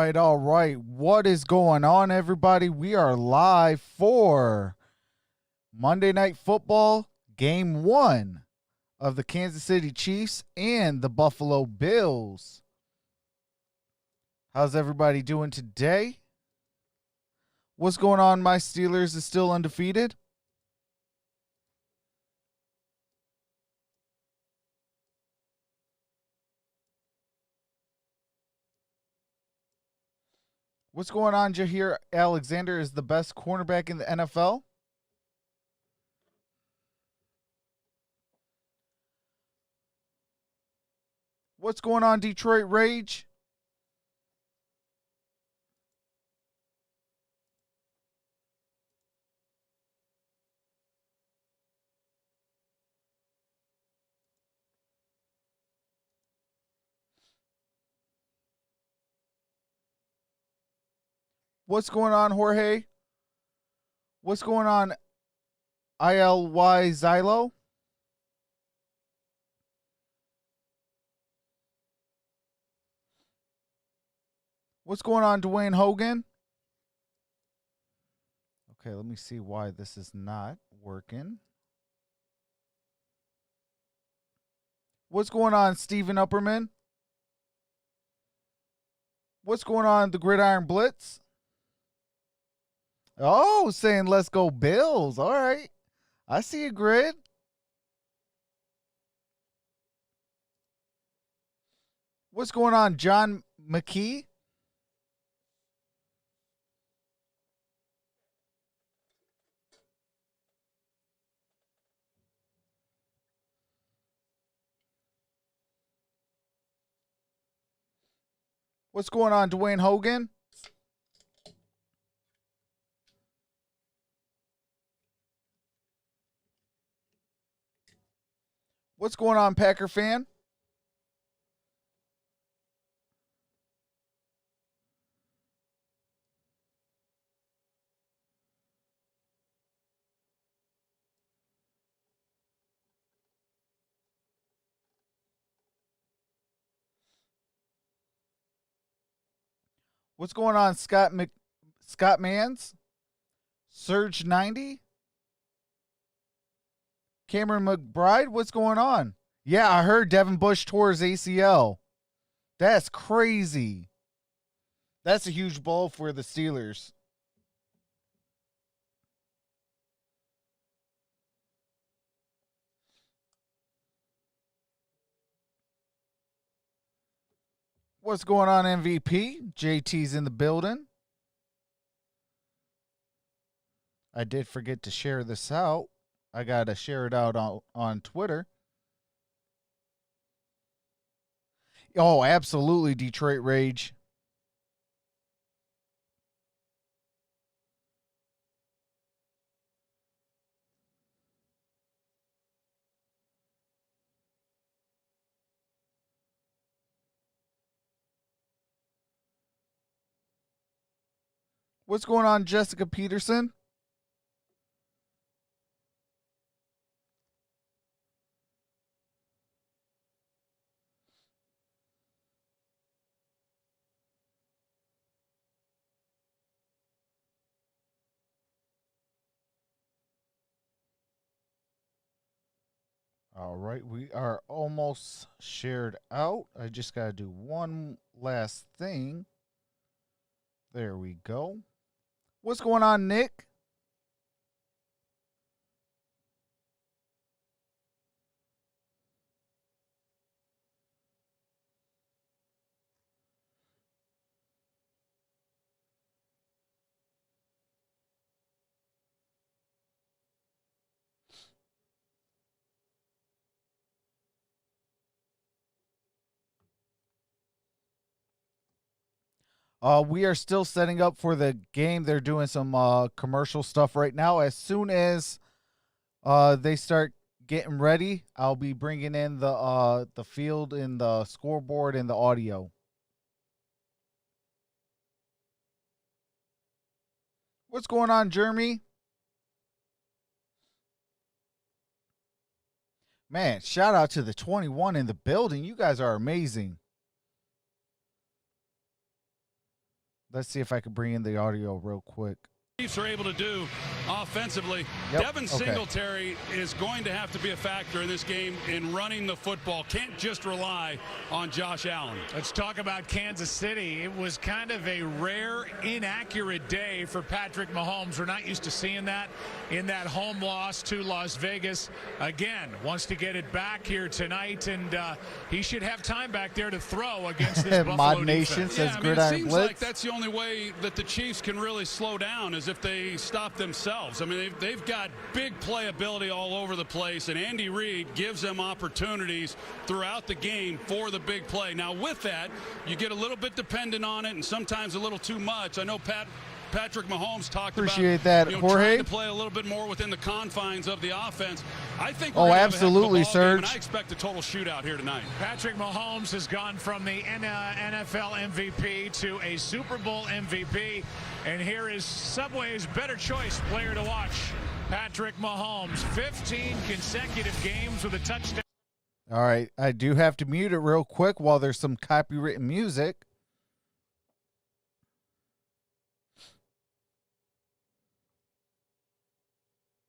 right, all right. What is going on, everybody? We are live for Monday Night Football, Game 1 of the Kansas City Chiefs and the Buffalo Bills. How's everybody doing today? What's going on? My Steelers is still undefeated. What's going on? Jair Alexander is the best cornerback in the NFL. What's going on, Detroit Rage? What's going on, Jorge? What's going on, ILY Xylo? What's going on, Dwayne Hogan? Okay, let me see why this is not working. What's going on, Steven Upperman? What's going on, the Gridiron Blitz? Oh, saying let's go Bills. All right. I see a grid. What's going on, John McKee? What's going on, Dwayne Hogan? What's going on, Packer fan? What's going on, Scott Mans? Surge 90? Cameron McBride, what's going on? Yeah, I heard Devin Bush tore his ACL. That's crazy. That's a huge blow for the Steelers. What's going on, MVP? JT's in the building. I did forget to share this out. I got to share it out on Twitter. Oh, absolutely, Detroit Rage. What's going on, Jessica Peterson? All right, we are almost shared out. I just got to do one last thing. There we go. What's going on, Nick? We are still setting up for the game. They're doing some commercial stuff right now. As soon as they start getting ready, I'll be bringing in the field and the scoreboard and the audio. What's going on, Jeremy? Man, shout out to the 21 in the building. You guys are amazing. Let's see if I can bring in the audio real quick. Chiefs are able to do offensively. Yep. Devin Singletary is going to have to be a factor in this game in running the football. Can't just rely on Josh Allen. Let's talk about Kansas City. It was kind of a rare, inaccurate day for Patrick Mahomes. We're not used to seeing that in that home loss to Las Vegas. Again, wants to get it back here tonight, and he should have time back there to throw against this Buffalo Mod Nation defense. says it Gridiron seems Blitz. like that's the only way that the Chiefs can really slow down is if they stop themselves. I mean, they've got big playability all over the place, and Andy Reid gives them opportunities throughout the game for the big play. Now, with that, you get a little bit dependent on it and sometimes a little too much. I know Patrick Mahomes talked Appreciate about that, Jorge. Jorge. Trying to play a little bit more within the confines of the offense. I think Oh, we're gonna have a heck of a absolutely, ball game, and Serge. I expect a total shootout here tonight. Patrick Mahomes has gone from the NFL MVP to a Super Bowl MVP, and here is Subway's better choice player to watch, Patrick Mahomes. 15 consecutive games with a touchdown. All right, I do have to mute it real quick while there's some copywritten music.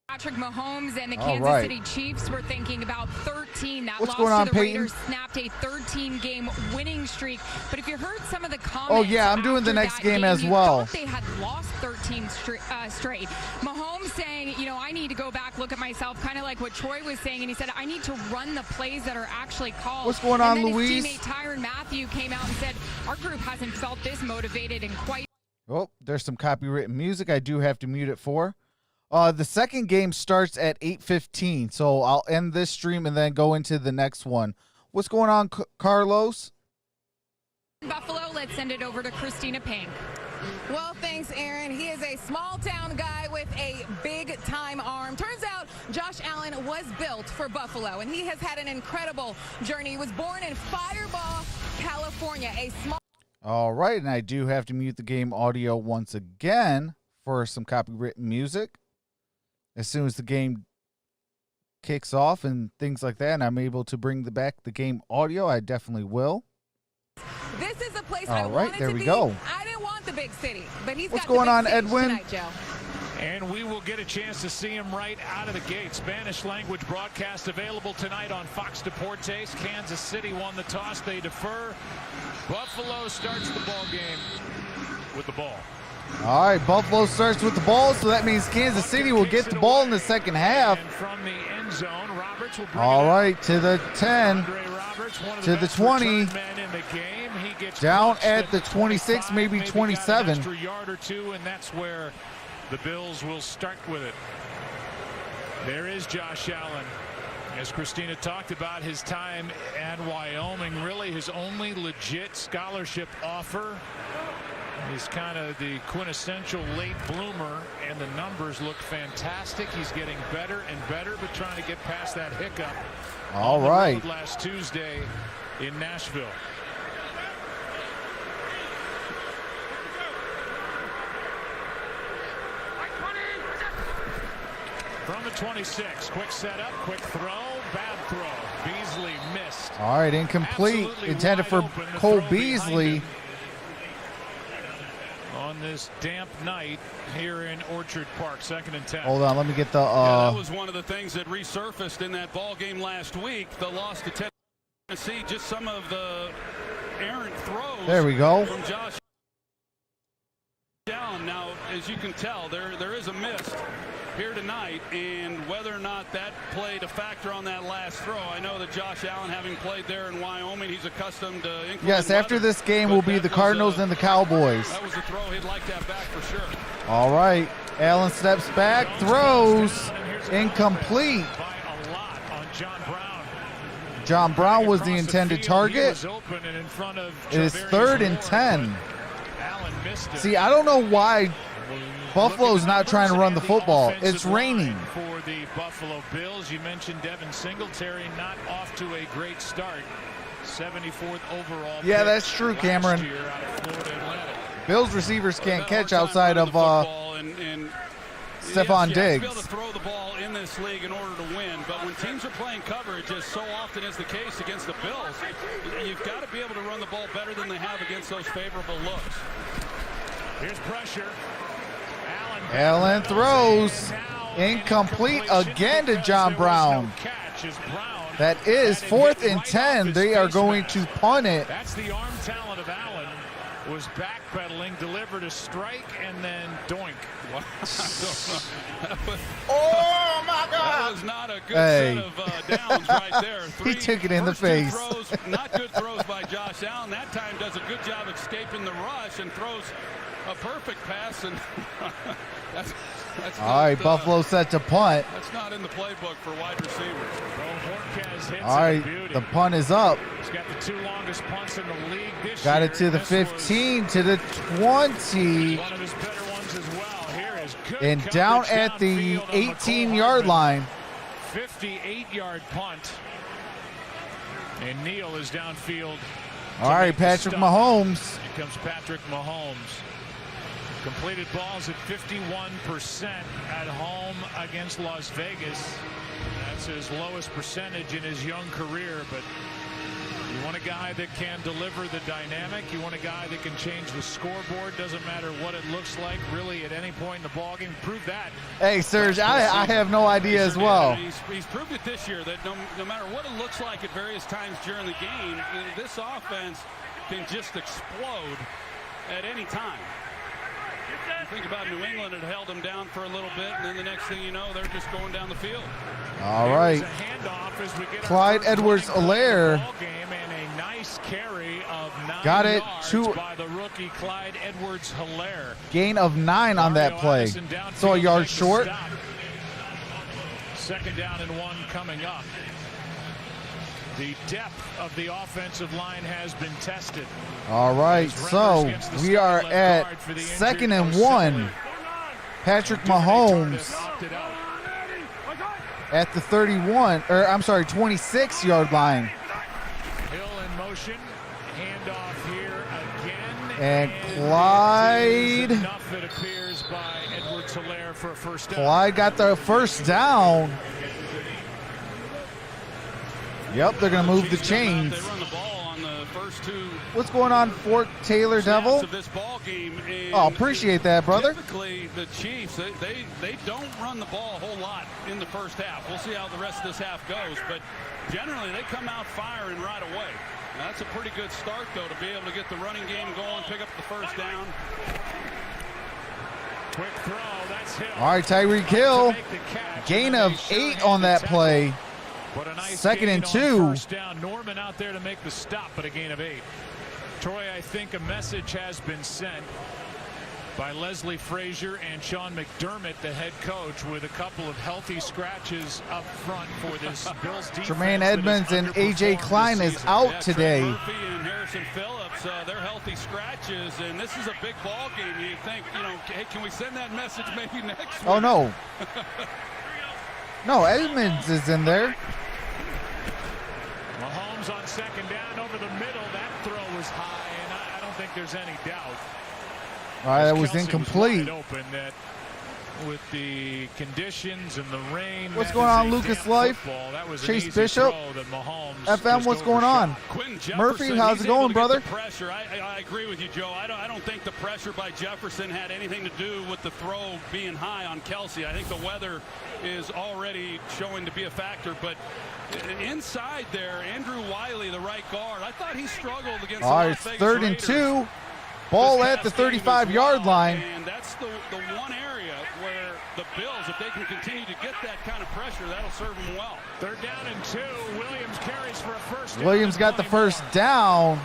Patrick Mahomes and the Kansas City Chiefs were thinking about 13. That What's loss going on, to the Peyton? Raiders snapped a 13-game winning streak. But if you heard some of the comments, Oh, yeah, I'm doing the after next that game as well. You thought they had lost 13 straight. Mahomes saying, you know, I need to go back, look at myself, kind of like what Troy was saying, and he said, I need to run the plays that are actually called. What's going on, and then Louise? His teammate Tyrann Mathieu came out and said, our group hasn't felt this motivated in quite. Oh, there's some copywritten music. I do have to mute it for. The second game starts at 8:15, so I'll end this stream and then go into the next one. What's going on, Carlos? Buffalo, let's send it over to Christina Pink. Well, thanks, Aaron. He is a small-town guy with a big-time arm. Turns out Josh Allen was built for Buffalo, and he has had an incredible journey. He was born in Fireball, California, a small... All right, and I do have to mute the game audio once again for some copywritten music. As soon as the game kicks off and things like that, and I'm able to bring back the game audio, I definitely will. This is a place All I right, wanted there to we be. go. I didn't want the big city, but he's What's got the going big on, stage Edwin? tonight, Joe. And we will get a chance to see him right out of the gate. Spanish language broadcast available tonight on Fox Deportes. Kansas City won the toss. They defer. Buffalo starts the ball game with the ball. All right, Buffalo starts with the ball, so that means Kansas City will get the ball in the second half. And from the end zone, Roberts will bring All it right, to the 10, Andre Roberts, one of to the best 20, return men in the game. He gets down pushed at the 26, 25, maybe got an 27. extra yard or two, and that's where the Bills will start with it. There is Josh Allen. As Christina talked about his time at Wyoming, really his only legit scholarship offer. He's kind of the quintessential late bloomer, and the numbers look fantastic. He's getting better and better, but trying to get past that hiccup. All on the right. road last Tuesday in Nashville. From the 26, quick setup, quick throw, bad throw. Beasley missed. All right, incomplete. Absolutely Intended wide for open. The Cole throw behind Beasley. him. On this damp night here in Orchard Park, 2nd and 10. Hold on, let me get the. Yeah, that was one of the things that resurfaced in that ball game last week. The loss to Tennessee, just some of the errant throws. There we go. From Josh Allen. Now, as you can tell, there is a miss here tonight, and whether or not that played a factor on that last throw, I know that Josh Allen, having played there in Wyoming, he's accustomed to inclement Yes, after weather, this game but will be that the was Cardinals and the Cowboys. That was a throw. He'd like that back for sure. All right, Allen steps back, throws, incomplete. By a lot on John Brown. John Brown was the Across intended field, he target. was open and in front of It is Travarius 3rd and Ward, 10. but Allen missed it. See, I don't know why Buffalo's Look at not trying to run the numbers football. and the It's offensive raining. line for the Buffalo Bills. You mentioned Devin Singletary not off to a great start. 74th overall. Yeah, pick that's true, last Cameron. year out of Florida Atlantic. Bills receivers can't Better catch time outside running of the football and Stephon yes, you have to Diggs. be able to throw the ball in this league in order to win, but when teams are playing coverage, as so often is the case against the Bills, you've got to be able to run the ball better than they have against those favorable looks. Here's pressure. Allen throws. Incomplete again to John Brown. That is 4th and 10. They are going to punt it. That's the arm talent of Allen. Was backpedaling, delivered a strike, and then doink. Oh my God! That was not a good set of downs right there. He took it in the face. Throws, not good throws by Josh Allen. That time does a good job escaping the rush and throws a perfect pass. And that's all right, Buffalo set to punt. That's not in the playbook for wide receivers. All right, the punt is up. He's got the 2 longest punts in the league this got year. it to the 15, to the 20. One of his better ones as well. Here is good and down at the 18-yard line. 58-yard punt. And Neal is downfield. All right, Patrick Mahomes. Here comes Patrick Mahomes. Completed balls at 51% at home against Las Vegas. That's his lowest percentage in his young career, but you want a guy that can deliver the dynamic. You want a guy that can change the scoreboard. Doesn't matter what it looks like, really, at any point in the ballgame. Prove that. Hey, Serge, I have no idea as well. He's proved it this year that no matter what it looks like at various times during the game, this offense can just explode at any time. Think about New England had held them down for a little bit, and then the next thing you know, they're just going down the field. All right. Clyde Edwards-Helaire Nice carry of 9 got it to by the rookie Clyde Edwards-Helaire. Gain of 9 on that play. So a yard short. 2nd down and 1 coming up. The depth of the offensive line has been tested. All right, so we are at 2nd and 1. Patrick Mahomes at the 26-yard line. Hill in motion. Handoff here again. And Clyde. Enough, it appears, by Edwards-Helaire for a first down. Clyde got the first down. Yep, they're going to move the chains. They run the ball on the first 2. What's going on, Fort Taylor Devil? Of this ball game. Oh, appreciate that, brother. Typically, the Chiefs, they don't run the ball a whole lot in the first half. We'll see how the rest of this half goes, but generally they come out firing right away. Now, that's a pretty good start, though, to be able to get the running game going, pick up the first down. Quick throw, that's Hill. All right, Tyreek Hill. Gain of 8 on that play. But a nice 2nd and 2. First down. Norman out there to make the stop, but a gain of 8. Troy, I think a message has been sent by Leslie Frazier and Sean McDermott, the head coach, with a couple of healthy scratches up front for this Bills defense. Tremaine Edmonds and A.J. Klein is out today. Murphy and Harrison Phillips, they're healthy scratches, and this is a big ball game. You think, hey, can we send that message maybe next week? Oh, no. No, Edmonds is in there. Mahomes on 2nd down over the middle. That throw was high, and I don't think there's any doubt. All right, that was Kelsey incomplete. Was wide open, that with the conditions and the rain. What's going on, Lucas Life? Chase Bishop? FM, what's going on? Murphy, how's it going, brother? Pressure. I agree with you, Joe. I don't think the pressure by Jefferson had anything to do with the throw being high on Kelsey. I think the weather is already showing to be a factor, but inside there, Andrew Wiley, the right guard, I thought he struggled against the Las Vegas 3rd and Raiders. 2. Ball at the 35-yard line. And that's the one area where the Bills, if they can continue to get that kind of pressure, that'll serve them well. 3rd down and 2. Williams carries for a first down. Williams got the first down.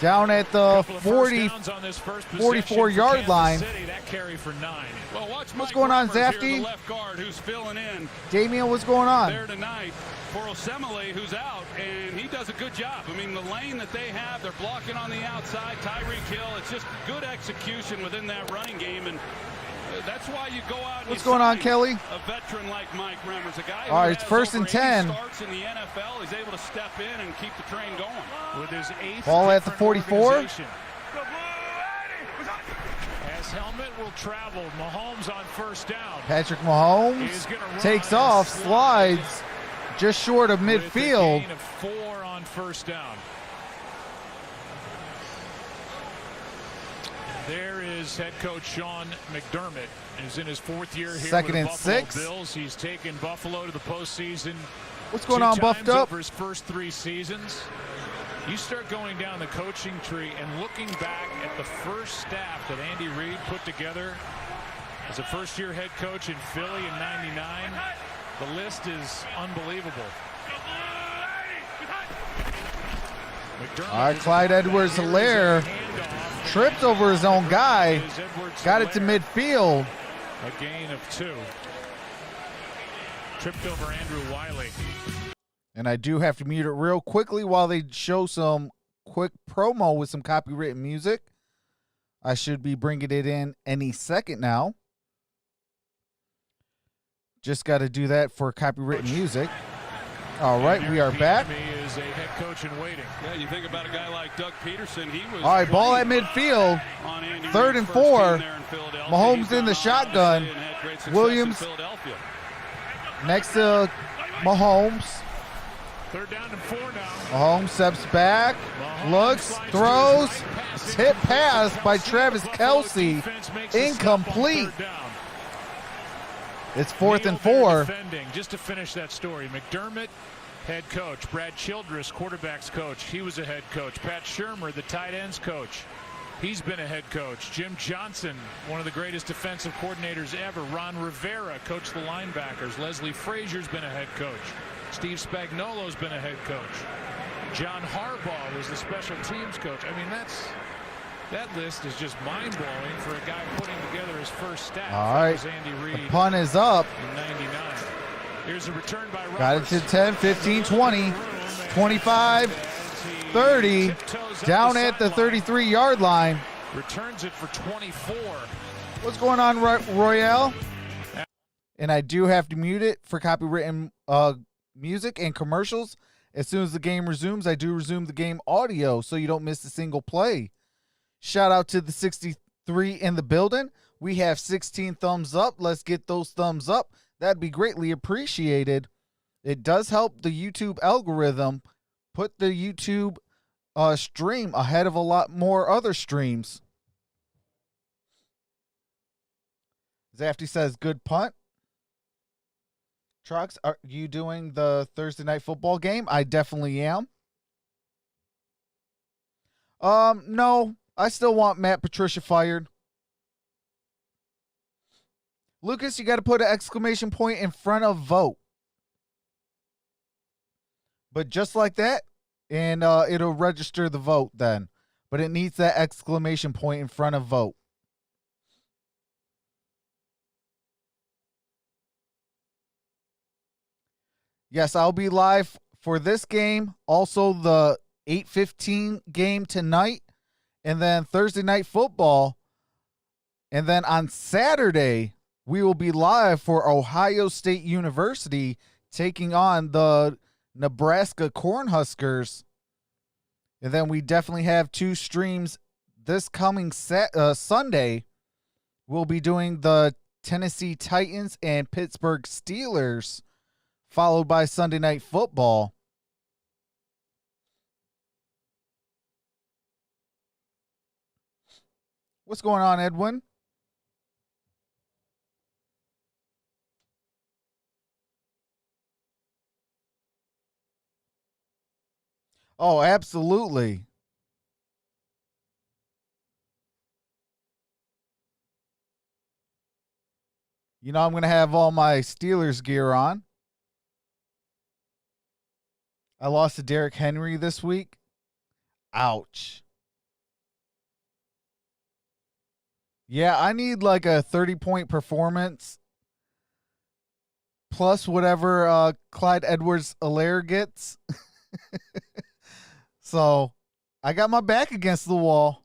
Down at the 44-yard line. That carry for 9. Well, watch what's Mike going on, Rivers here, Zafty? the left guard who's filling in Damian, what's going on? there tonight for Osemele, who's out, and he does a good job. I mean, the lane that they have, they're blocking on the outside. Tyreek Hill, it's just good execution within that running game, and that's why you go out and what's going on, Kelly? A veteran like Mike Remmers, a guy who all right, it's has 1st and over 10. 80 starts in the NFL. He's able to step in and keep the train going. With his 8th ball at the 44. As helmet will travel. Mahomes on first down. Patrick Mahomes takes off, slides just short of midfield. With a gain of 4 on first down. There is head coach Sean McDermott. He's in his 4th year here Second with the and Buffalo 6. Bills. He's taken Buffalo to the postseason. What's going 2 on, times Buffed Up? over his first 3 seasons. You start going down the coaching tree and looking back at the first staff that Andy Reid put together as a first-year head coach in Philly in '99. The list is unbelievable. All right, Clyde Edwards-Helaire tripped over his own guy, got it to midfield. A gain of 2. Tripped over Andrew Wiley. And I do have to mute it real quickly while they show some quick promo with some copywritten music. I should be bringing it in any second now. Just got to do that for copywritten music. All right, we are back. Is a head coach in waiting. Yeah, you think about a guy like Doug Peterson. He was All right, ball at midfield. 3rd and 4. Mahomes in the shotgun. Williams next to Mahomes. 3rd down and 4 now. Mahomes steps back, looks, throws. Hit pass by Travis Kelce. Incomplete. It's 4th and 4. Defending. Just to finish that story, McDermott, head coach. Brad Childress, quarterback's coach. He was a head coach. Pat Shurmur, the tight ends coach. He's been a head coach. Jim Johnson, one of the greatest defensive coordinators ever. Ron Rivera coached the linebackers. Leslie Frazier's been a head coach. Steve Spagnuolo's been a head coach. John Harbaugh was the special teams coach. I mean, that list is just mind-blowing for a guy putting together his first staff. All right, Andy Reid the punt is up. in '99. Here's a return by Roberts. Got it to 10, 15, 20, 25, 30. Down at the 33-yard line. Returns it for 24. What's going on, Royale? And I do have to mute it for copywritten music and commercials. As soon as the game resumes, I do resume the game audio so you don't miss a single play. Shout out to the 63 in the building. We have 16 thumbs up. Let's get those thumbs up. That'd be greatly appreciated. It does help the YouTube algorithm put the YouTube stream ahead of a lot more other streams. Zafty says, good punt. Trox, are you doing the Thursday night football game? I definitely am. No, I still want Matt Patricia fired. Lucas, you got to put an exclamation point in front of vote. But just like that, and it'll register the vote then. But it needs that exclamation point in front of vote. Yes, I'll be live for this game. Also, the 8:15 game tonight. And then Thursday night football. And then on Saturday, we will be live for Ohio State University taking on the Nebraska Cornhuskers. And then we definitely have 2 streams this coming Sunday. We'll be doing the Tennessee Titans and Pittsburgh Steelers, followed by Sunday night football. What's going on, Edwin? Oh, absolutely. You know, I'm going to have all my Steelers gear on. I lost to Derrick Henry this week. Ouch. Yeah, I need like a 30-point performance plus whatever Clyde Edwards-Helaire gets. So, I got my back against the wall.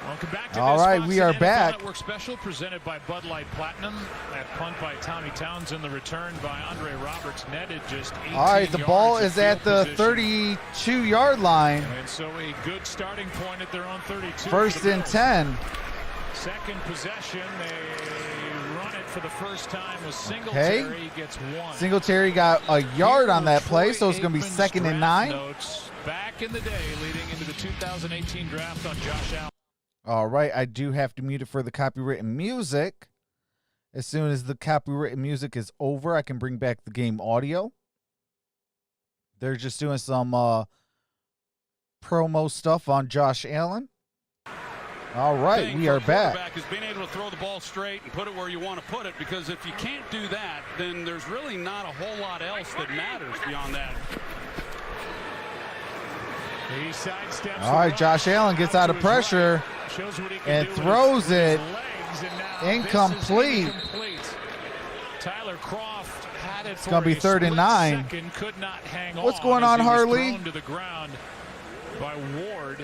Welcome back to all right, we are back. Network special presented by Bud Light Platinum. That punt by Tommy Townsend, the return by Andre Roberts, netted just 18 all right, the ball is at the position. 32-yard line. And so a good starting point at their own 32. First and 10. Second possession, they run it for the first time with Okay. Singletary. Gets one. Singletary got a yard on that play, so it's going to be Troy 2nd and Aikman's 9. Notes back in the day leading into the 2018 draft on Josh Allen. All right, I do have to mute it for the copywritten music. As soon as the copywritten music is over, I can bring back the game audio. They're just doing some promo stuff on Josh Allen. All right, we are back. Is being able to throw the ball straight and put it where you want to put it, because if you can't do that, then there's really not a whole lot else that matters beyond that. He sidesteps. All right, Josh Allen gets out of pressure and throws it incomplete. Tyler Croft had it. It's going to be 3rd and 9. Could not hang What's on going on, as he was Harley? thrown to the ground by Ward,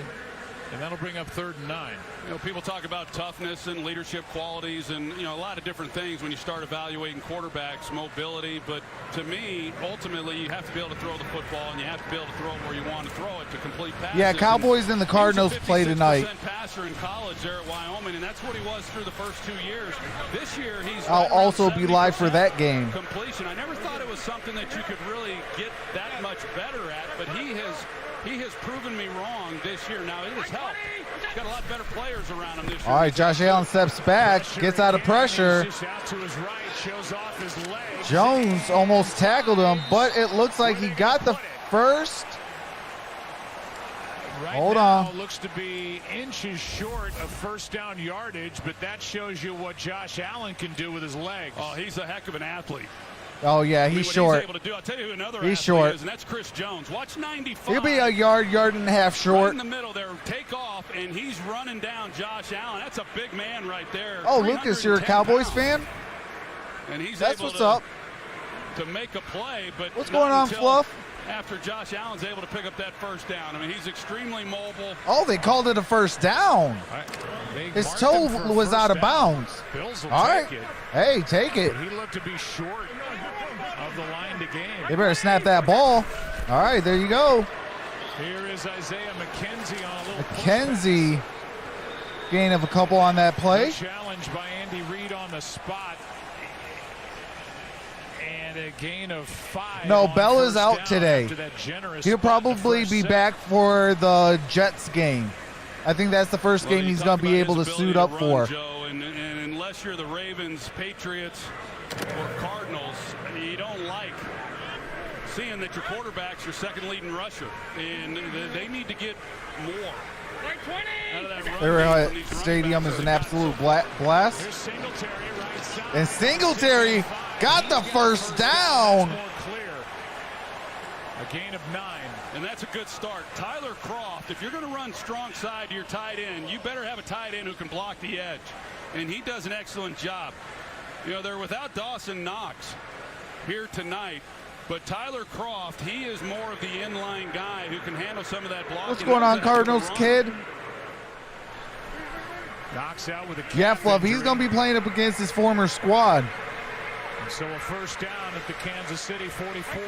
and that'll bring up 3rd and 9. You know, people talk about toughness and leadership qualities and, you know, a lot of different things when you start evaluating quarterbacks, mobility. But to me, ultimately, you have to be able to throw the football, and you have to be able to throw it where you want to throw it to complete passes. Yeah, Cowboys and the Cardinals play tonight. He's a 56% passer in college there at Wyoming, and that's what he was through the first 2 years. This year, he's I'll right around also be live for 70% that game. completion. I never thought it was something that you could really get that much better at, but he has proven me wrong this year. Now, it has helped. He's got a lot better players around him this year. All right, Josh Allen steps back, gets out of pressure. Jones almost tackled him, but it looks like he got the first. Hold on. Looks to be inches short of first down yardage, but that shows you what Josh Allen can do with his legs. Oh, he's a heck of an athlete. Oh, yeah, he's short. He's able to do. I'll tell you who another He's athlete short. is, and that's Chris Jones. Watch 95. He'll be a yard and a half Right short. in the middle there, take off, and he's running down Josh Allen. That's a big man right there. Oh, Lucas, you're a 310 Cowboys pounds. fan? And he's That's able what's to, up. to make a play, but What's not going on, until Fluff? After Josh Allen's able to pick up that first down. I mean, he's extremely mobile. Oh, they called it a first down. His toe was out of bounds. Bills will All right. take it. Hey, take it. He looked to be short of the line to gain. They better snap that ball. All right, there you go. Here is Isaiah McKenzie on a little McKenzie, gain of a couple on that play. challenge by Andy Reid on the spot. And a gain of 5. No, on Bell is first out down today. after that generous He'll spot in the probably first be set. back for the Jets game. I think that's the first game you he's talk going to be about able to his suit ability up to run, for. Joe, and unless you're the Ravens, Patriots, or Cardinals, you don't like seeing that your quarterback's your second leading rusher, and they need to get more out of that run Arrowhead game from these Stadium running is an backs. absolute blast. Here's Singletary right side. And Singletary got the first down. More clear. A gain of 9. And that's a good start. Tyler Croft, if you're going to run strong side to your tight end, you better have a tight end who can block the edge. And he does an excellent job. You know, they're without Dawson Knox here tonight. But Tyler Croft, he is more of the inline guy who can handle some of that blocking. What's going on, Cardinals kid? Knocks out with a calf Yeah, Fluff, he's injury. going to be playing up against his former squad. And so a first down at the Kansas City 44.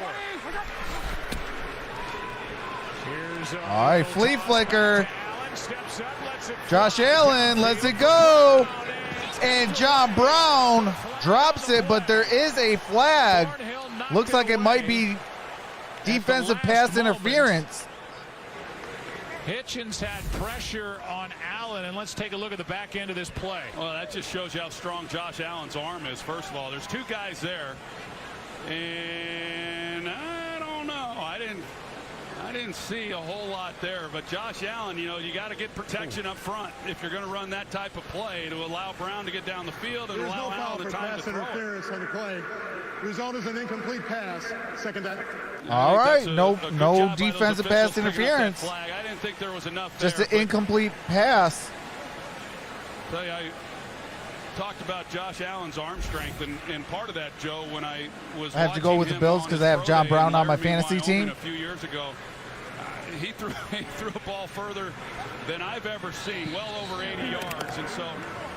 Here's All right, flea flicker. Allen steps up, lets it Josh fly. Allen lets it go. And John Brown drops it, but there is a flag. Thornhill knocked Looks like it might away. be defensive pass interference. Hitchens had pressure on Allen, and let's take a look at the back end of this play. Well, that just shows you how strong Josh Allen's arm is. First of all, there's two guys there. And I don't know. I didn't see a whole lot there, but Josh Allen, you know, you got to get protection up front if you're going to run that type of play to allow Brown to get down the field and There's allow no foul Allen for the time to pass throw it. interference on the play. Result is an incomplete pass. Second down. All I right, think no that's a good job by those defensive officials pass picking up that interference. flag. I didn't think there was enough Just there, an but incomplete pass. tell you, I talked about Josh Allen's arm strength, and part of that, Joe, when I was I have to go watching with the him Bills on 'cause his I have pro John day Brown in on my Laramie, fantasy Wyoming team. a few years ago. He threw a ball further than I've ever seen, well over 80 yards, and so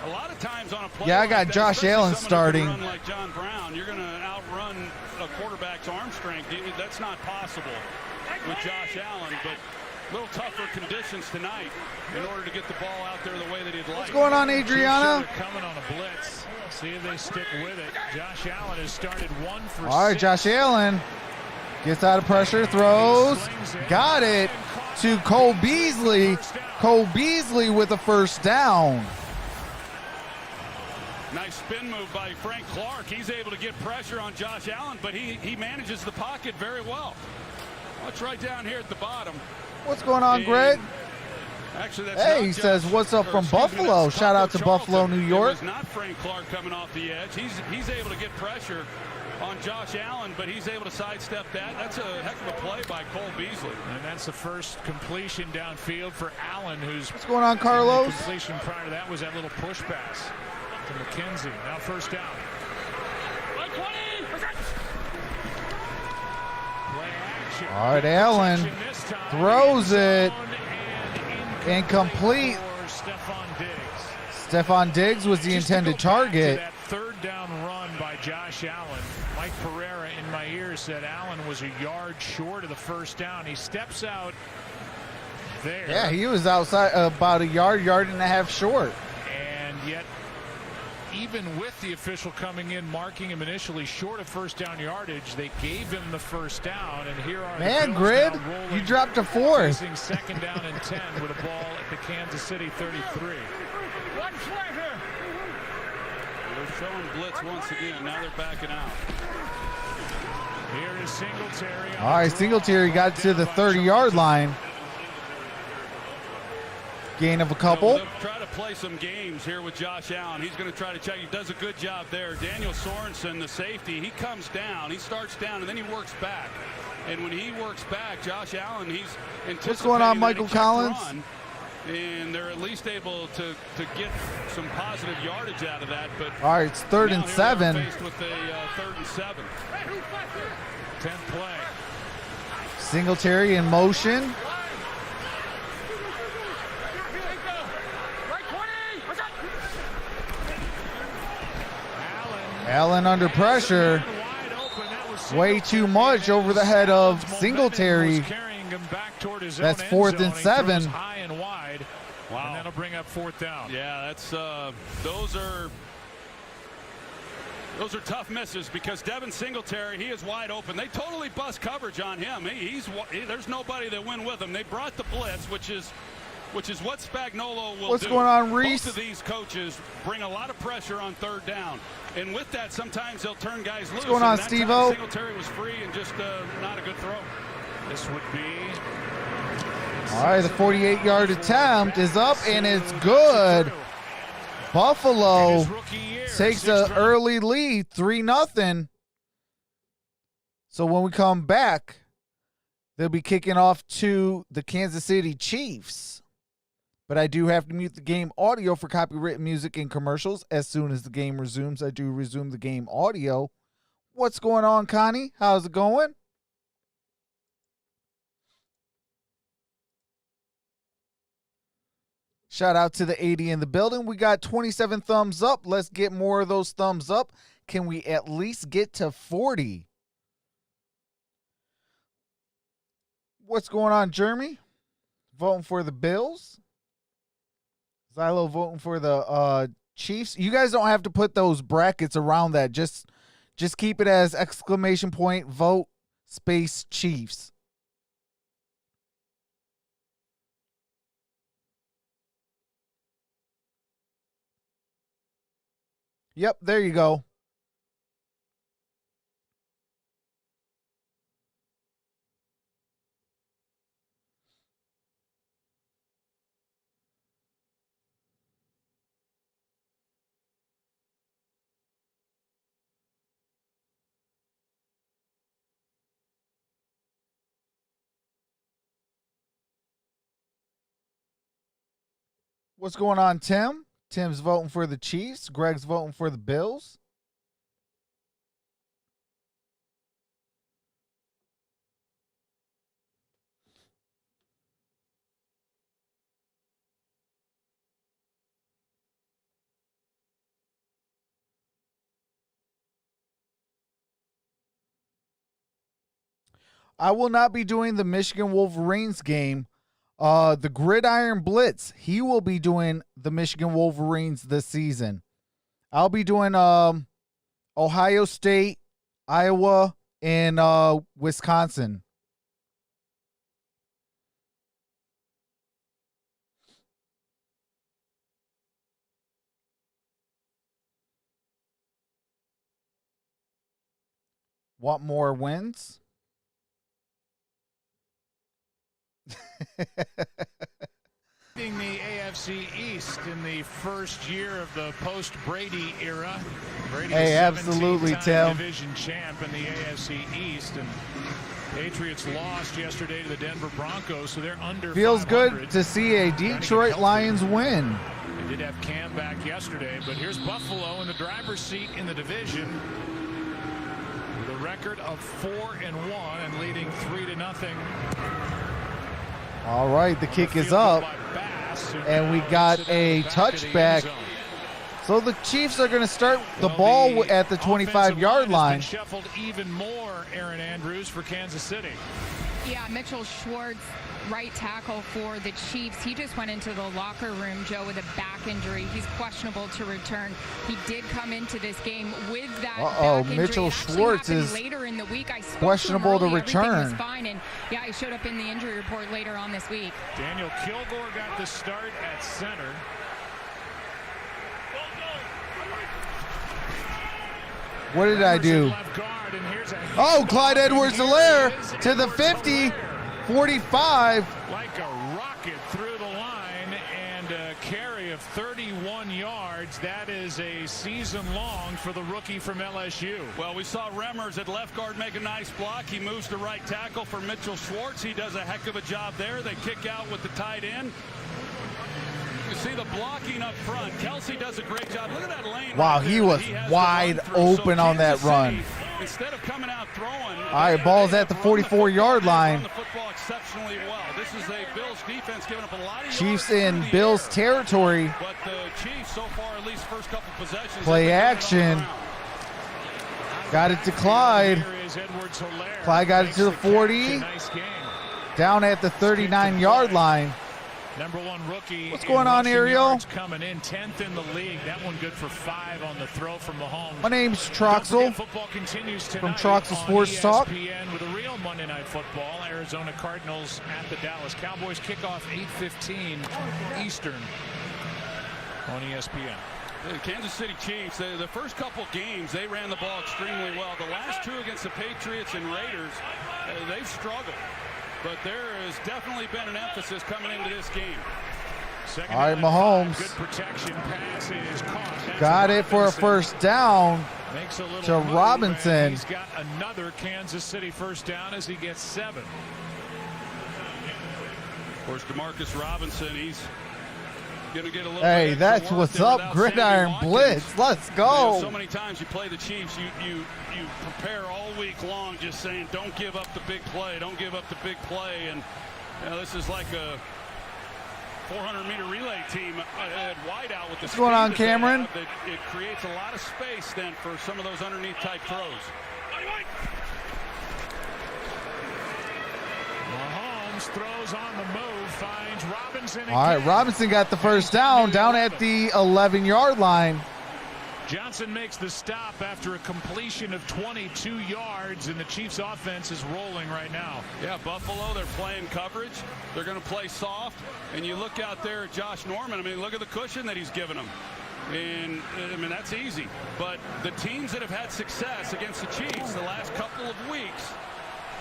a lot of times on a play Yeah, I like got that, Josh especially Allen someone who can starting. run like John Brown, you're going to outrun a quarterback's arm strength. That's not possible with Josh Allen, but little tougher conditions tonight in order to get the ball out there the way that he'd like. What's going on, Adriana? Chiefs are coming on a blitz. See if they stick with it. Josh Allen has started 1 for 6. All right, Josh Allen gets out of pressure, throws, got it to Cole Beasley. Cole Beasley with a first down. Nice spin move by Frank Clark. He's able to get pressure on Josh Allen, but he manages the pocket very well. Watch right down here at the bottom. What's going on, Greg? Actually, that's hey, he says, what's up from Buffalo? Shout out to Buffalo, New York. It's not Frank Clark coming off the edge. He's able to get pressure on Josh Allen, but he's able to sidestep that. That's a heck of a play by Cole Beasley. And that's the first completion downfield for Allen, who's... What's going on, Carlos? The completion prior to that was that little push pass to McKenzie. Now first down. All right, Allen throws it. Incomplete. Stephon Diggs was the intended target. That third down run by Josh Allen. Mike Pereira in my ear said Allen was a yard short of the first down. He steps out there. Yeah, he was outside about a yard and a half short. And yet, even with the official coming in, marking him initially short of first down yardage, they gave him the first down. And here are man, the Grid, now rolling, you dropped to 4. facing second down and 10 with a ball at the Kansas City 33. They're showing blitz once again. Now they're backing out. Here is Singletary. All right, Singletary got to the 30-yard line. Gain of a couple. They'll try to play some games here with Josh Allen. He's going to try to check. He does a good job there. Daniel Sorensen, the safety, he comes down. He starts down, and then he works back. And when he works back, Josh Allen, he's anticipating. What's going on, Michael Collins? Run, and they're at least able to get some positive yardage out of that. But all right, it's 3rd and 7. Faced with a 3rd and 7. 10th play. Singletary in motion. Allen under pressure. Way too much over the head of Singletary. That's 4th and 7. High and wide. Wow. And that'll bring up 4th down. Yeah, that's those are tough misses because Devin Singletary, he is wide open. They totally bust coverage on him. There's nobody that went with him. They brought the blitz, which is what Spagnuolo will What's do. going on, Reese? Both of these coaches bring a lot of pressure on 3rd down. And with that, sometimes they'll turn guys loose. What's going on, Steve-O? Singletary was free and just not a good throw. This would be... All right, the 48-yard attempt is up, and it's good. Buffalo takes an early lead, 3-0. So when we come back, they'll be kicking off to the Kansas City Chiefs. But I do have to mute the game audio for copyrighted music and commercials. As soon as the game resumes, I do resume the game audio. What's going on, Connie? How's it going? Shout out to the 80 in the building. We got 27 thumbs up. Let's get more of those thumbs up. Can we at least get to 40? What's going on, Jeremy? Voting for the Bills. Zylo voting for the Chiefs. You guys don't have to put those brackets around that. Just keep it as exclamation point, vote, space, Chiefs. Yep, there you go. What's going on, Tim? Tim's voting for the Chiefs. Greg's voting for the Bills. I will not be doing the Michigan Wolverines game The Gridiron Blitz, he will be doing the Michigan Wolverines this season. I'll be doing Ohio State, Iowa, and Wisconsin. Want more wins? The AFC East in the first year of the post-Brady era. Brady Hey, absolutely, Tim. Division champ in the AFC East, and Patriots lost yesterday to the Denver Broncos, so they're under. Feels 500. good to see a Detroit Lions win. They did have Cam back yesterday, but here's Buffalo in the driver's seat in the division. With a record of 4-1 and leading 3-0. All right, the kick is up, and we got a touchback. So the Chiefs are going to start the ball at the 25-yard line. Shuffled even more, Aaron Andrews, for Kansas City. Yeah, Mitchell Schwartz, right tackle for the Chiefs. He just went into the locker room, Joe, with a back injury. He's questionable to return. He did come into this game with that back injury. Mitchell Schwartz is later in the week. I spoke questionable to him to early. Everything return. was fine, and yeah, he showed up in the injury report later on this week. Daniel Kilgore got the start at center. What did I do? Oh, Clyde Edwards-Helaire to the 50, 45. Like a rocket through the line, and a carry of 31 yards. That is a season long for the rookie from LSU. Well, we saw Remmers at left guard make a nice block. He moves to right tackle for Mitchell Schwartz. He does a heck of a job there. They kick out with the tight end. You see the blocking up front. Kelsey does a great job. Look at that lane. Wow, right he there was that he has wide to run through. open So on that Kansas run. City, instead of coming out throwing, All right, ball's at the 44-yard line. the football exceptionally well. This is a Bills defense giving up a lot of Chiefs yards in through the Bills air. territory. But the Chiefs so far, at least first couple possessions, Play have been getting it on action. the ground. Got it to Clyde. Here is Edwards-Helaire. Clyde got it to the Makes catch. 40. Nice game. Down at the 39-yard line. Number one rookie. What's going on, rushing Ariel? yards coming in 10th in the league. That one good for 5 on the throw from Mahomes. My name's Don't forget, Troxel football continues from tonight Troxel on Sports Talk. ESPN with a real Monday Night Football. Arizona Cardinals at the Dallas Cowboys. Kickoff 8:15 Eastern on ESPN. The Kansas City Chiefs, the first couple games, they ran the ball extremely well. The last two against the Patriots and Raiders, they've struggled. But there has definitely been an emphasis coming into this game. Second All right, down, Mahomes. good protection pass is caught. That's Got it for a Robinson. first down. Makes a little to move, Robinson. and he's got another Kansas City first down as he gets 7. Of course, Demarcus Robinson, he's going to get a little Hey, bit that's extra work what's there up, without Gridiron Sammy Blitz. Watkins. Let's You know, so go. many times you play the Chiefs, you prepare all week long just saying, don't give up the big play, don't give up the big play. And you know, this is like a 400-meter relay team at wideout with the What's going on, speed that they Cameron? have. It creates a lot of space then for some of those underneath type throws. Mahomes throws on the move, finds Robinson again. All right, Robinson got the first down at the 11-yard line. Johnson makes the stop after a completion of 22 yards, and the Chiefs offense is rolling right now. Yeah, Buffalo, they're playing coverage. They're going to play soft. And you look out there at Josh Norman. I mean, look at the cushion that he's given them. And, I mean, that's easy. But the teams that have had success against the Chiefs the last couple of weeks,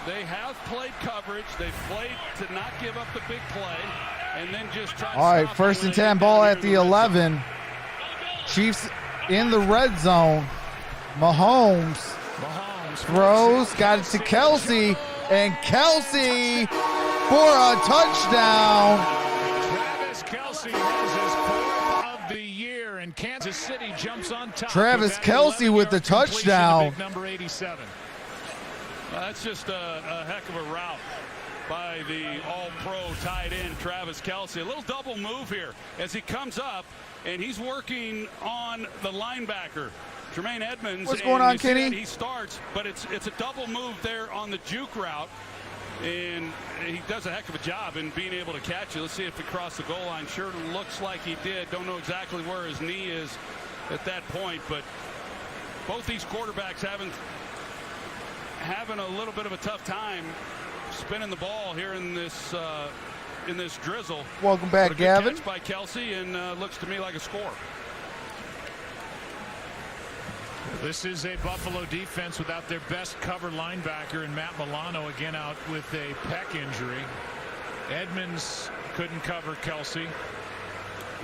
they have played coverage. They've played to not give up the big play and then just try to All right, stop first them and when they 10, get ball down at here the in red zone. 11. Chiefs in the red zone. Mahomes throws, got it to Kelsey, and Kelsey for a touchdown. Travis Kelsey has his 4th of the year, and Kansas City jumps on top. Travis with that Kelsey with the 11-yard completion to touchdown. big number 87. That's just a heck of a route by the all-pro tight end Travis Kelsey. A little double move here as he comes up, and he's working on the linebacker, Jermaine Edmonds. What's going on, you see Kenny? that he starts, but it's a double move there on the juke route. And he does a heck of a job in being able to catch it. Let's see if he crossed the goal line. Sure looks like he did. Don't know exactly where his knee is at that point, but both these quarterbacks having a little bit of a tough time spinning the ball here in this drizzle. Welcome back, but a good Gavin. catch by Kelsey, and looks to me like a score. This is a Buffalo defense without their best cover linebacker, and Matt Milano again out with a pec injury. Edmonds couldn't cover Kelsey.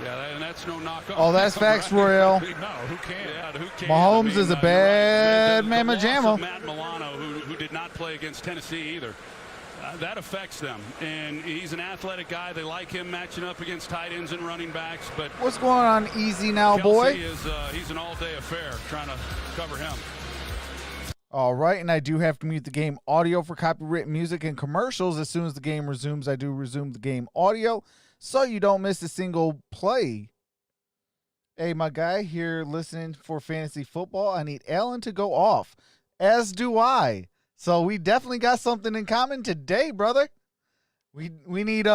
Yeah, and that's no knock on. Oh, that's facts, Royale. No, who can? Yeah, who can? Mahomes is a bad the mamma loss of jamma. Matt Milano, who did not play against Tennessee either. That affects them, and he's an athletic guy. They like him matching up against tight ends and running backs. But What's going on, Easy now, boy? He's an all-day affair trying to cover him. All right, and I do have to mute the game audio for copyright music and commercials. As soon as the game resumes, I do resume the game audio, so you don't miss a single play. Hey, my guy here listening for fantasy football. I need Allen to go off, as do I. So we definitely got something in common today, brother. We need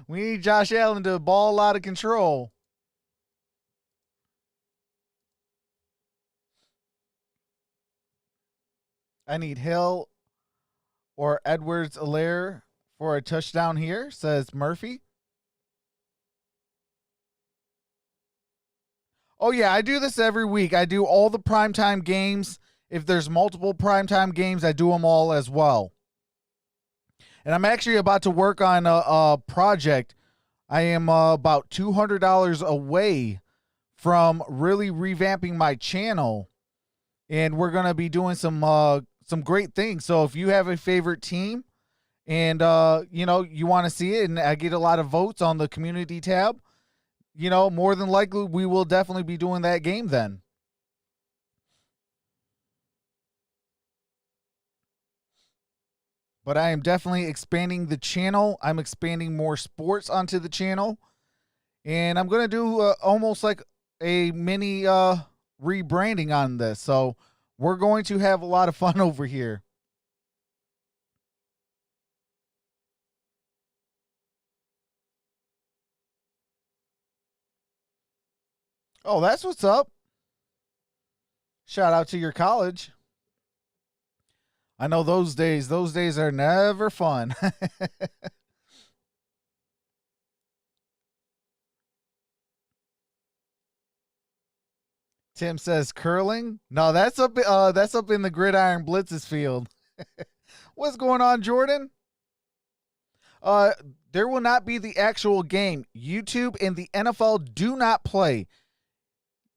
we need Josh Allen to ball out of control. I need Hill or Edwards-Helaire for a touchdown here, says Murphy. Oh, yeah, I do this every week. I do all the primetime games. If there's multiple primetime games, I do them all as well. And I'm actually about to work on a project. I am about $200 away from really revamping my channel. And we're going to be doing some great things. So if you have a favorite team and, you want to see it, and I get a lot of votes on the community tab, more than likely we will definitely be doing that game then. But I am definitely expanding the channel. I'm expanding more sports onto the channel. And I'm going to do almost like a mini rebranding on this. So we're going to have a lot of fun over here. Oh, that's what's up. Shout out to your college. I know those days are never fun. Tim says curling. No, that's up in the Gridiron Blitz's field. What's going on, Jordan? There will not be the actual game. YouTube and the NFL do not play.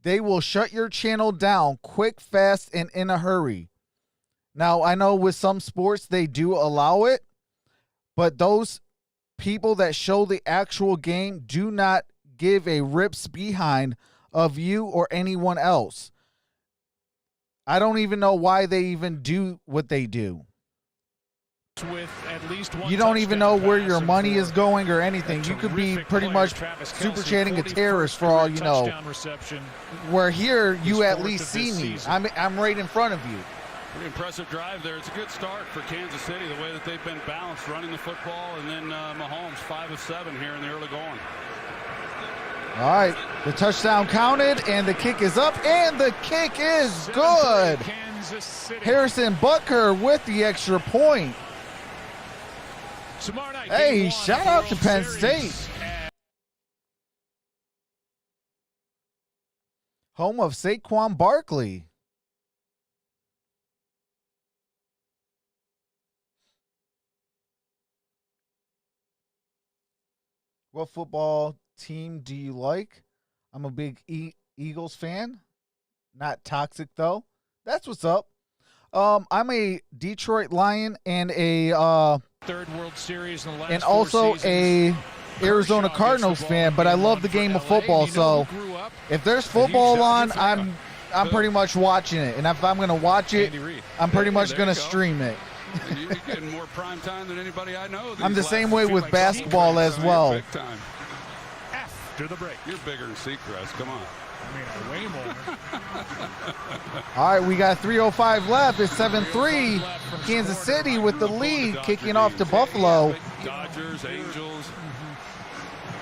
They will shut your channel down quick, fast, and in a hurry. Now, I know with some sports they do allow it, but those people that show the actual game do not give a rip's behind of you or anyone else. I don't even know why they even do what they do. With at least one you don't even know where your pass money and is going or anything. You could be pretty much super chatting a terrorist for all you know. Where here, you at least see me. I'm right in front of you. Pretty impressive drive there. It's a good start for Kansas City, the way that they've been balanced running the football, and then Mahomes 5 of 7 here in the early going. All right, the touchdown counted, and the kick is up, and the kick is good. Harrison Butker with the extra point. Hey, shout out to Penn State. Home of Saquon Barkley. What football team do you like? I'm a big Eagles fan. Not toxic, though. That's what's up. I'm a Detroit Lion and a third World Series in the last and also a Arizona Cardinals fan, but I love the game of football, so if there's football on, I'm pretty much watching it. And if I'm going to watch it, I'm pretty much going to stream it. You're getting more prime time than anybody I know. I'm the same way with basketball as well. After the break. You're bigger than Seacrest. Come on. I mean, way more. All right, we got 3:05 left. It's 7-3. Kansas City with the lead, kicking off to Buffalo. Dodgers, Angels.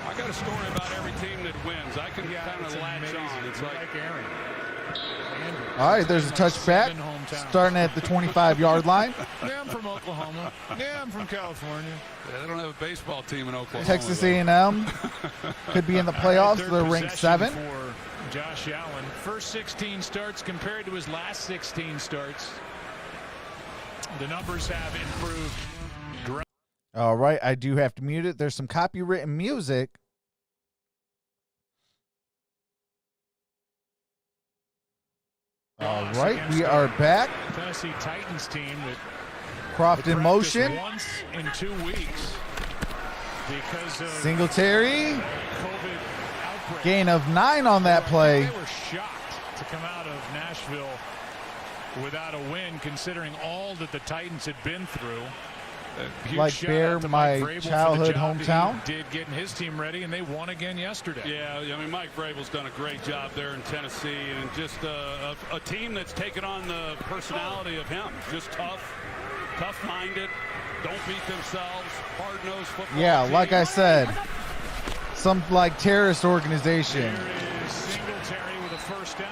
I got a story about every team that wins. I can kind of latch on. It's like Aaron. All right, there's a touchback starting at the 25-yard line. Yeah, I'm from Oklahoma. Yeah, I'm from California. they don't have a baseball team in Oklahoma. Texas A&M could be in the playoffs. They're ranked 7. For Josh Allen. First 16 starts compared to his last 16 starts. The numbers have improved. All right, I do have to mute it. There's some copywritten music. All right, we are back. Tennessee Titans team that Croft in motion. once in 2 weeks because of Singletary. COVID outbreak. Gain of 9 on that play. They were shocked to come out of Nashville without a win, considering all that the Titans had been through. Huge Like shout Bear, out to my Mike Vrabel for the childhood job hometown. He did getting his team ready, and they won again yesterday. Yeah, I mean, Mike Vrabel's done a great job there in Tennessee, and just a team that's taken on the personality of him. Just tough-minded, don't beat themselves, hard-nosed football Yeah, team. like I said, some like terrorist organization. Here is Singletary with a first down.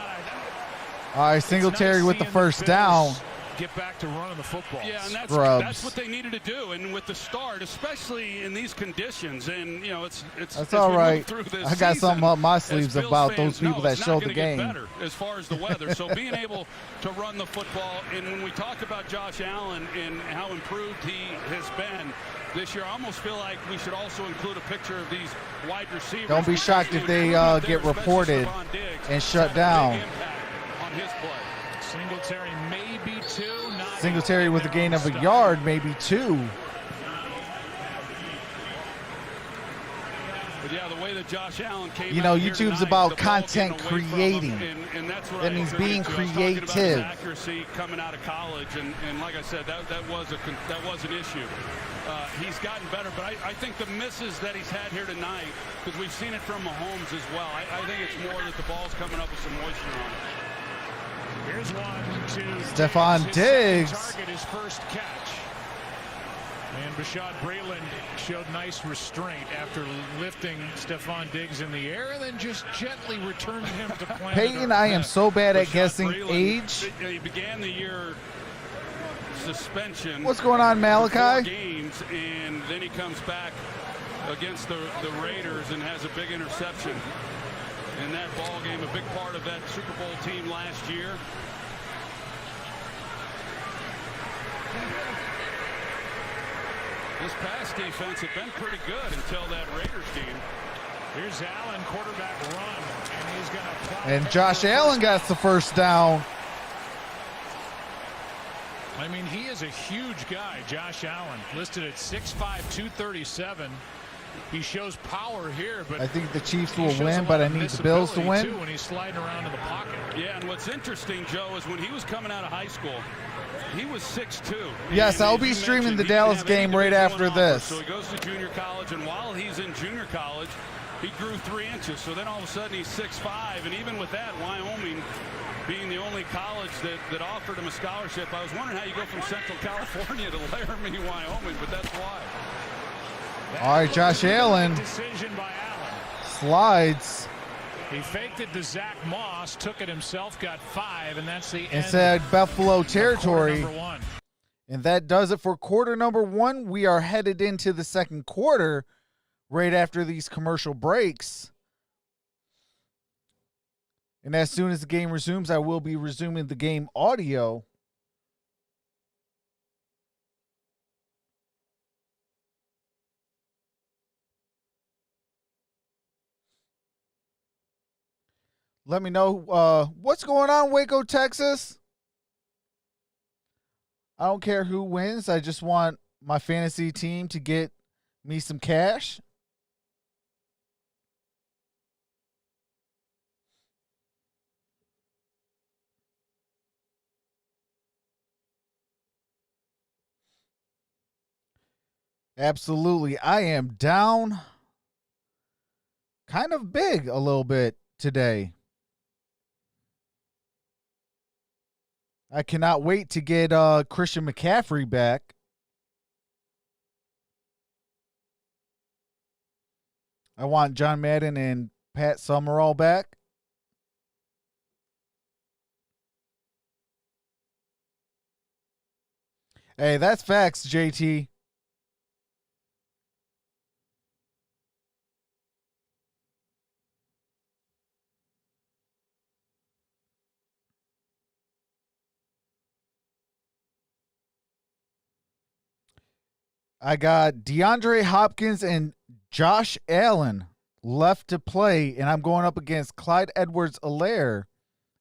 All right, Singletary with the first down. Get back to running the football. Yeah, and Scrubs. that's what they needed to do, and with the start, especially in these conditions, and you know, it's That's as all we right. move through this I got season, something up my as sleeves Bills about fans those people know, that it's show not the gonna get game. better as far as the weather. So being able to run the football, and when we talk about Josh Allen and how improved he has been this year, I almost feel like we should also include a picture of these wide receivers. Don't be shocked if they get reported and shut down. On his play. Singletary maybe 2. Singletary with a gain of a yard, maybe 2. But yeah, the way that Josh Allen came You know, out here YouTube's tonight, about the ball content getting away from creating. him, and that's what That I means attribute being to. I was talking about his creative. accuracy coming out of college, and like I said, that was an issue. He's gotten better, but I think the misses that he's had here tonight, because we've seen it from Mahomes as well, I think it's more that the ball's coming up with some moisture on it. Here's one to Stephon his Diggs. second target, his first catch. And Bashad Breeland showed nice restraint after lifting Stephon Diggs in the air and then just gently returning him to planet Peyton, Earth. I am so bad at Bashad guessing Breeland, age. He began the year suspension. What's going on, for 4 Malachi? games, and then he comes back against the Raiders and has a big interception in that ball game, a big part of that Super Bowl team last year. This pass defense had been pretty good until that Raiders game. Here's Allen, quarterback run, and he's going to. And Josh Allen got the first down. I mean, he is a huge guy, Josh Allen, listed at 6'5", 237. He shows power here, but I think the Chiefs he will shows a win, lot but I of need the Bills to missability, win. too, when he's sliding around in the pocket. Yeah, and what's interesting, Joe, is when he was coming out of high school, he was 6'2". Yes, And I'll as be you streaming mentioned, the he didn't Dallas have any game right Division after I offers. this. So he goes to junior college, and while he's in junior college, he grew 3 inches. So then all of a sudden he's 6'5", and even with that, Wyoming being the only college that offered him a scholarship, I was wondering how you go from Central California to Laramie, Wyoming, but that's why. All right, Josh Allen Decision by Allen. slides. He faked it to Zach Moss, took it himself, got 5, and that's the end. Inside Buffalo of quarter territory. number 1. And that does it for quarter number 1. We are headed into the second quarter right after these commercial breaks. And as soon as the game resumes, I will be resuming the game audio. Let me know what's going on, Waco, Texas. I don't care who wins. I just want my fantasy team to get me some cash. Absolutely. I am down kind of big a little bit today. I cannot wait to get Christian McCaffrey back. I want John Madden and Pat Summerall back. Hey, that's facts, JT. I got DeAndre Hopkins and Josh Allen left to play, and I'm going up against Clyde Edwards-Helaire,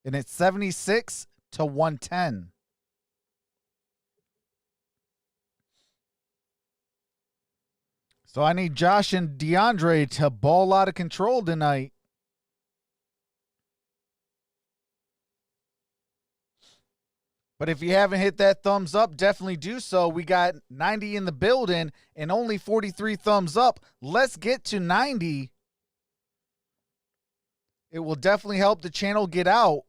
and it's 76-110. So I need Josh and DeAndre to ball out of control tonight. But if you haven't hit that thumbs up, definitely do so. We got 90 in the building and only 43 thumbs up. Let's get to 90. It will definitely help the channel get out.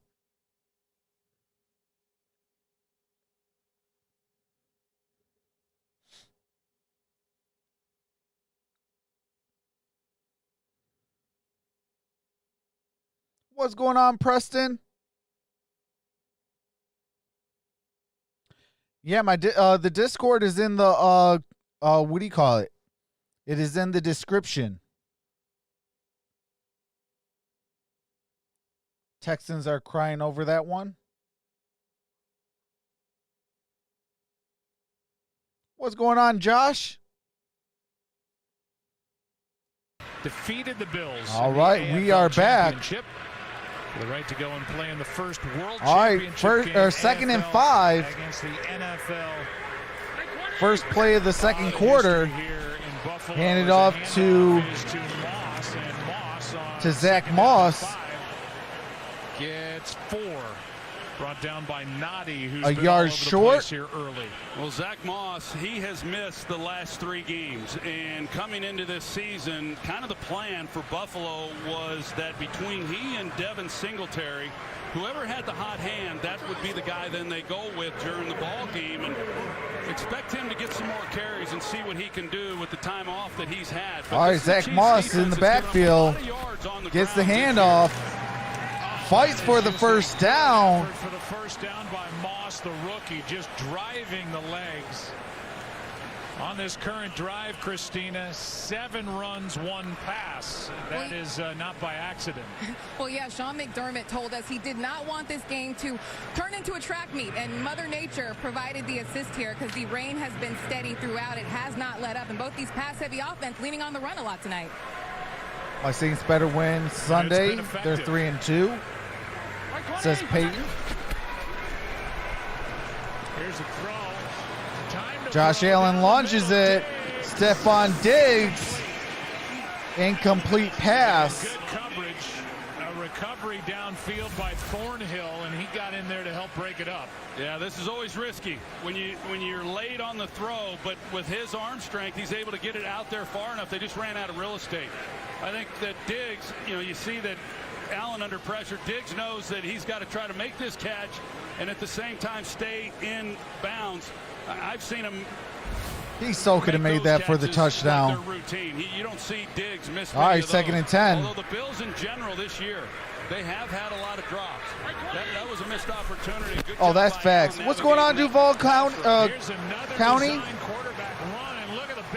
What's going on, Preston? Yeah, the Discord is in the what do you call it? It is in the description. Texans are crying over that one. What's going on, Josh? Defeated the Bills. All right, we are back. The right to go and play in the first World All right, Championship game, second and NFL 5. Against the NFL. First play of the second quarter. Handed off to Zach Moss. Gets 4. Brought down by Noddy, who's a been yard all over the short place here early. Well, Zach Moss, he has missed the last 3 games. And coming into this season, kind of the plan for Buffalo was that between he and Devin Singletary, whoever had the hot hand, that would be the guy then they go with during the ball game. And expect him to get some more carries and see what he can do with the time off that he's had. But all right, Zach Moss in the backfield. Gets the handoff. Fights for the first down. For the first down by Moss, the rookie, just driving the legs. On this current drive, Christina, 7 runs, 1 pass. That is not by accident. Well, yeah, Sean McDermott told us he did not want this game to turn into a track meet, and Mother Nature provided the assist here because the rain has been steady throughout. It has not let up, and both these pass-heavy offense leaning on the run a lot tonight. My Saints better win Sunday. They're 3-2. Says Peyton. Here's a throw. Josh Allen launches it. Stephon Diggs. Incomplete pass. Good coverage. A recovery downfield by Thornhill, and he got in there to help break it up. Yeah, this is always risky when you're late on the throw, but with his arm strength, he's able to get it out there far enough. They just ran out of real estate. I think that Diggs, you see that Allen under pressure. Diggs knows that he's got to try to make this catch and at the same time stay in bounds. I've seen him. He so could have made that for the touchdown. Like their routine. You don't see Diggs miss. All right, 2nd and 10. Although the Bills in general this year, they have had a lot of drops. That was a missed opportunity. Good oh, that's facts. What's going on, Duval County?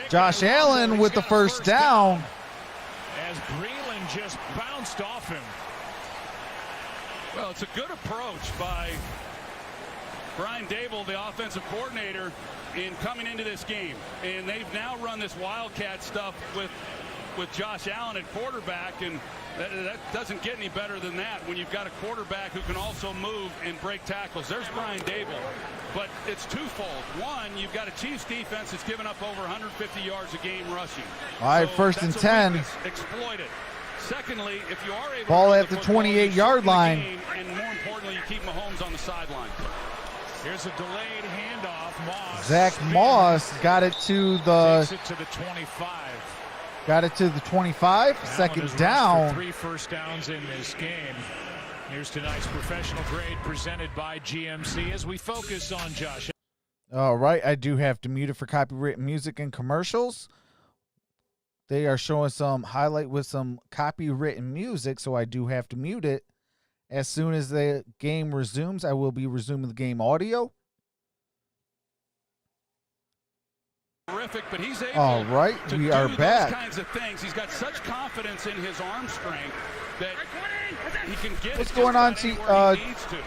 Josh Allen with the first down. As Breland just bounced off him. Well, it's a good approach by Brian Dable, the offensive coordinator, in coming into this game. And they've now run this Wildcat stuff with Josh Allen at quarterback, and that doesn't get any better than that when you've got a quarterback who can also move and break tackles. There's Brian Dable. But it's twofold. One, you've got a Chiefs defense that's given up over 150 yards a game rushing. All right, so 1st and 10. Exploit it. Secondly, if you are able ball to at the 28-yard line. Game, and more importantly, you keep Mahomes on the sideline. Here's a delayed handoff. Moss. Zach Moss got it to the. Takes it to the 25. Got it to the 25. Second down. 3 first downs in this game. Here's tonight's professional grade presented by GMC as we focus on Josh. All right, I do have to mute it for copyrighted music and commercials. They are showing some highlight with some copywritten music, so I do have to mute it. As soon as the game resumes, I will be resuming the game audio. Terrific, but he's able All right, to we do are those back. kinds of things. He's got such confidence in his arm strength that he can get What's it going on, just about anywhere he needs to.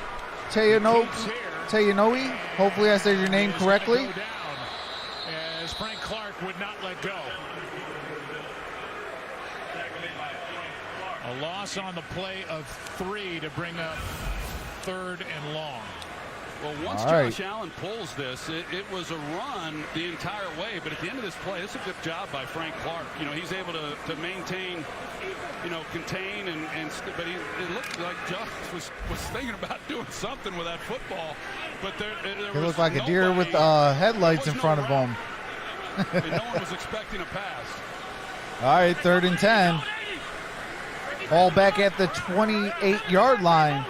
Tayanoe? Hopefully I said your name correctly. As Frank Clark would not let go. A loss on the play of 3 to bring up 3rd and long. Well, once Josh Allen pulls this, it was a run the entire way. But at the end of this play, it's a good job by Frank Clark. You know, he's able to maintain, you know, contain, but it looked like Josh was thinking about doing something with that football. But It looked like a deer with headlights in front of him. And no one was expecting a pass. All right, 3rd and 10. Ball back at the 28-yard line.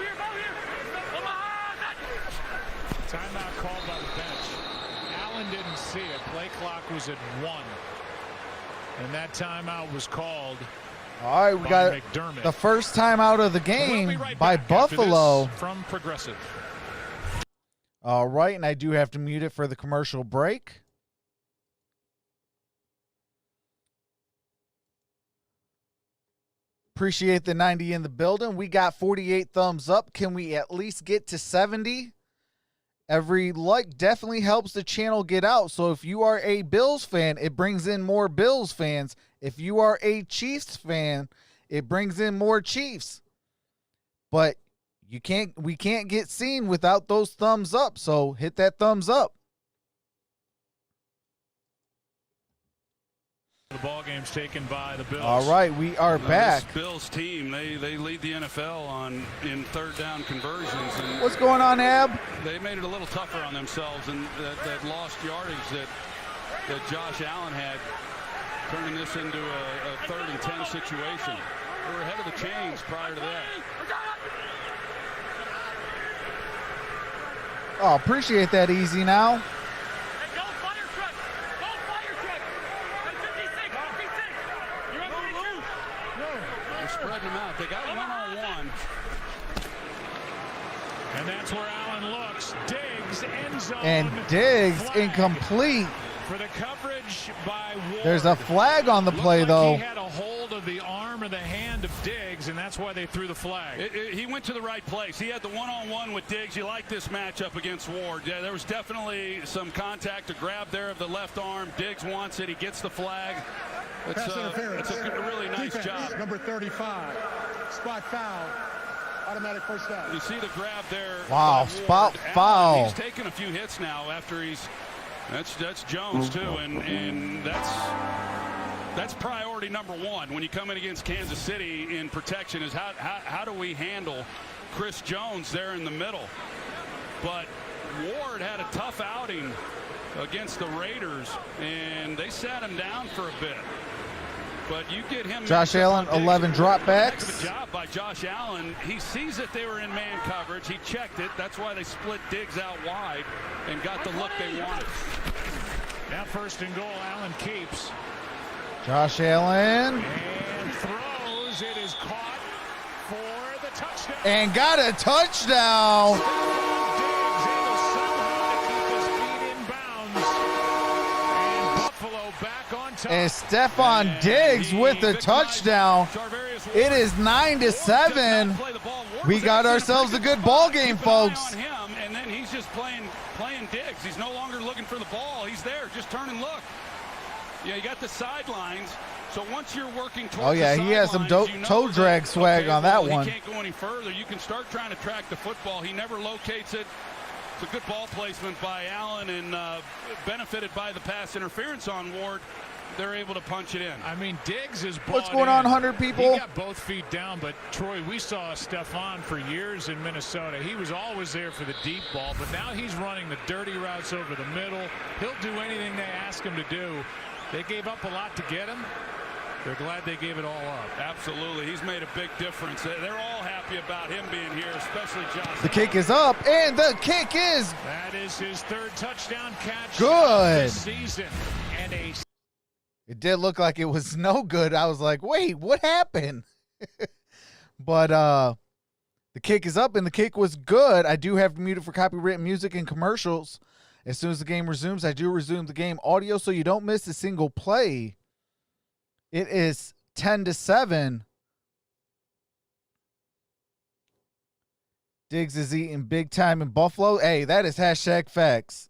Timeout called by the bench. Allen didn't see it. Play clock was at 1. And that timeout was called. All right, we got McDermott. the first timeout of the game We'll be right by back after Buffalo. this from Progressive. All right, and I do have to mute it for the commercial break. Appreciate the 90 in the building. We got 48 thumbs up. Can we at least get to 70? Every like definitely helps the channel get out. So if you are a Bills fan, it brings in more Bills fans. If you are a Chiefs fan, it brings in more Chiefs. But we can't get seen without those thumbs up. So hit that thumbs up. The ball game's taken by the Bills. All right, we are back. This Bills team, they lead the NFL in 3rd down conversions. And What's going on, Ab? they made it a little tougher on themselves, and that lost yardage that Josh Allen had, turning this into a 3rd and 10 situation. They were ahead of the chains prior to that. Oh, appreciate that, Easy now. They're spreading them out. They got one-on-one. And that's where Allen looks. Diggs, end zone. And Diggs Flag incomplete. for the coverage by Ward. There's a flag on the Looked play, like though. He had a hold of the arm or the hand of Diggs, and that's why they threw the flag. He went to the right place. He had the one-on-one with Diggs. You like this matchup against Ward. Yeah, there was definitely some contact, a grab there of the left arm. Diggs wants it. He gets the flag. Pass interference. It's a really nice Defense, job. Number 35. Spot foul. Automatic first down. You see the grab there. Wow, by spot Ward. foul. Allen, he's taken a few hits now after that's Jones too, and that's priority number 1 when you come in against Kansas City in protection is how do we handle Chris Jones there in the middle. But Ward had a tough outing against the Raiders, and they sat him down for a bit. But you get him. Josh Allen, 11 dropbacks. Heck of a job by Josh Allen. He sees that they were in man coverage. He checked it. That's why they split Diggs out wide and got the look they wanted. Now 1st and goal, Allen keeps. Josh Allen. And throws. It is caught for the touchdown. And got a touchdown. Diggs able somehow to keep his feet in bounds. And Buffalo back on top. And Stephon Diggs with the touchdown. It is 9-7. We got ourselves a good ball game, folks. And then he's just playing Diggs. He's no longer looking for the ball. He's there. Just turn and look. Yeah, you got the sidelines. So once you're working towards Oh, yeah, he has some toe drag swag on that one. He can't go any further. You can start trying to track the football. He never locates it. It's a good ball placement by Allen and benefited by the pass interference on Ward. They're able to punch it in. I mean, Diggs is What's going on, 100 people? He got both feet down, but Troy, we saw Stephon for years in Minnesota. He was always there for the deep ball, but now he's running the dirty routes over the middle. He'll do anything they ask him to do. They gave up a lot to get him. They're glad they gave it all up. Absolutely. He's made a big difference. They're all happy about him being here, especially Josh. The kick is up, and the kick is That is his third touchdown catch good. this season. And It did look like it was no good. I was like, wait, what happened? But the kick is up, and the kick was good. I do have to mute it for copyrighted music and commercials. As soon as the game resumes, I do resume the game audio so you don't miss a single play. It is 10-7. Diggs is eating big time in Buffalo. Hey, that is hashtag facts.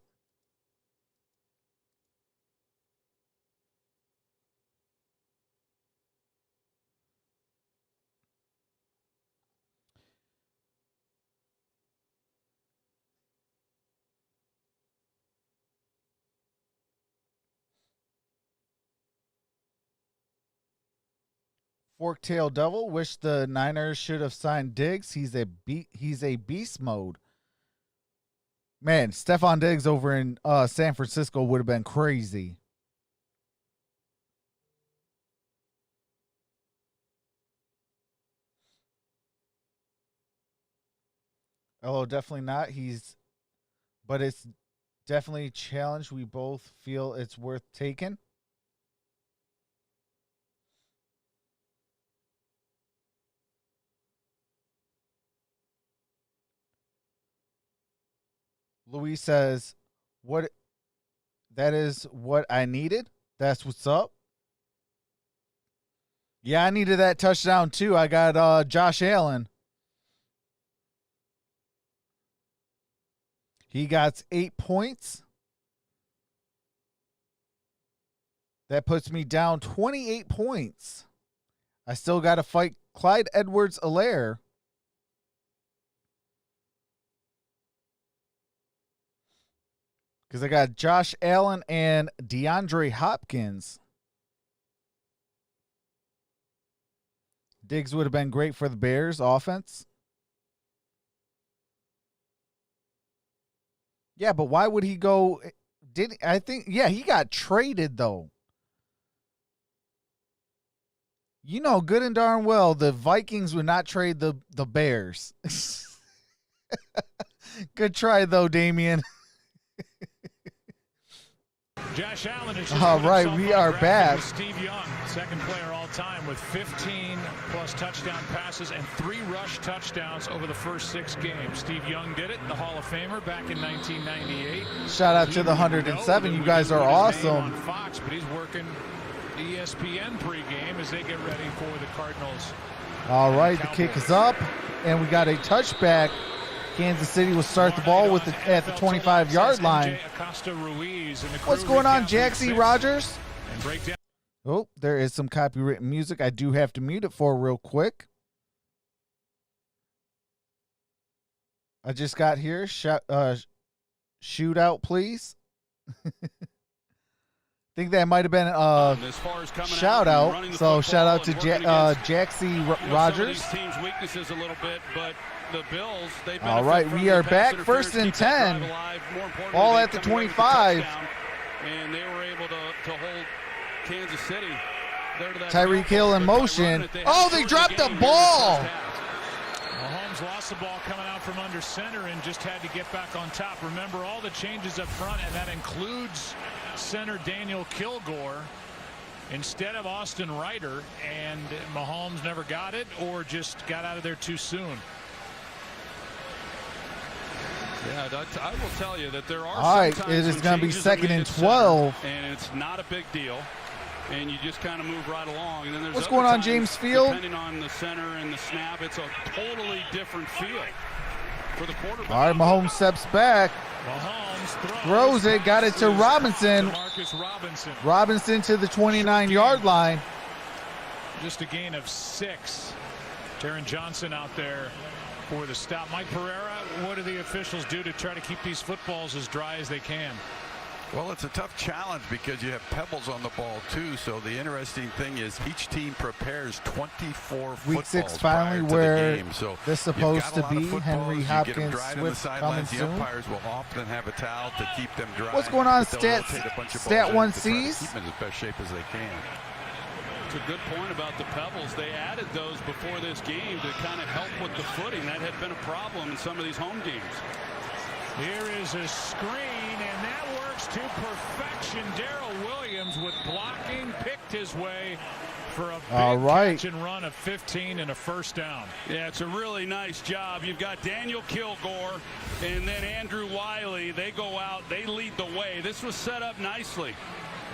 Fork-tail Devil, wish the Niners should have signed Diggs. He's a beast mode. Man, Stephon Diggs over in San Francisco would have been crazy. Although definitely not. But it's definitely a challenge. We both feel it's worth taking. Luis says, that is what I needed. That's what's up. Yeah, I needed that touchdown too. I got Josh Allen. He got 8 points. That puts me down 28 points. I still got to fight Clyde Edwards-Helaire. Because I got Josh Allen and DeAndre Hopkins. Diggs would have been great for the Bears offense. Yeah, but why would he go? He got traded though. You know good and darn well the Vikings would not trade the Bears. Good try though, Damian. Josh Allen is all right, we are back. Steve Young, second player all time with 15 plus touchdown passes and 3 rush touchdowns over the first 6 games. Steve Young did it, the Hall of Famer, back in 1998. Shout out to the 107. You guys are awesome. On Fox, but he's working ESPN pregame as they get ready for the Cardinals. All right, the kick is up, and we got a touchback. Kansas City will start the ball at the 25-yard line. What's going on, Jaxie Rogers? Oh, there is some copyrighted music. I do have to mute it for real quick. I just got here. Shootout, please. Think that might have been a shout out. So shout out to Jaxie Rogers. Team's weaknesses a little bit, but the Bills, all right, we are back. 1st and 10. All at the 25. And they were able to hold Kansas City. Tyreek Hill in motion. Oh, they dropped the ball. Mahomes lost the ball coming out from under center and just had to get back on top. Remember all the changes up front, and that includes center Daniel Kilgore instead of Austin Ryder, and Mahomes never got it or just got out of there too soon. Yeah, I will tell you that there are. All right, it is going to be 2nd and 12. And it's not a big deal. And you just kind of move right along. And then there's what's going on, James Field? Depending on the center and the snap, it's a totally different feel for the quarterback. All right, Mahomes steps back. Mahomes throws it, got it to Robinson. Robinson to the 29-yard line. Just a gain of 6. Derrn Johnson out there for the stop. Mike Pereira, what do the officials do to try to keep these footballs as dry as they can? Well, it's a tough challenge because you have pebbles on the ball too. So the interesting thing is each team prepares 24 Week footballs 6 finally prior to where the game. So this is supposed to be. Henry Hopkins Swift coming the soon. umpires will often have a towel to keep them dry. What's going on, Stat 1 Stat 1 C's? C's? Keep them in as best shape as they can. It's a good point about the pebbles. They added those before this game to kind of help with the footing. That had been a problem in some of these home games. Here is a screen, and that works to perfection. Darrell Williams with blocking picked his way for a big catch and run of 15 and a first down. Yeah, it's a really nice job. You've got Daniel Kilgore and then Andrew Wiley. They go out, they lead the way. This was set up nicely.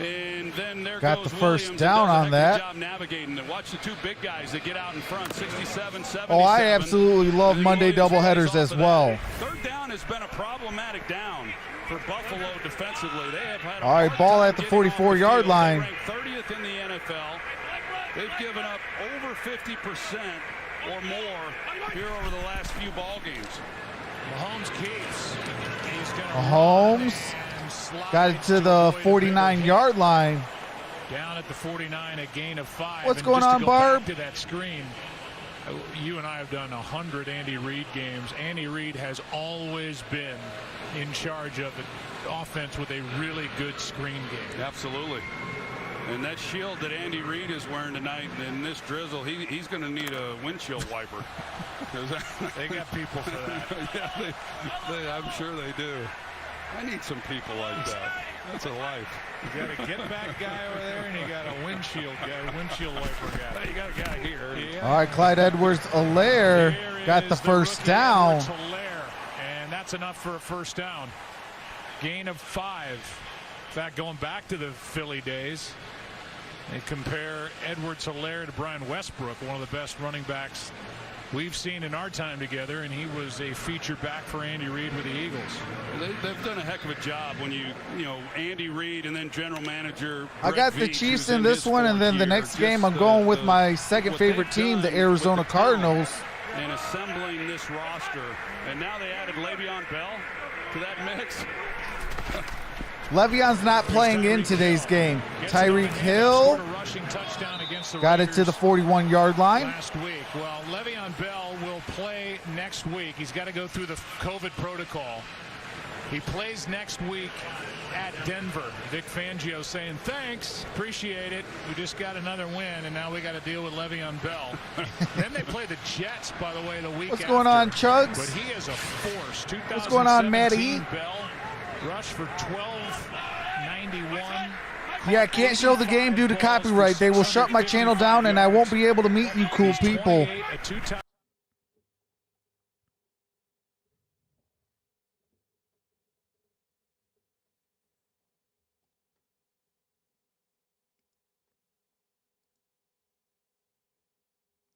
And then there got goes the first Williams down on that. job navigating it. Watch the two big guys that get out in front, 67, 77. Oh, I absolutely love Monday doubleheaders as well. Third down has been a problematic down for Buffalo defensively. They have had a all right, hard ball time at the getting 44-yard line. They rank 30th in the NFL. They've given up over 50% or more here over the last few ball games. Mahomes keeps. Mahomes got it to the 49-yard line. Down at the 49, a gain of 5. What's and going just to on, go Barb? back to that screen. You and I have done 100 Andy Reid games. Andy Reid has always been in charge of the offense with a really good screen game. Absolutely. And that shield that Andy Reid is wearing tonight in this drizzle, he's going to need a windshield wiper. They got people for that. Yeah, I'm sure they do. I need some people like that. That's a life. You got a get-back guy over there, and you got a windshield guy, windshield wiper guy. You got a guy here. Yeah. All right, Clyde Edwards-Helaire got the first down. And that's enough for a first down. Gain of 5. In fact, going back to the Philly days, they compare Edwards-Helaire to Brian Westbrook, one of the best running backs we've seen in our time together, and he was a feature back for Andy Reid with the Eagles. They've done a heck of a job when you know, Andy Reid and then general manager I got the Chiefs in this one, and then the next game I'm going with my second favorite team, the Arizona Cardinals. And assembling this roster. And now they added Le'Veon Bell to that mix. Le'Veon's not playing in today's game. Tyreek Hill got it to the 41-yard line. Last week. Well, Le'Veon Bell will play next week. He's got to go through the COVID protocol. He plays next week at Denver. Vic Fangio saying, thanks, appreciate it. We just got another win, and now we got to deal with Le'Veon Bell. Then they play the Jets, by the way, the week What's going on, Chugs? But he is a force. What's going on, Matty? Bell rush for 1291. Yeah, I can't show the game due to copyright. They will shut my channel down, and I won't be able to meet you cool people.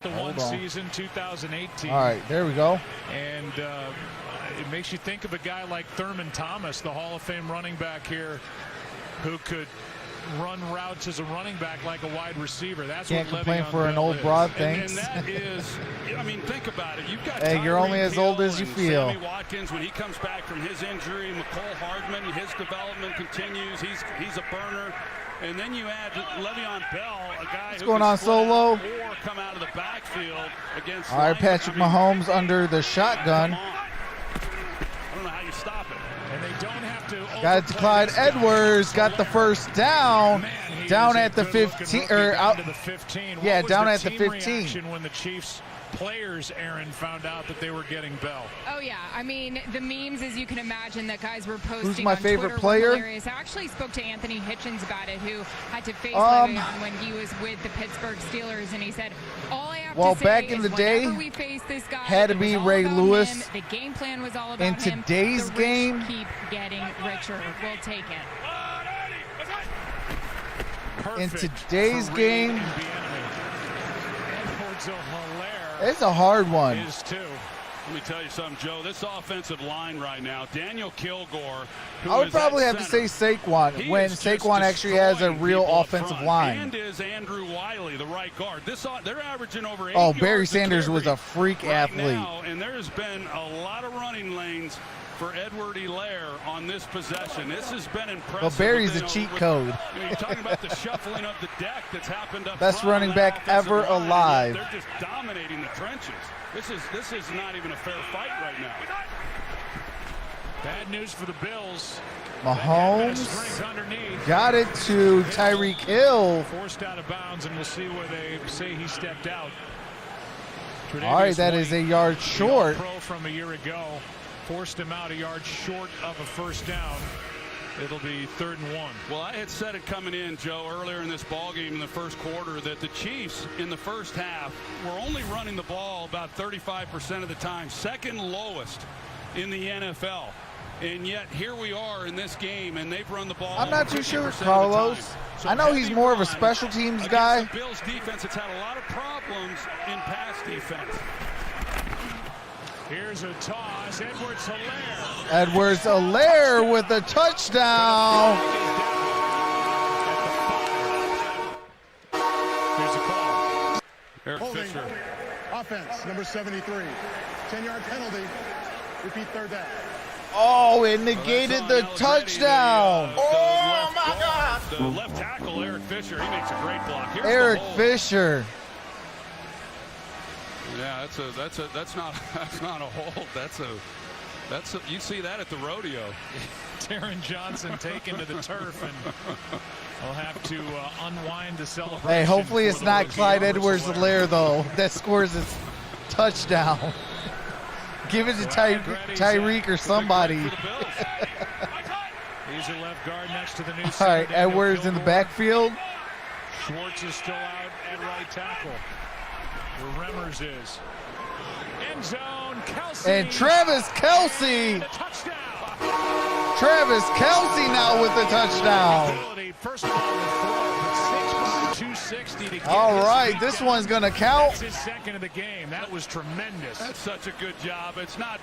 The one season, 2018. All right, there we go. And it makes you think of a guy like Thurman Thomas, the Hall of Fame running back here, who could run routes as a running back like a wide receiver. That's can't what complain Le'Veon for an Bell old is. broad. Thanks. And that is, I mean, think about it. You've got hey, you're only as old as you feel. Sammy Watkins, when he comes back from his injury, McCole Hardman, his development continues. He's a burner. And then you add Le'Veon Bell, a guy What's who going can on, split Solo? out or come out of the backfield against. All right, Patrick Mahomes under the shotgun. I don't know how you stop it. And they don't have to. Got it to Clyde Edwards. Got the first down. Man, down at the 15, or out. to the 15. Yeah, What was down the at the team 15. reaction when the Chiefs players, Aaron, found out that they were getting Bell? Oh yeah, I mean the memes, as you can imagine, that guys were posting. Who's my on favorite Twitter player? were hilarious. I actually spoke to Anthony Hitchens about it, who had to face Le'Veon when he was with the Pittsburgh Steelers, and he said, "All I have to say back in is the day, whenever we face this guy, had to it was be all Ray about Lewis. him. The game plan was all about In him. today's The rich game, keep getting richer. We'll take it." In Perfect today's for game, Reid and Bieniemy. Edwards-Helaire it's a hard one. is too. Let me tell you something, Joe. This offensive line right now, Daniel Kilgore. Who I would is probably at have to say center, Saquon he when is just Saquon actually has a destroying real people up offensive front. line. And is Andrew Wiley, the right guard. They're averaging over 8 Oh, yards Barry a Sanders was carry a freak right athlete. now, and there has been a lot of running lanes for Edwards-Helaire on this possession. This has been impressive. Well, Barry's a cheat code. You're talking about the shuffling of the deck that's happened up Best front running on that back offensive ever line. alive. They're just dominating the trenches. This is not even a fair fight right now. Bad news for the Bills. Mahomes got it to Tyreek Hill. Forced out of bounds, and we'll see where they say he stepped out. All right, that is a yard short. Pro from a year ago forced him out a yard short of a first down. It'll be 3rd and 1. Well, I had said it coming in, Joe, earlier in this ball game in the first quarter that the Chiefs in the first half were only running the ball about 35% of the time, second lowest in the NFL. And yet here we are in this game, and they've run the ball. I'm not too sure, Carlos. So I know he's more of a special teams guy. The Bills defense has had a lot of problems in pass defense. Here's a toss. Edwards-Helaire. Edwards-Helaire with a touchdown. Here's a call. Eric Holding. Fisher. Offense, number 73. 10-yard penalty. Repeat 3rd down. Oh, it negated the touchdown. Oh, my God. The left tackle, Eric Fisher, he makes a great block. Here's Eric Fisher. Yeah, that's not a hold. That's a you see that at the rodeo. Derrn Johnson taken to the turf, and will have to unwind the celebration. Hey, hopefully it's not Clyde Edwards-Helaire though that scores his touchdown. Give it to Tyreek or somebody. He's a left guard next to the new. All right, Edwards in the backfield. Schwartz is still out at right tackle. Where Remmers is. End zone, Kelsey. And Travis Kelce. Travis Kelce now with the touchdown. First of all, the throw, but 260 to get all right, this one's going to count. That's his second of the game. That was tremendous. That's such a good job. It's not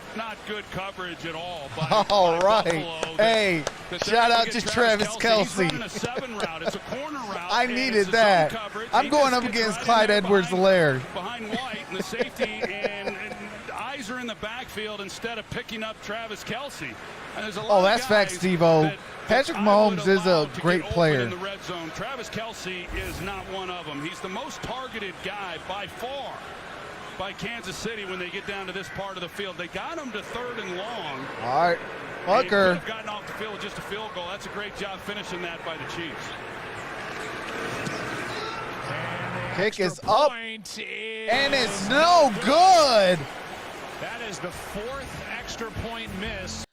good coverage at all. All right. Buffalo, hey, shout out to Travis Kelce. He's running a 7 route. It's a corner route. I needed that. I'm going up against Clyde Edwards-Helaire. Behind White and the safety, and eyes are in the backfield instead of picking up Travis Kelce. Oh, that's facts, Steve-O. Patrick Mahomes is a great player. In the red zone. Travis Kelce is not one of them. He's the most targeted guy by far by Kansas City when they get down to this part of the field. They got him to 3rd and long. All right, Bucker. Have gotten off the field with just a field goal. That's a great job finishing that by the Chiefs. Kick is up, and it's no good. That is the 4th extra point miss.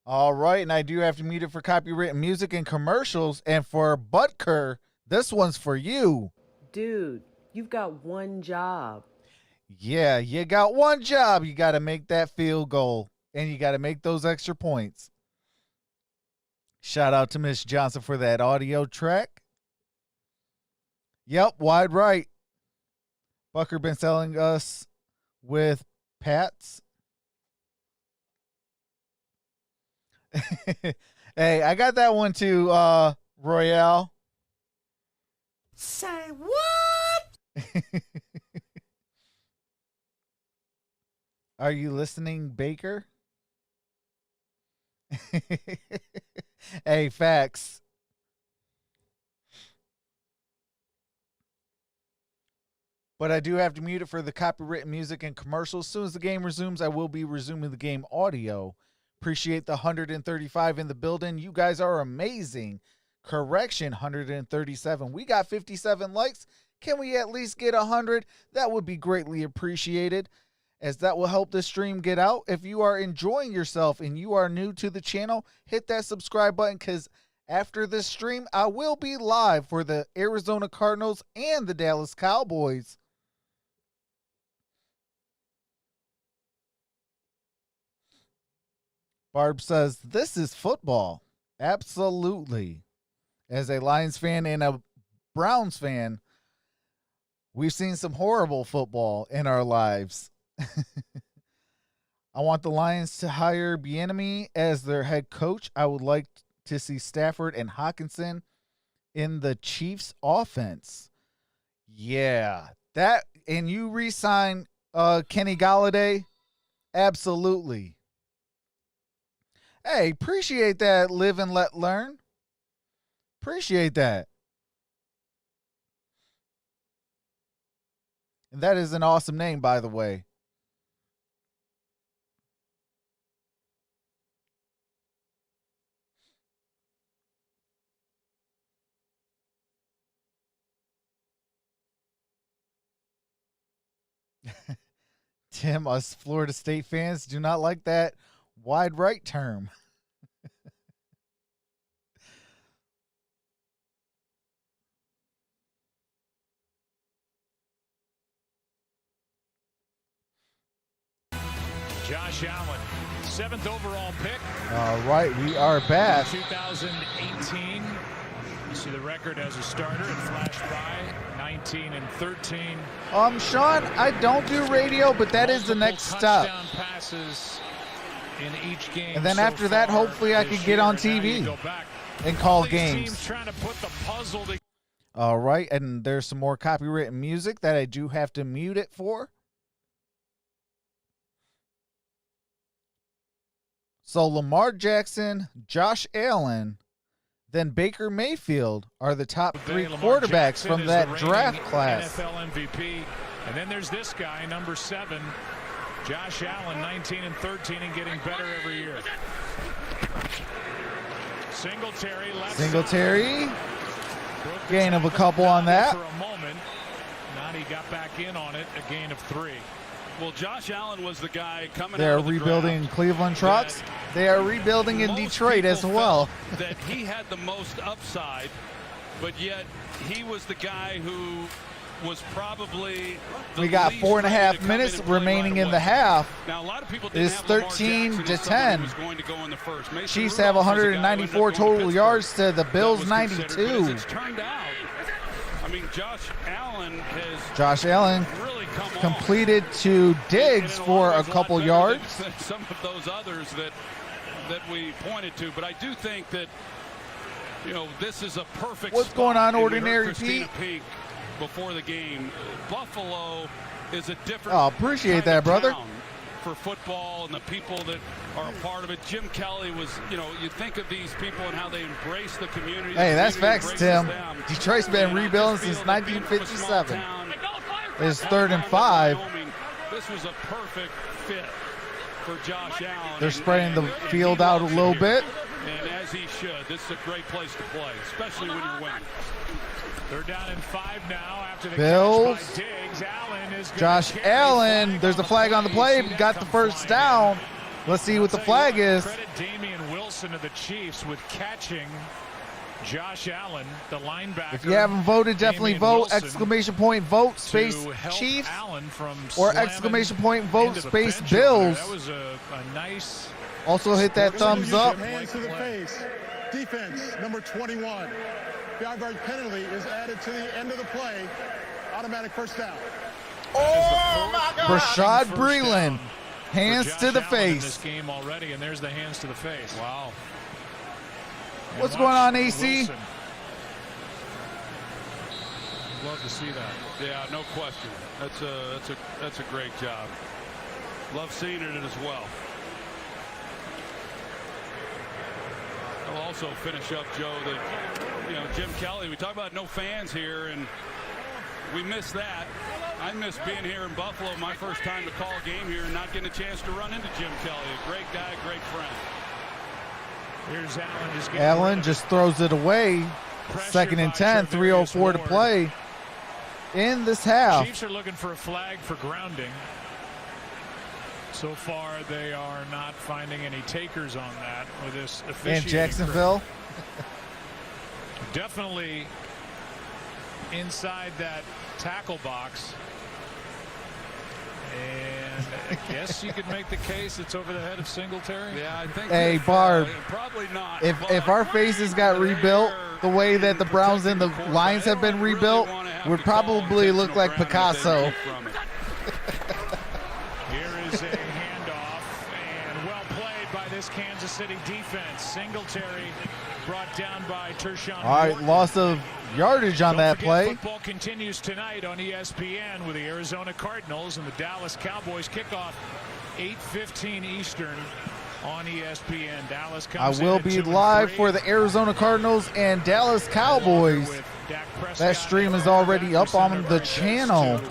All right, and I do have to mute it for copyrighted music and commercials. And for Butker, this one's for you. Dude, you've got one job. Yeah, you got one job. You got to make that field goal, and you got to make those extra points. Shout out to Miss Johnson for that audio track. Yep, wide right. Bucker been selling us with Pats. Hey, I got that one too, Royale. Say what? Are you listening, Baker? Hey, facts. But I do have to mute it for the copyrighted music and commercials. As soon as the game resumes, I will be resuming the game audio. Appreciate the 135 in the building. You guys are amazing. Correction, 137. We got 57 likes. Can we at least get 100? That would be greatly appreciated, as that will help the stream get out. If you are enjoying yourself and you are new to the channel, hit that subscribe button, because after this stream, I will be live for the Arizona Cardinals and the Dallas Cowboys. Barb says, this is football. Absolutely. As a Lions fan and a Browns fan, we've seen some horrible football in our lives. I want the Lions to hire Bieniemy as their head coach. I would like to see Stafford and Hawkinson in the Chiefs offense. Yeah, that, and you re-sign Kenny Golladay? Absolutely. Hey, appreciate that. Live and let learn. Appreciate that. And that is an awesome name, by the way. Tim, us Florida State fans do not like that wide right term. Josh Allen, 7th overall pick. All right, we are back. 2018. You see the record as a starter. It flashed by 19 and 13. Sean, I don't do radio, but that is the next step. Touchdown passes in each game. And then so after that, far hopefully I this could get on year. Now you TV go back. and call These games. teams trying to put the puzzle together. All right, and there's some more copywritten music that I do have to mute it for. So Lamar Jackson, Josh Allen, then Baker Mayfield are the top three quarterbacks Jackson from is that the draft reigning class. NFL MVP. And then there's this guy, number 7, Josh Allen, 19 and 13 and getting better every year. Singletary left Singletary, side. gain of a couple on that. For a moment. Now he got back in on it, a gain of 3. Well, Josh Allen was the guy coming They're out of the rebuilding draft Cleveland Trucks. They are rebuilding in most Detroit as people well. felt that he had the most upside, but yet he was the guy who was probably the We got least 4.5 ready to come minutes in and play remaining right in the away. half. Now, a lot of people didn't It's have Lamar 13 Jackson to as somebody 10. who was going to go in the first. Mason Chiefs Rudolph have was the guy who ended up 194 going to total Pittsburgh. yards to the That Bills was considered, but 92. as it's turned out, I mean, Josh Allen has Josh Allen really come on. completed to Diggs And in a for lot a of ways couple better yards. than some of those others that we pointed to. But I do think that, you know, this is a perfect What's spot. going on, And we Ordinary heard Christina Pete? Peak before the game. Buffalo is a different Oh, appreciate kind that, of brother. town for football and the people that are a part of it. Jim Kelly was, you know, you think of these people and how they embrace the community. Hey, the that's community facts, embraces Tim. them. Detroit's been And I rebuilding just feel since that being from a small 1957. town, It's like 3rd and Wyoming, 5. this was a perfect fit for Josh Allen. They're spreading the and field he out a loves little it here. bit. And as he should. This is a great place to play, especially when you're winning. They're down in 5 now after the Bills. catch by Diggs. Allen is gonna Josh carry Allen, flag there's a flag on the play. See that Got the come first flying down. in. Let's see what the I'll tell you flag is. Credit Damian Wilson of the Chiefs with catching Josh Allen, the linebacker. If you haven't voted, definitely Damian vote. Wilson Exclamation point vote space to help Chiefs Allen from or slamming exclamation point vote into the space bench over there. Bills. That was a nice. Also hit that thumbs up. Hands to the face. Defense, number 21. 5-yard penalty is added to the end of the play. Automatic first down. Oh my God! Rashad First Breeland, down hands for to the Josh Allen in this face. game already, and there's the hands to the face. Wow. And What's watch going on, AC? Wilson. Love to see that. Yeah, no question. That's a great job. Love seeing it as well. I'll also finish up, Joe, that, you know, Jim Kelly, we talk about no fans here, and we miss that. I miss being here in Buffalo, my first time to call a game here and not getting a chance to run into Jim Kelly. A great guy, great friend. Here's Allen just getting Allen rid of just throws it away. pressure 2nd and by 10, 3:04 to Ward. play in this half. Chiefs are looking for a flag for grounding. So far, they are not finding any takers on that with this officiating. In Jacksonville. Definitely inside that tackle box. And I guess you could make the case it's over the head of Singletary. Yeah, I think. Hey, Barb, probably not. if our faces got rebuilt the way that the Browns and the Lions have been rebuilt, would probably look like Picasso. Here is a handoff, and well played by this Kansas City defense. Singletary brought down by Tershawn. All right, Wharton. loss of yardage on Don't that forget, play. Football continues tonight on ESPN with the Arizona Cardinals and the Dallas Cowboys. Kickoff 8:15 Eastern on ESPN. Dallas I comes will in at be 2-3. live for the Arizona Cardinals and Dallas Cowboys. With Dak Prescott That stream is and already Dak up on Prescott the brings us channel. to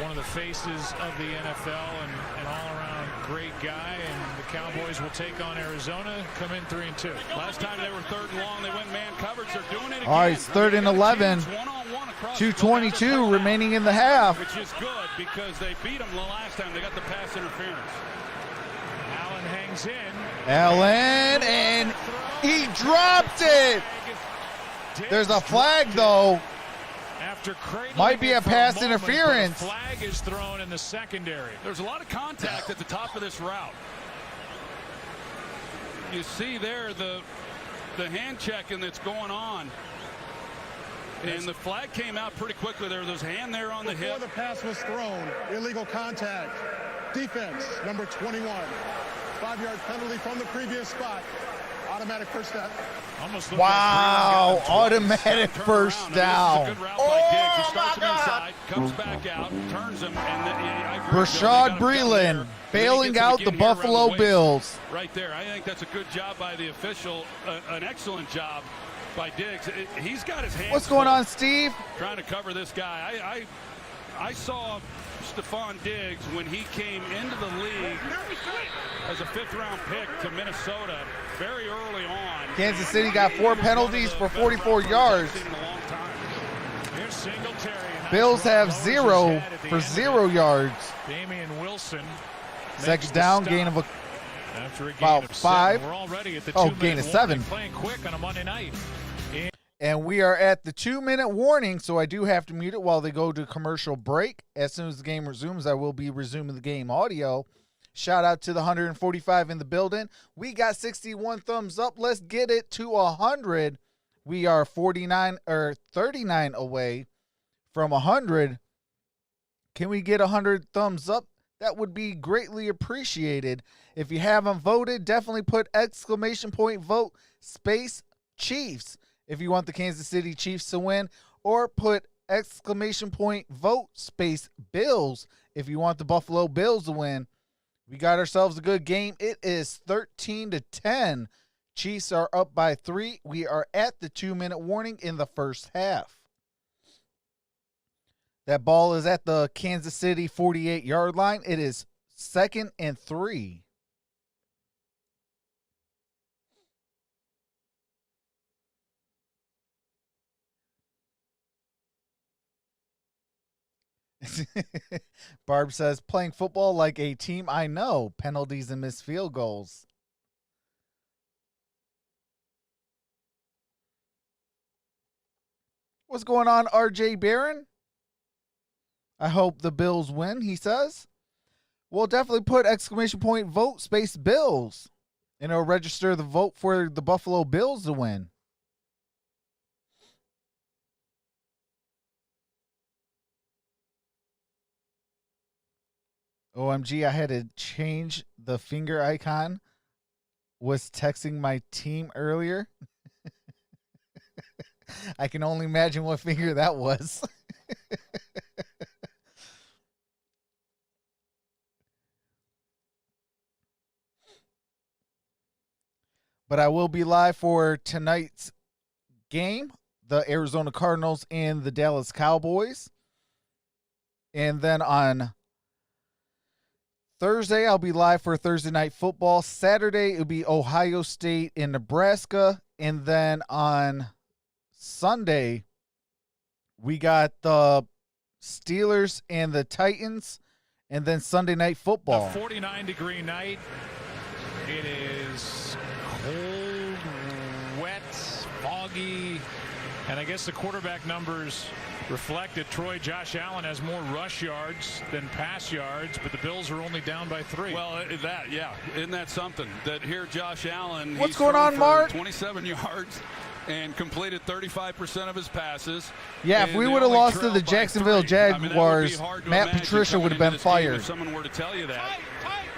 one of the faces of the NFL and all around great guy, and the Cowboys will take on Arizona, come in 3-2. Last time they were 3rd and long, they went man coverage. They're doing it again. All right, it's 3rd and 11. 2:22 remaining in the half. Which is good because they beat them the last time. They got the pass interference. Allen hangs in. Allen, and he dropped it. There's a flag, though. After might be a pass moment, interference. but a flag is thrown in the secondary. There's a lot of contact at the top of this route. You see there the hand checking that's going on. And the flag came out pretty quickly there. There's a hand there on the hip. Before the pass was thrown, illegal contact. Defense, number 21. 5-yard penalty from the previous spot. Automatic first down. Wow, automatic first down. Oh, my God. Comes back out, turns him, and then Rashad Breeland bailing out the Buffalo Bills. Right there. I think that's a good job by the official. An excellent job by Diggs. He's got his hands. What's going on, Steve? Trying to cover this guy. I saw Stephon Diggs when he came into the league as a 5th-round pick to Minnesota very early on. Kansas City got 4 penalties for 44 yards. Bills have 0 for 0 yards. Damian Wilson. Second down, gain of about 5. We're already at the gain of 7. Playing quick on a Monday night. And we are at the 2-minute warning, so I do have to mute it while they go to commercial break. As soon as the game resumes, I will be resuming the game audio. Shout out to the 145 in the building. We got 61 thumbs up. Let's get it to 100. We are 39 away from 100. Can we get 100 thumbs up? That would be greatly appreciated. If you haven't voted, definitely put !vote space Chiefs if you want the Kansas City Chiefs to win, or put !vote space Bills if you want the Buffalo Bills to win. We got ourselves a good game. It is 13-10. Chiefs are up by 3. We are at the 2-minute warning in the first half. That ball is at the Kansas City 48-yard line. It is 2nd and 3. Barb says, playing football like a team I know. Penalties and missed field goals. What's going on, RJ Barron? I hope the Bills win, he says. We'll definitely put !vote space Bills. And it'll register the vote for the Buffalo Bills to win. OMG, I had to change the finger icon. Was texting my team earlier. I can only imagine what finger that was. But I will be live for tonight's game, the Arizona Cardinals and the Dallas Cowboys. And then on Thursday, I'll be live for Thursday Night Football. Saturday, it'll be Ohio State and Nebraska. And then on Sunday, we got the Steelers and the Titans. And then Sunday Night Football. A 49-degree night. It is cold, wet, foggy. And I guess the quarterback numbers reflected. Josh Allen has more rush yards than pass yards, but the Bills are only down by 3. Well, isn't that something? That here Josh Allen, what's going on, Mark? 27 yards and completed 35% of his passes. Yeah, if we would have lost to the Jacksonville Jaguars, Matt Patricia would have been fired. If someone were to tell you that.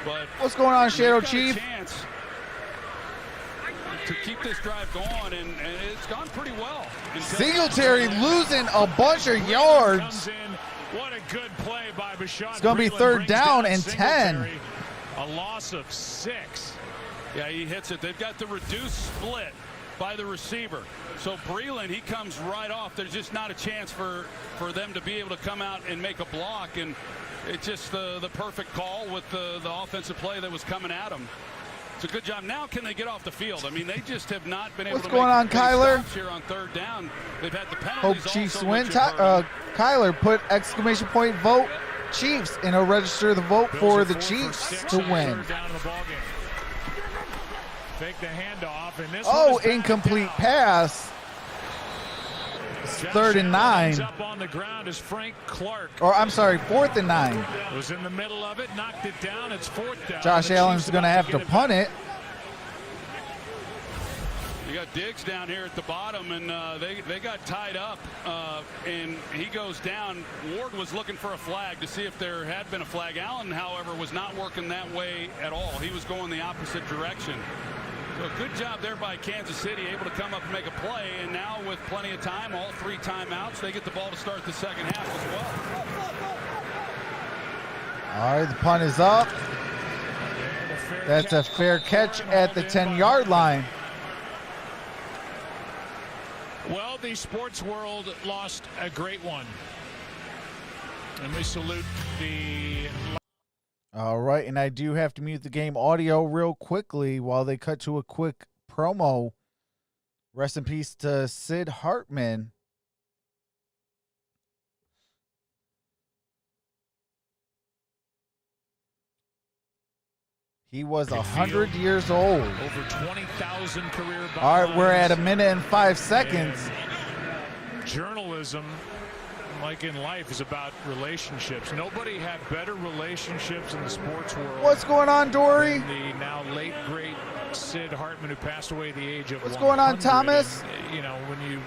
But what's going on, Shadow Chief? To keep this drive going, and it's gone pretty well. Singletary losing a bunch of yards. What a good play by Bashad. It's going to be 3rd down and 10. A loss of 6. Yeah, he hits it. They've got the reduced split by the receiver. So Breeland, he comes right off. There's just not a chance for them to be able to come out and make a block. And It's just the perfect call with the offensive play that was coming at them. It's a good job. Now can they get off the field? I mean, they just have not been able to going on, make Kyler? stops here on third down. They've had the Hope penalties. Chiefs also, win. which have hurt. Kyler put exclamation point vote Chiefs and he'll register the vote for the Chiefs to win. Fake the handoff, and this Oh, incomplete pass. It's 3rd and 9. Up on the ground is Frank Clark. Or I'm sorry, 4th and 9. Was in the middle of it, knocked it down. It's 4th down. Josh Allen's going to have to punt it. You got Diggs down here at the bottom, and they got tied up, and he goes down. Ward was looking for a flag to see if there had been a flag. Allen, however, was not working that way at all. He was going the opposite direction. So good job there by Kansas City, able to come up and make a play, and now with plenty of time, all 3 timeouts, they get the ball to start the second half as well. All right, the punt is up. That's a fair catch at the 10-yard line. Well, the sports world lost a great one. And we salute the... All right, and I do have to mute the game audio real quickly while they cut to a quick promo. Rest in peace to Sid Hartman. He was 100 years old. Over 20,000 career bombs. All right, we're at 1 minute and 5 seconds. And journalism, like in life, is about relationships. Nobody had better relationships in the sports world. What's going on, Dory? The now late great Sid Hartman, who passed away at the age of 100. What's going on, Thomas? And, you know, when you,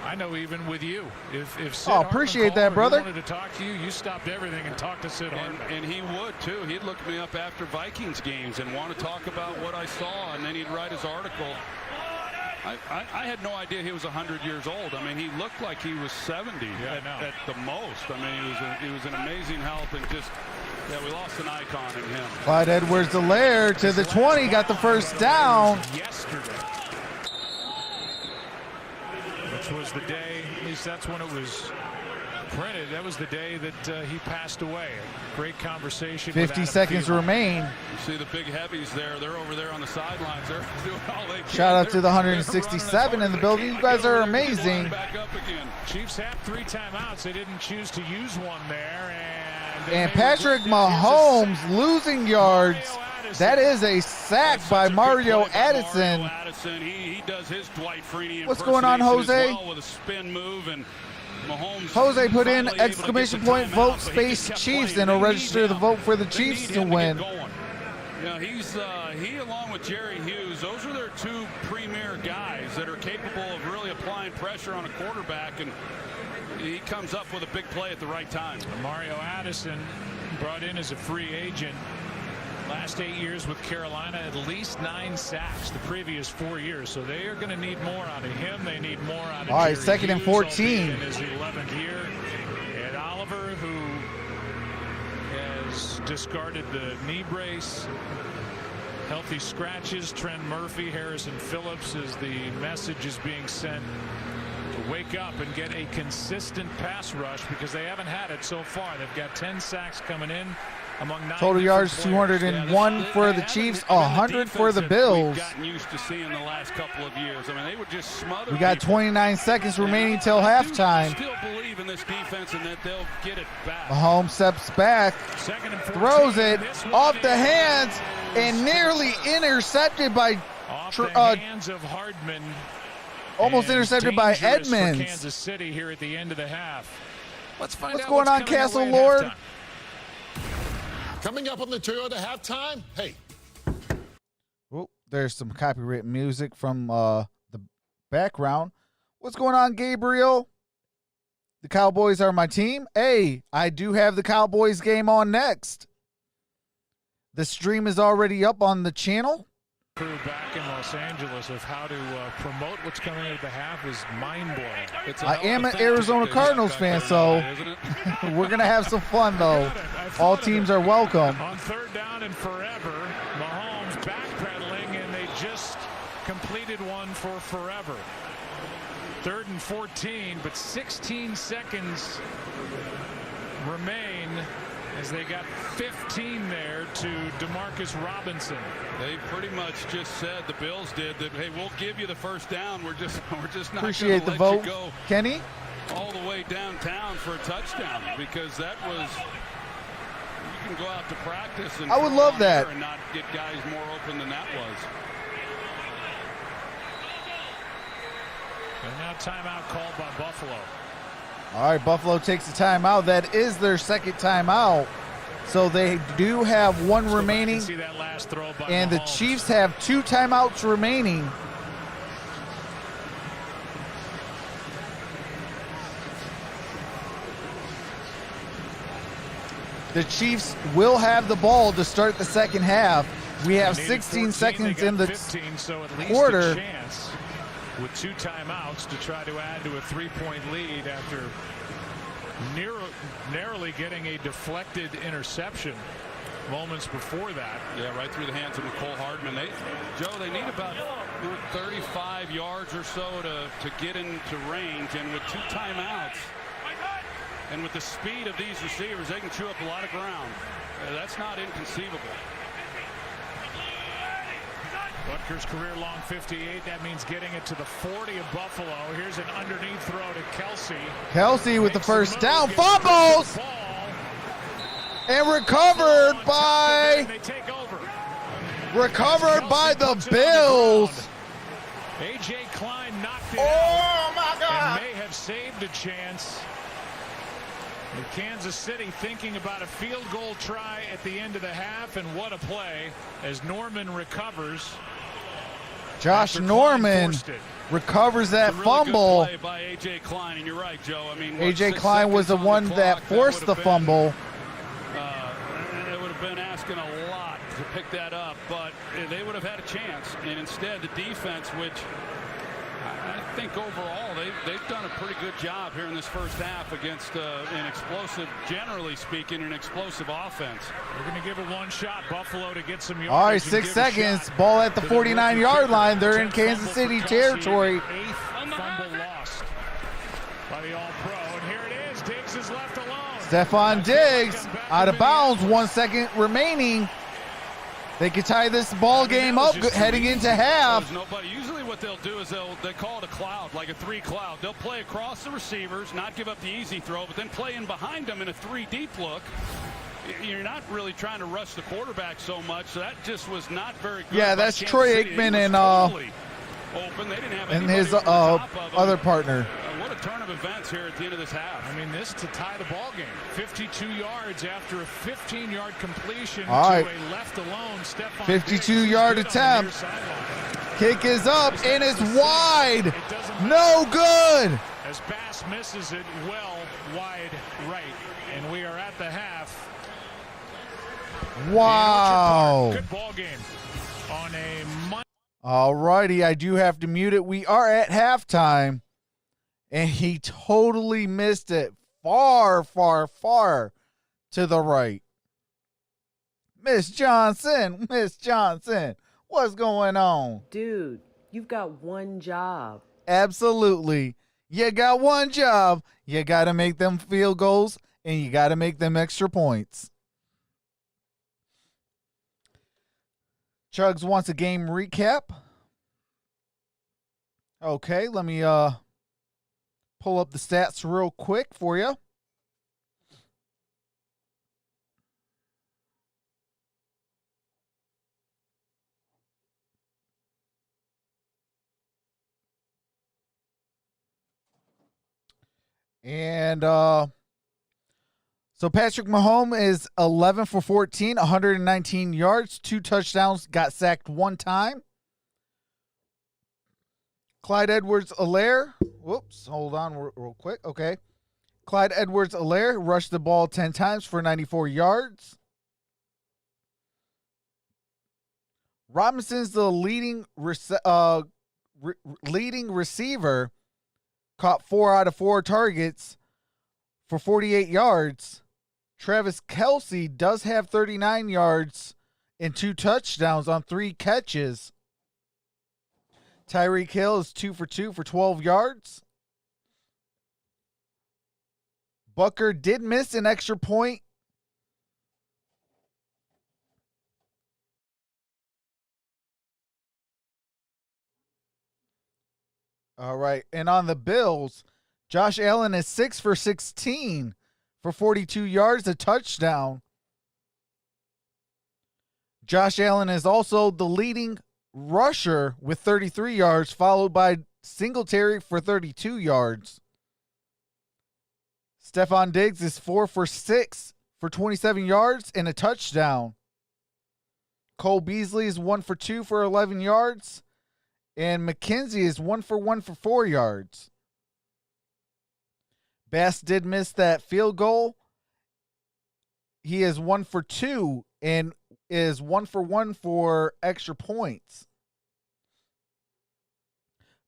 I know even with you, if Sid appreciate that, brother. Hartman wanted to talk to you, you stopped everything and talked to Sid Hartman. And he would too. He'd look me up after Vikings games and want to talk about what I saw, and then he'd write his article. I had no idea he was 100 years old. I mean, he looked like he was 70 at the most. I mean, he was an amazing health, and just, yeah, we lost an icon in him. Clyde Edwards-Helaire to the 20, got the first down. Yesterday, which was the day, at least that's when it was printed, that was the day that he passed away. A great conversation. 50 seconds remain. You see the big heavies there. They're over there on the sidelines. They're doing all they can. Shout out to the 167 in the building. You guys are amazing. Back up again. Chiefs have 3 timeouts. They didn't choose to use one there. And Patrick Mahomes losing yards. That is a sack by Mario Addison. He does his Dwight Freeney. What's going on, Jose? With a spin move, and Mahomes Jose put in exclamation point vote space Chiefs and will register the vote for the Chiefs to win. Yeah, he along with Jerry Hughes, those are their 2 premier guys that are capable of really applying pressure on a quarterback, and he comes up with a big play at the right time. Mario Addison, brought in as a free agent. Last 8 years with Carolina, at least 9 sacks the previous 4 years. So they are going to need more out of him. They need more out of All right, Jerry 2nd and Hughes, 14. in his 11th year. And Oliver, who has discarded the knee brace. Healthy scratches. Trent Murphy, Harrison Phillips, as the message is being sent to wake up and get a consistent pass rush, because they haven't had it so far. They've got 10 sacks coming in. Among 9 total yards 201 for the Chiefs, 100 for the Bills. Gotten used to seeing the last couple of years. I mean, they would just smother. We got 29 seconds remaining till halftime. Still believe in this defense and that they'll get it back. Mahomes steps back, throws it off the hands, and nearly intercepted by hands of Hardman. Almost intercepted by Edmonds. For Kansas City here at the end of the half. Let's find what's out going on, Castle Lord. Coming up on the Toyota halftime, hey. Oh, there's some copyright music from the background. What's going on, Gabriel? The Cowboys are my team. Hey, I do have the Cowboys game on next. The stream is already up on the channel. Crew back in Los Angeles of how to promote what's coming at the half is mind-blowing. I am an Arizona Cardinals fan, so we're going to have some fun, though. All teams are welcome. On 3rd down and forever, Mahomes backpedaling, and they just completed one for forever. 3rd and 14, but 16 seconds remain. as they got 15 there to DeMarcus Robinson. They pretty much just said, the Bills did, that, hey, we'll give you the first down. We're just not Appreciate the let vote, you go Kenny. all the way downtown for a touchdown, because that was, you can go out to practice and I would love that and not get guys more open than that was. And now timeout called by Buffalo. All right, Buffalo takes a timeout. That is their second timeout. So they do have one remaining. See that last throw by and the Mahomes. Chiefs have 2 timeouts remaining. The Chiefs will have the ball to start the second half. We have 16 seconds in the 15, so at least quarter. A chance with 2 timeouts to try to add to a 3-point lead after narrowly getting a deflected interception moments before that. Yeah, right through the hands of McCole Hardman. Joe, they need about 35 yards or so to get into range, and with 2 timeouts, and with the speed of these receivers, they can chew up a lot of ground. That's not inconceivable. Butker's career long 58. That means getting it to the 40 of Buffalo. Here's an underneath throw to Kelsey. Kelsey with the first down. Fumbles! And recovered by... They take over. Recovered by the Bills. A.J. Klein knocked it Oh, out. my God. And may have saved a chance. And Kansas City thinking about a field goal try at the end of the half, and what a play as Norman recovers. Josh Norman recovers that Really fumble. good play by A.J. Klein, and you're right, Joe. I mean, A.J. Klein was the one that forced the fumble. They would have been asking a lot to pick that up, but they would have had a chance. And instead, the defense, which I think overall they've done a pretty good job here in this first half against an explosive, generally speaking, an explosive offense. We're going to give it one shot, Buffalo, to get some yards. All right, 6 seconds. Ball at the 49-yard line. They're in Kansas City territory. 8th fumble lost by the All-Pro. And here it is. Diggs is left alone. Stephon Diggs out of bounds. 1 second remaining. They could tie this ball game up heading into half. There's nobody. Usually what they'll do is they call it a cloud, like a 3 cloud. They'll play across the receivers, not give up the easy throw, but then play in behind them in a 3 deep look. You're not really trying to rush the quarterback so much. So that just was not very good. Yeah, that's Troy Aikman and totally open. They didn't have and his other partner. What a turn of events here at the end of this half. I mean, this to tie the ball game. 52 yards after a 15-yard completion All right. to a left alone. 52-yard attempt. Kick is up and it's wide. No good. As Bass misses it well wide right. And we are at the half. Wow. Good ball game on a Monday. All righty, I do have to mute it. We are at halftime, and he totally missed it far, far, far to the right. Miss Johnson, what's going on? Dude, you've got one job. Absolutely. You got one job. You got to make them field goals, and you got to make them extra points. Chugs wants a game recap. Okay, let me pull up the stats real quick for you. And so Patrick Mahomes is 11 for 14, 119 yards, 2 touchdowns, got sacked 1 time. Clyde Edwards-Helaire, whoops, hold on real quick. Okay. Clyde Edwards-Helaire rushed the ball 10 times for 94 yards. Robinson's the leading receiver, caught 4 out of 4 targets for 48 yards. Travis Kelce does have 39 yards and 2 touchdowns on 3 catches. Tyreek Hill is 2 for 2 for 12 yards. Butker did miss an extra point All right. And on the Bills, Josh Allen is 6 for 16 for 42 yards, a touchdown. Josh Allen is also the leading rusher with 33 yards, followed by Singletary for 32 yards. Stephon Diggs is 4 for 6 for 27 yards and a touchdown. Cole Beasley is 1 for 2 for 11 yards. And McKenzie is 1 for 1 for 4 yards. Bass did miss that field goal. He is 1 for 2 and is 1 for 1 for extra points.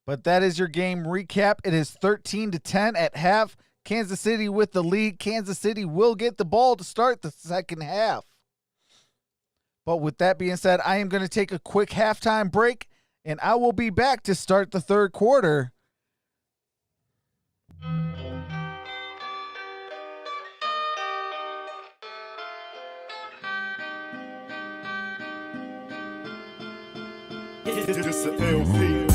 But that is your game recap. It is 13-10 at half. Kansas City with the lead. Kansas City will get the ball to start the second half. But with that being said, I am going to take a quick halftime break, and I will be back to start the third quarter. It's an LP.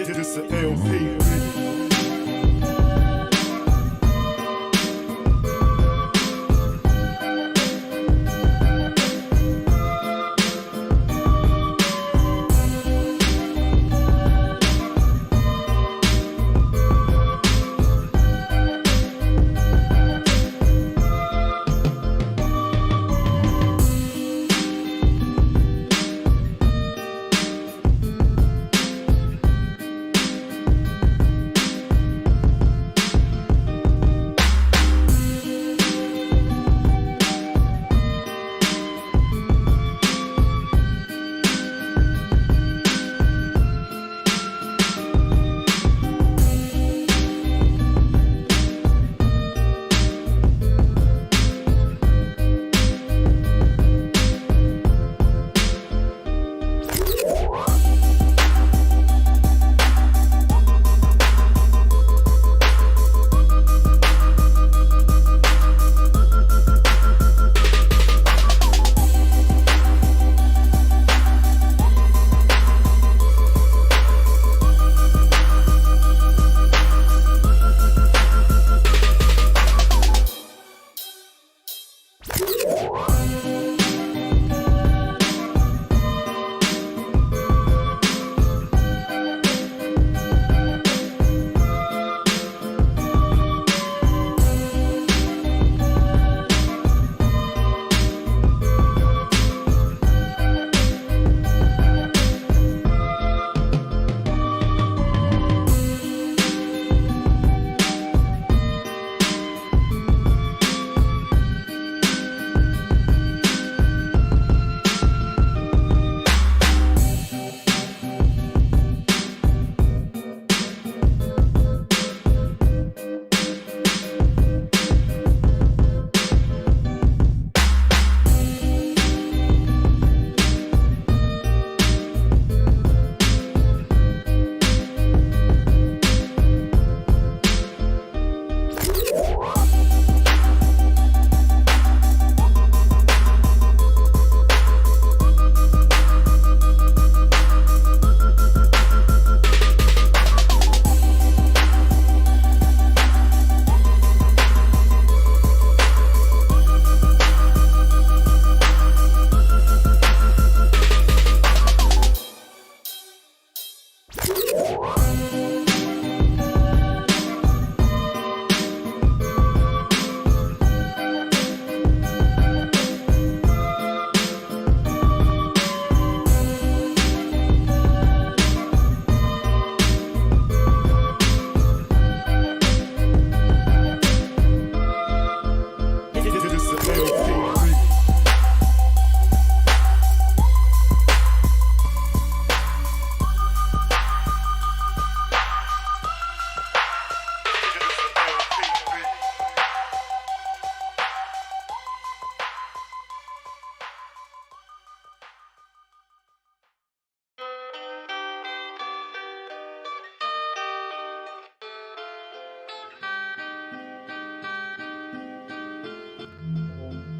It's an LP.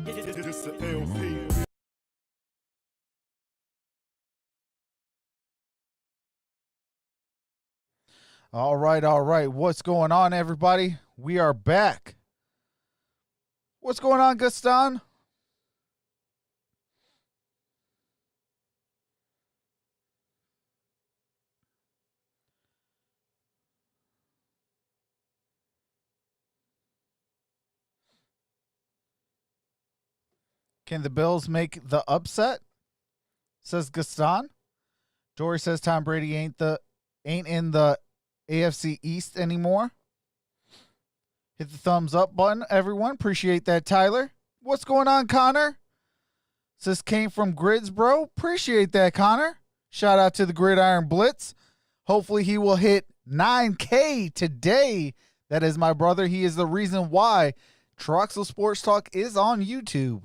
It's the LP. All right. What's going on, everybody? We are back. What's going on, Gaston? Can the Bills make the upset? Says Gaston. Dory says Tom Brady ain't in the AFC East anymore. Hit the thumbs up button, everyone. Appreciate that, Tyler. What's going on, Connor? Says came from Grids, bro. Appreciate that, Connor. Shout out to the Gridiron Blitz. Hopefully he will hit 9K today. That is my brother. He is the reason why Troxel Sports Talk is on YouTube.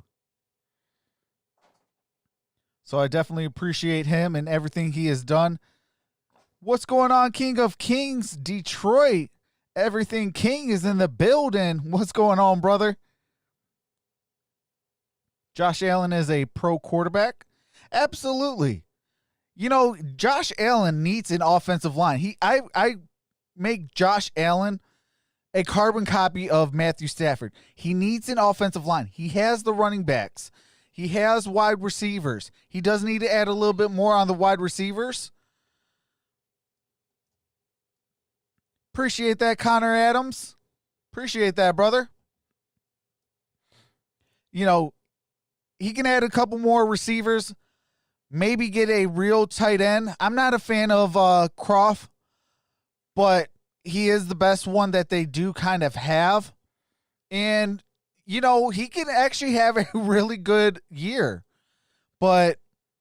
So I definitely appreciate him and everything he has done. What's going on, King of Kings, Detroit? Everything King is in the building. What's going on, brother? Josh Allen is a pro quarterback? Absolutely. You know, Josh Allen needs an offensive line. I make Josh Allen a carbon copy of Matthew Stafford. He needs an offensive line. He has the running backs. He has wide receivers. He does need to add a little bit more on the wide receivers. Appreciate that, Connor Adams. Appreciate that, brother. You know, he can add a couple more receivers. Maybe get a real tight end. I'm not a fan of Croft, but he is the best one that they do kind of have. And you know, he can actually have a really good year, but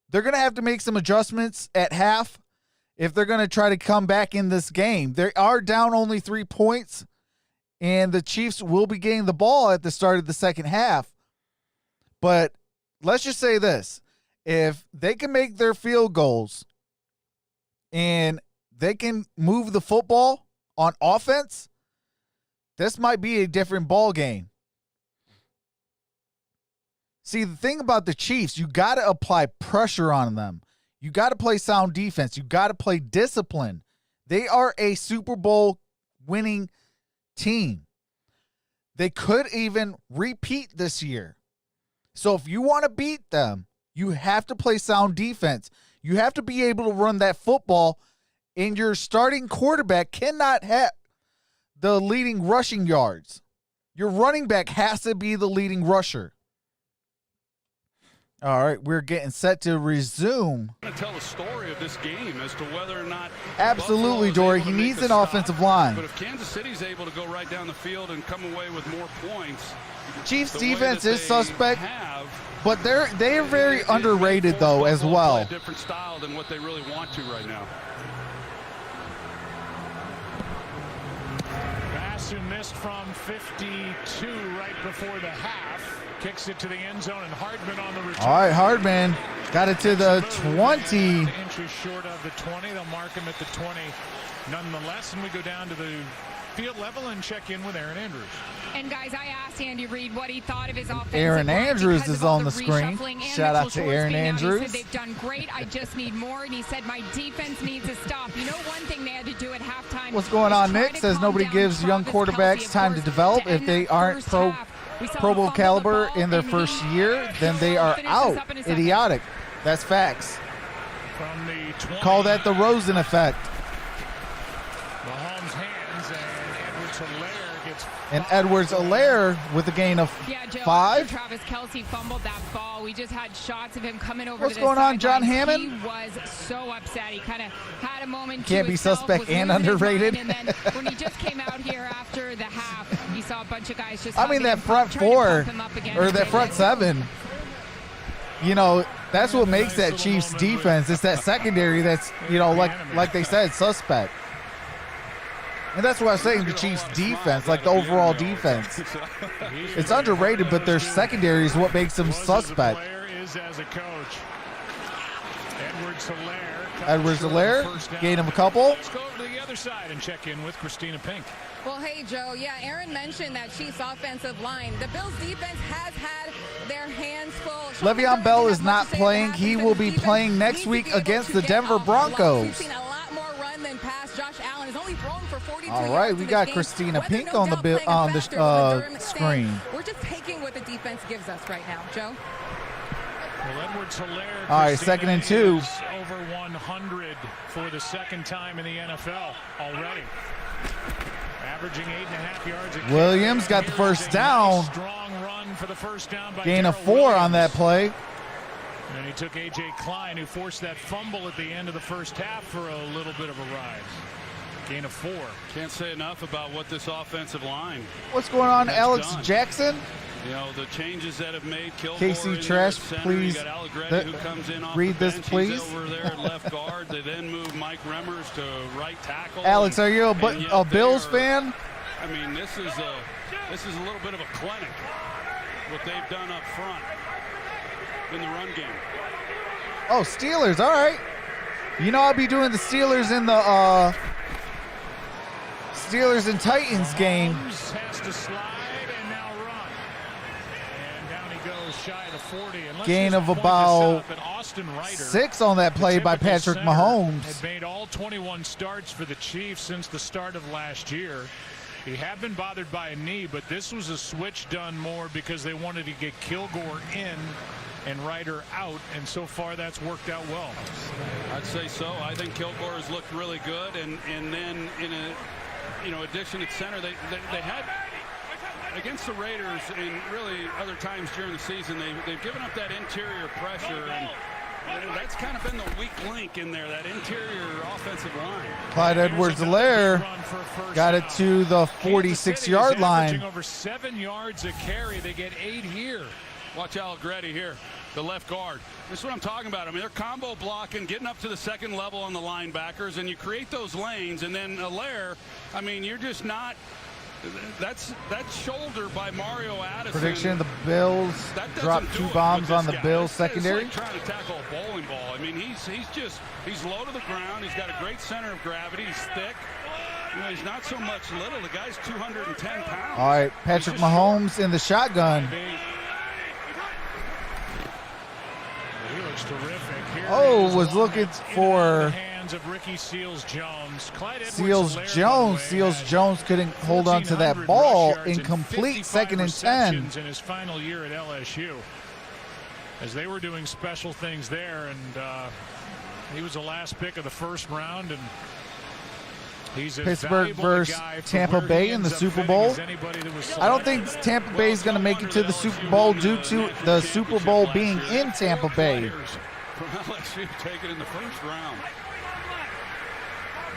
they're going to have to make some adjustments at half if they're going to try to come back in this game. They are down only 3 points, and the Chiefs will be getting the ball at the start of the second half. But let's just say this. If they can make their field goals and they can move the football on offense, this might be a different ball game. See, the thing about the Chiefs, you got to apply pressure on them. You got to play sound defense. You got to play discipline. They are a Super Bowl winning team. They could even repeat this year. So if you want to beat them, you have to play sound defense. You have to be able to run that football, and your starting quarterback cannot have the leading rushing yards. Your running back has to be the leading rusher. All right, we're getting set to resume. I'm going to tell the story of this game as to whether or not. Absolutely, Dory. He needs an offensive line. But if Kansas City's able to go right down the field and come away with more points, Chiefs defense is suspect, but they're very underrated though as well. A different style than what they really want to right now. Pass who missed from 52 right before the half. Kicks it to the end zone, and Hardman on the return. All right, Hardman got it to the 20. Inches short of the 20. They'll mark him at the 20 nonetheless, and we go down to the field level and check in with Aaron Andrews. And guys, I asked Andy Reid what he thought of his offense. Aaron Andrews is on the screen. Shout out to Aaron Andrews. He said they've done great. I just need more. And he said my defense needs to stop. You know, one thing they had to do at halftime. What's going on, Nick? Says nobody gives young quarterbacks time to develop. If they aren't Pro Bowl caliber in their first year, then they are out. Idiotic. That's facts. Call that the Rosen effect. Mahomes hands, and Edwards-Helaire with a gain of 5. Travis Kelce fumbled that ball. We just had shots of him coming over. What's going on, John Hammond? He was so upset. He kind of had a moment. Can't be suspect and underrated. And then when he just came out here after the half, he saw a bunch of guys just. I mean, that front four or that front seven. You know, that's what makes that Chiefs defense. It's that secondary that's, you know, like they said, suspect. And that's what I was saying, the Chiefs defense, like the overall defense. It's underrated, but their secondary is what makes them suspect. Edwards-Helaire gained him a couple. Let's go over to the other side and check in with Christina Pink. Well, hey, Joe. Yeah, Aaron mentioned that Chiefs offensive line. The Bills defense has had their hands full. Le'Veon Bell is not playing. He will be playing next week against the Denver Broncos. We've seen a lot more run than pass. Josh Allen is only thrown for 42 All yards right, we in got this Christina game. Pink No on the doubt screen. We're just taking what the defense gives us right now, Joe. Well, Edwards-Helaire, All right, second and 2. Over 100 for the second time in the NFL already. Averaging 8.5 yards a carry. Williams got the first down. Strong run for the first down by Gain of Darrell 4 on Williams. that play. And he took A.J. Klein, who forced that fumble at the end of the first half, for a little bit of a ride. Gain of 4. Can't say enough about what this offensive line. What's going on, has Alex done. Jackson? You know, the changes that have made Kilgore Casey in there Trash, at center. please, You got Allegretti who comes in off read the this, bench. please. He's over there at left guard. They then move Mike Remmers to right tackle. Alex, are you and yet a Bills they are- fan? I mean, this is a little bit of a clinic, what they've done up front in the run game. Oh, Steelers. All right. You know, I'll be doing the Steelers in the Steelers and Titans game. Mahomes has to slide and now run. And down he goes, shy of the 40. And let's Gain just of point this about out that Austin Reiter, 6 on that play by typical Patrick center, Mahomes. had made all 21 starts for the Chiefs since the start of last year. He had been bothered by a knee, but this was a switch done more because they wanted to get Kilgore in and Reiter out, and so far that's worked out well. I'd say so. I think Kilgore has looked really good, and then in a addition at center, they had against the Raiders and really other times during the season they've given up that interior pressure, and that's kind of been the weak link in there, that interior offensive line. Clyde Edwards-Helaire got it to the 46-yard line. Over 7 yards a carry. They get 8 here. Watch Allegretti here, the left guard. This is what I'm talking about. I mean, they're combo blocking, getting up to the second level on the linebackers, and you create those lanes, and then Helaire, I mean, you're just not. That's shoulder by Mario Addison. Prediction: the Bills drop 2 bombs on the Bills secondary. It's like trying to tackle a bowling ball. I mean, he's low to the ground. He's got a great center of gravity. He's thick. You know, he's not so much little. The guy's 210 pounds. All right, Patrick Mahomes in the shotgun. He looks terrific. Here Oh, is was one looking that's in for the hands of Ricky Seals-Jones. Clyde Seals-Jones. Edwards-Helaire, Seals-Jones couldn't hold on to that 1,400 ball. rush yards and Incomplete, 55 second and 10. receptions in his final year at LSU. As they were doing special things there, and he was the last pick of the first round, and he's as Pittsburgh valuable a versus guy for Tampa where Bay he in the ends up Super fitting Bowl. as anybody that was I don't think selected. Tampa Bay is going to make it to the Super Bowl due to the Super Bowl being in Tampa Bay. From LSU taken in the first round.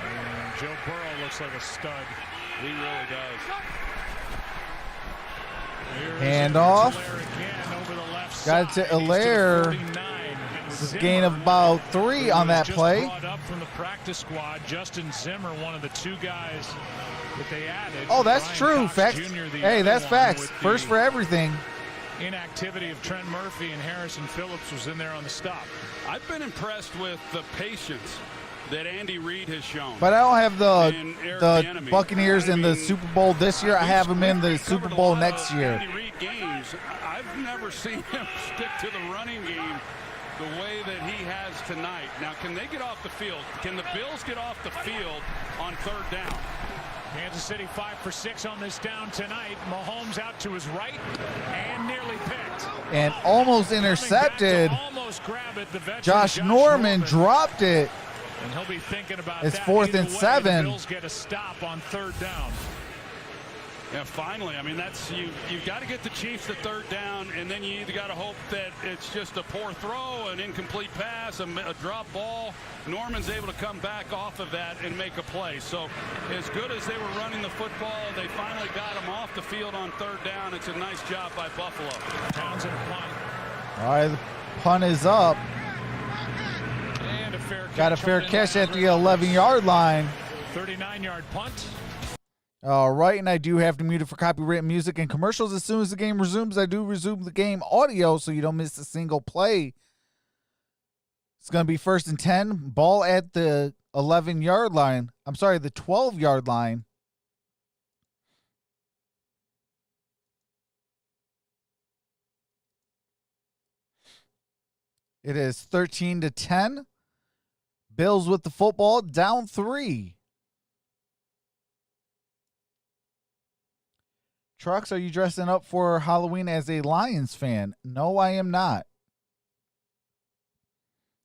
And Joe Burrow looks like a stud. He really does. Hand off. Got it to Helaire. This is a gain of about 3 on that play. Brought up from the practice squad, Justin Zimmer, one of the 2 guys that they added. Oh, that's Brian true. Cox Facts. Jr., the Hey, other that's one facts. with First the for everything. inactivity of Trent Murphy, and Harrison Phillips was in there on the stop. I've been impressed with the patience that Andy Reid has shown. But I don't have And Eric the Bieniemy. Buccaneers in the mean, Super Bowl this year. I have them in the we've Super covered a Bowl lot next of year. Andy Reid games. I've never seen him stick to the running game the way that he has tonight. Now, can they get off the field? Can the Bills get off the field on third down? Kansas City 5 for 6 on this down tonight. Mahomes out to his right and nearly picked. And almost intercepted. Almost grab it. The veteran Josh Norman dropped it. And he'll be thinking about It's that. 4th Either and way, 7. The Bills get a stop on third down. Yeah, finally. I mean, that's you've got to get the Chiefs to third down, and then you either got to hope that it's just a poor throw, an incomplete pass, a drop ball. Norman's able to come back off of that and make a play. So as good as they were running the football, they finally got him off the field on third down. It's a nice job by Buffalo. Townsend punt. All right, the punt is up. And a fair Got a fair catch at the 11-yard line. 39-yard punt. All right, and I do have to mute it for copyright music and commercials. As soon as the game resumes, I do resume the game audio so you don't miss a single play. It's going to be 1st and 10. Ball at the 11-yard line. I'm sorry, the 12-yard line. It is 13-10. Bills with the football, down 3. Trox, are you dressing up for Halloween as a Lions fan? No, I am not.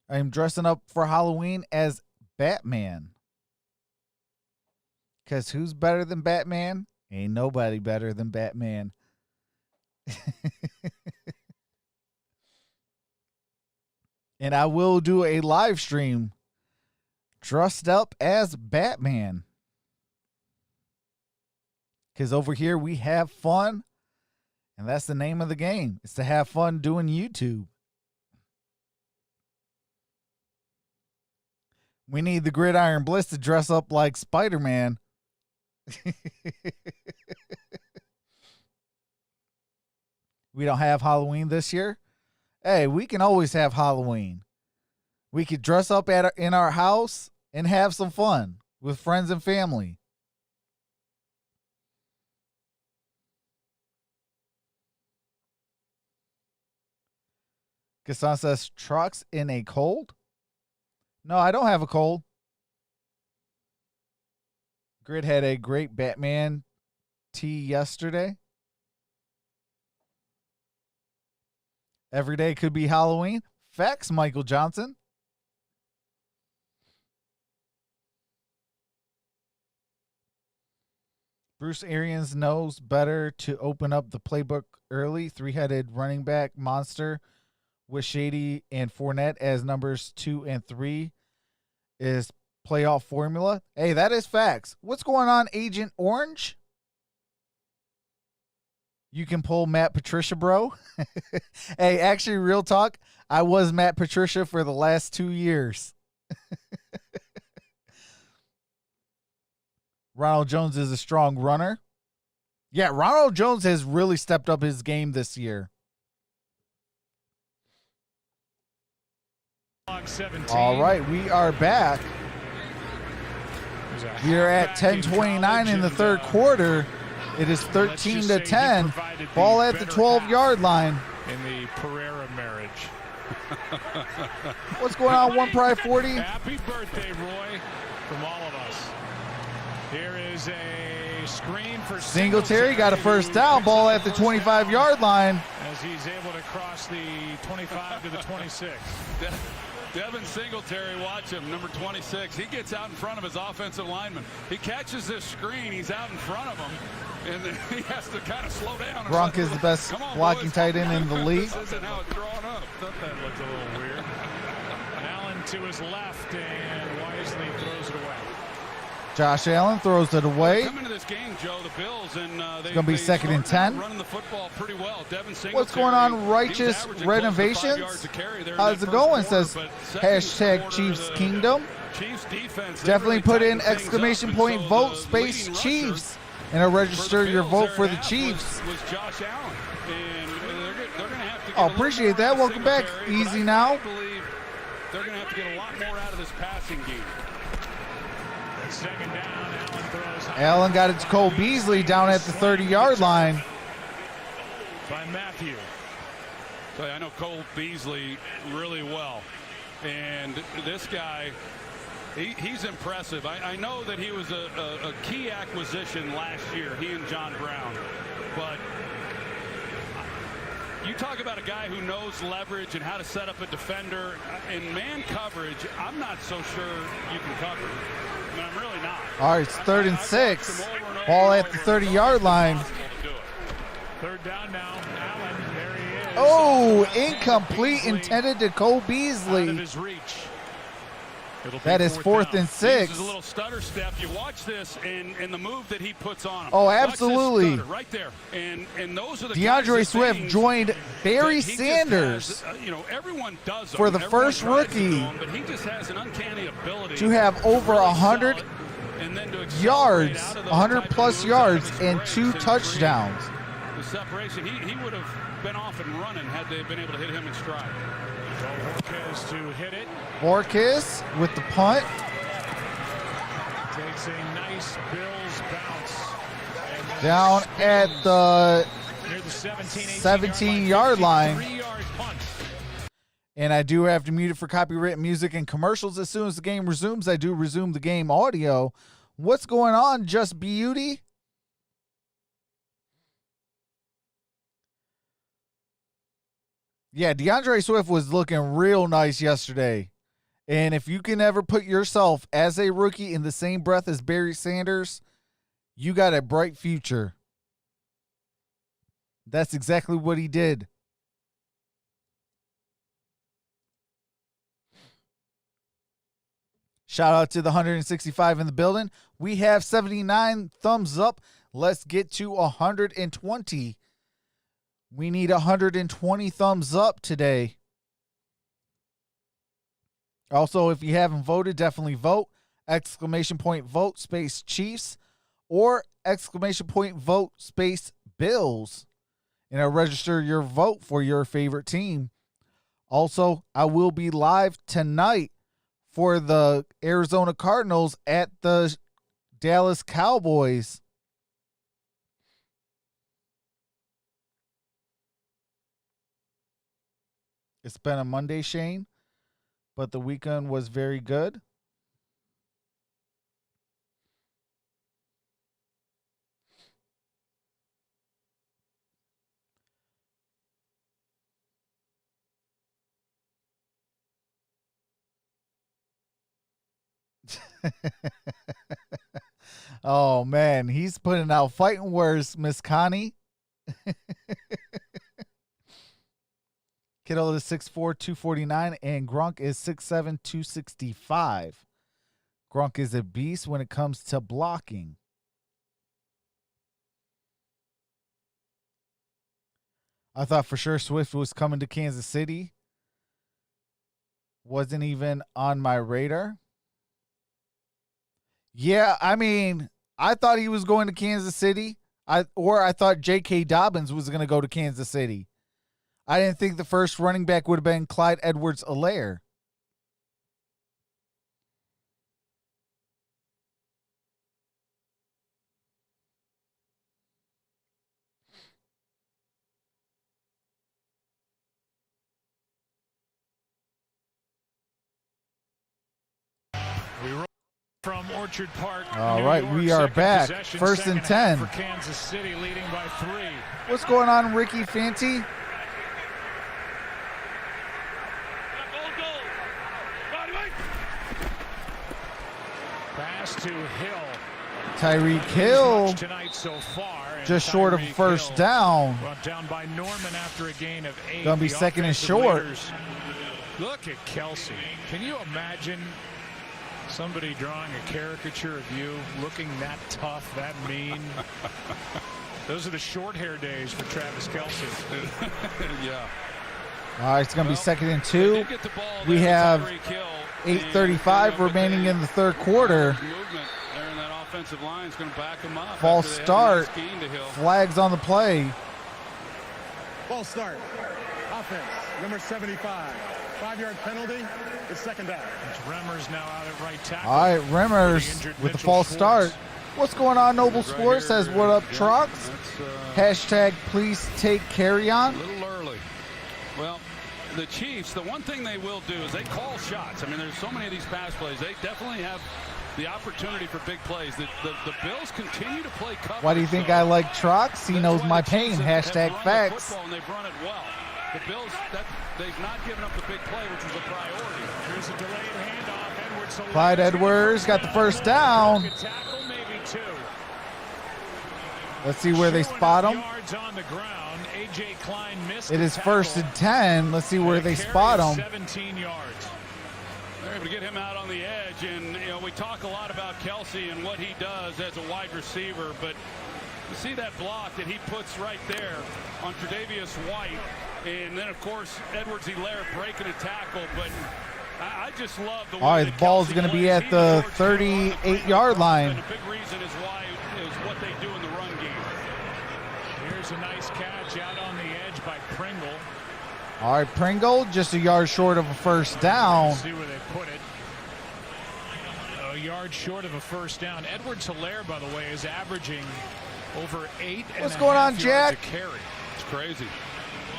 I am dressing up for Halloween as Batman. Because who's better than Batman? Ain't nobody better than Batman. And I will do a live stream dressed up as Batman. Because over here we have fun. And that's the name of the game. It's to have fun doing YouTube. We need the Gridiron Blitz to dress up like Spider-Man. We don't have Halloween this year. Hey, we can always have Halloween. We could dress up in our house and have some fun with friends and family. Gasson says, Trox in a cold? No, I don't have a cold. Grid had a great Batman tee yesterday. Every day could be Halloween. Facts, Michael Johnson. Bruce Arians knows better to open up the playbook early. 3-headed running back monster with Shady and Fournette as numbers 2 and 3 is playoff formula. Hey, that is facts. What's going on, Agent Orange? You can pull Matt Patricia, bro. Hey, actually, real talk, I was Matt Patricia for the last 2 years. Ronald Jones is a strong runner. Yeah, Ronald Jones has really stepped up his game this year. All right, we are back. We are at 10:29 in the third quarter. It is 13-10. Ball at the 12-yard line. In the Pereira marriage. What's going on, One Pride 40? Happy birthday, Roy, from all of us. Here is a screen for Singletary. Got a first down. Ball at the 25-yard line. As he's able to cross the 25 to the 26. Devin Singletary, watch him, number 26. He gets out in front of his offensive lineman. He catches this screen. He's out in front of him, and then he has to kind of slow down. Gronk is the best blocking tight end in the league. This isn't how it's drawn up. That looks a little weird. Allen to his left and wisely throws it away. Josh Allen throws it away. Coming to this game, Joe, the Bills, and it's going to be 2nd and 10. Running the football pretty well. Devin Singletary, what's going on, Righteous Renovations? How's it going? Says hashtag Chiefs Kingdom. Chiefs defense. Definitely put in exclamation point vote space Chiefs and register your vote for the Chiefs. Was Josh Allen, and they're going to have to. Oh, appreciate that. Welcome back. Easy now. I believe they're going to have to get a lot more out of this passing game. Second down, Allen throws. Allen got it to Cole Beasley down at the 30-yard line. By Matthew. So I know Cole Beasley really well. And this guy, he's impressive. I know that he was a key acquisition last year, he and John Brown. But you talk about a guy who knows leverage and how to set up a defender. In man coverage, I'm not so sure you can cover him. I mean, I'm really not. All right, it's 3rd and 6. Ball at the 30-yard line. Third down now. Allen, there he is. Oh, incomplete, intended to Cole Beasley. Out of his reach. That is 4th and 6. This is a little stutter step. You watch this and the move that he puts on him. Oh, absolutely. Right there. And those are the DeAndre Swift joined Barry Sanders everyone does for the first rookie but he just has an uncanny ability to have over 100 yards, 100-plus yards, and 2 touchdowns. The separation, he would have been off and running had they been able to hit him in stride. Borges to hit it. Borges with the punt. Takes a nice Bills bounce. Down at the near the 17-yard line. 3-yard punt. And I do have to mute it for copyright music and commercials. As soon as the game resumes, I do resume the game audio. What's going on, Just Beauty? Yeah, DeAndre Swift was looking real nice yesterday. And if you can ever put yourself as a rookie in the same breath as Barry Sanders, you got a bright future. That's exactly what he did. Shout out to the 165 in the building. We have 79 thumbs up. Let's get to 120. We need 120 thumbs up today. Also, if you haven't voted, definitely vote. Exclamation point vote space Chiefs or exclamation point vote space Bills. And I'll register your vote for your favorite team. Also, I will be live tonight for the Arizona Cardinals at the Dallas Cowboys. It's been a Monday, Shane, but the weekend was very good. Oh, man. He's putting out fighting words, Miss Connie. Kittle is 6'4", 249, and Gronk is 6'7", 265. Gronk is a beast when it comes to blocking. I thought for sure Swift was coming to Kansas City. Wasn't even on my radar. Yeah, I mean, I thought he was going to Kansas City. I thought J.K. Dobbins was going to go to Kansas City. I didn't think the first running back would have been Clyde Edwards-Helaire. We roll from Orchard Park. All New right, York, we are second back. possession, First and second 10. half for Kansas City, leading by 3. What's going on, Ricky Fanti? Pass to Hill. Tyreek Hill Tonight so far, just short of first down. Brought down by Norman after a gain of 8. Gonna be The second and offensive short. leaders. Look at Kelsey. Can you imagine somebody drawing a caricature of you looking that tough, that mean? Those are the short hair days for Travis Kelsey. Yeah. All right, it's going to be second and 2. We have 8:35 remaining in the third quarter. Movement there in that offensive line is going to back them up. False after they start. haven't schemed to Hill. Flags on the play. False start. Offense, number 75. 5-yard penalty. It's second down. It's Remmers now out at right tackle. All right, Remmers with the false start. What's going on, Noble Right Sports? here, Says, what up, yeah, Trox? that's, Hashtag, please take carry a on. little early. Well, the Chiefs, the one thing they will do is they call shots. I mean, there's so many of these pass plays. They definitely have the opportunity for big plays. The Bills continue to play coverage. Why do you think I like Trox? He knows my pain. Hashtag facts. And they've run it well. The Bills, they've not given up the big play, which was a priority. Here's a delayed handoff. Edwards. Clyde Edwards got the first down. Tackle, maybe 2. Let's see where they spot him. Yards on the ground. AJ Klein missed. It is first and 10. Let's see where they spot him. 17 yards. They're able to get him out on the edge, and we talk a lot about Kelsey and what he does as a wide receiver, but you see that block that he puts right there on Tre'Davious White, and then of course Edwards-Helaire breaking a tackle, but I just love the way All right, that the ball's Kelsey going to be plays. at the 38-yard line. And a big reason is what they do in the run game. Here's a nice catch out on the edge by Pringle. All right, Pringle just a yard short of a first down. Let's see where they put it. A yard short of a first down. Edwards-Helaire, by the way, is averaging over 8. What's going on, Jack? Carry. It's crazy.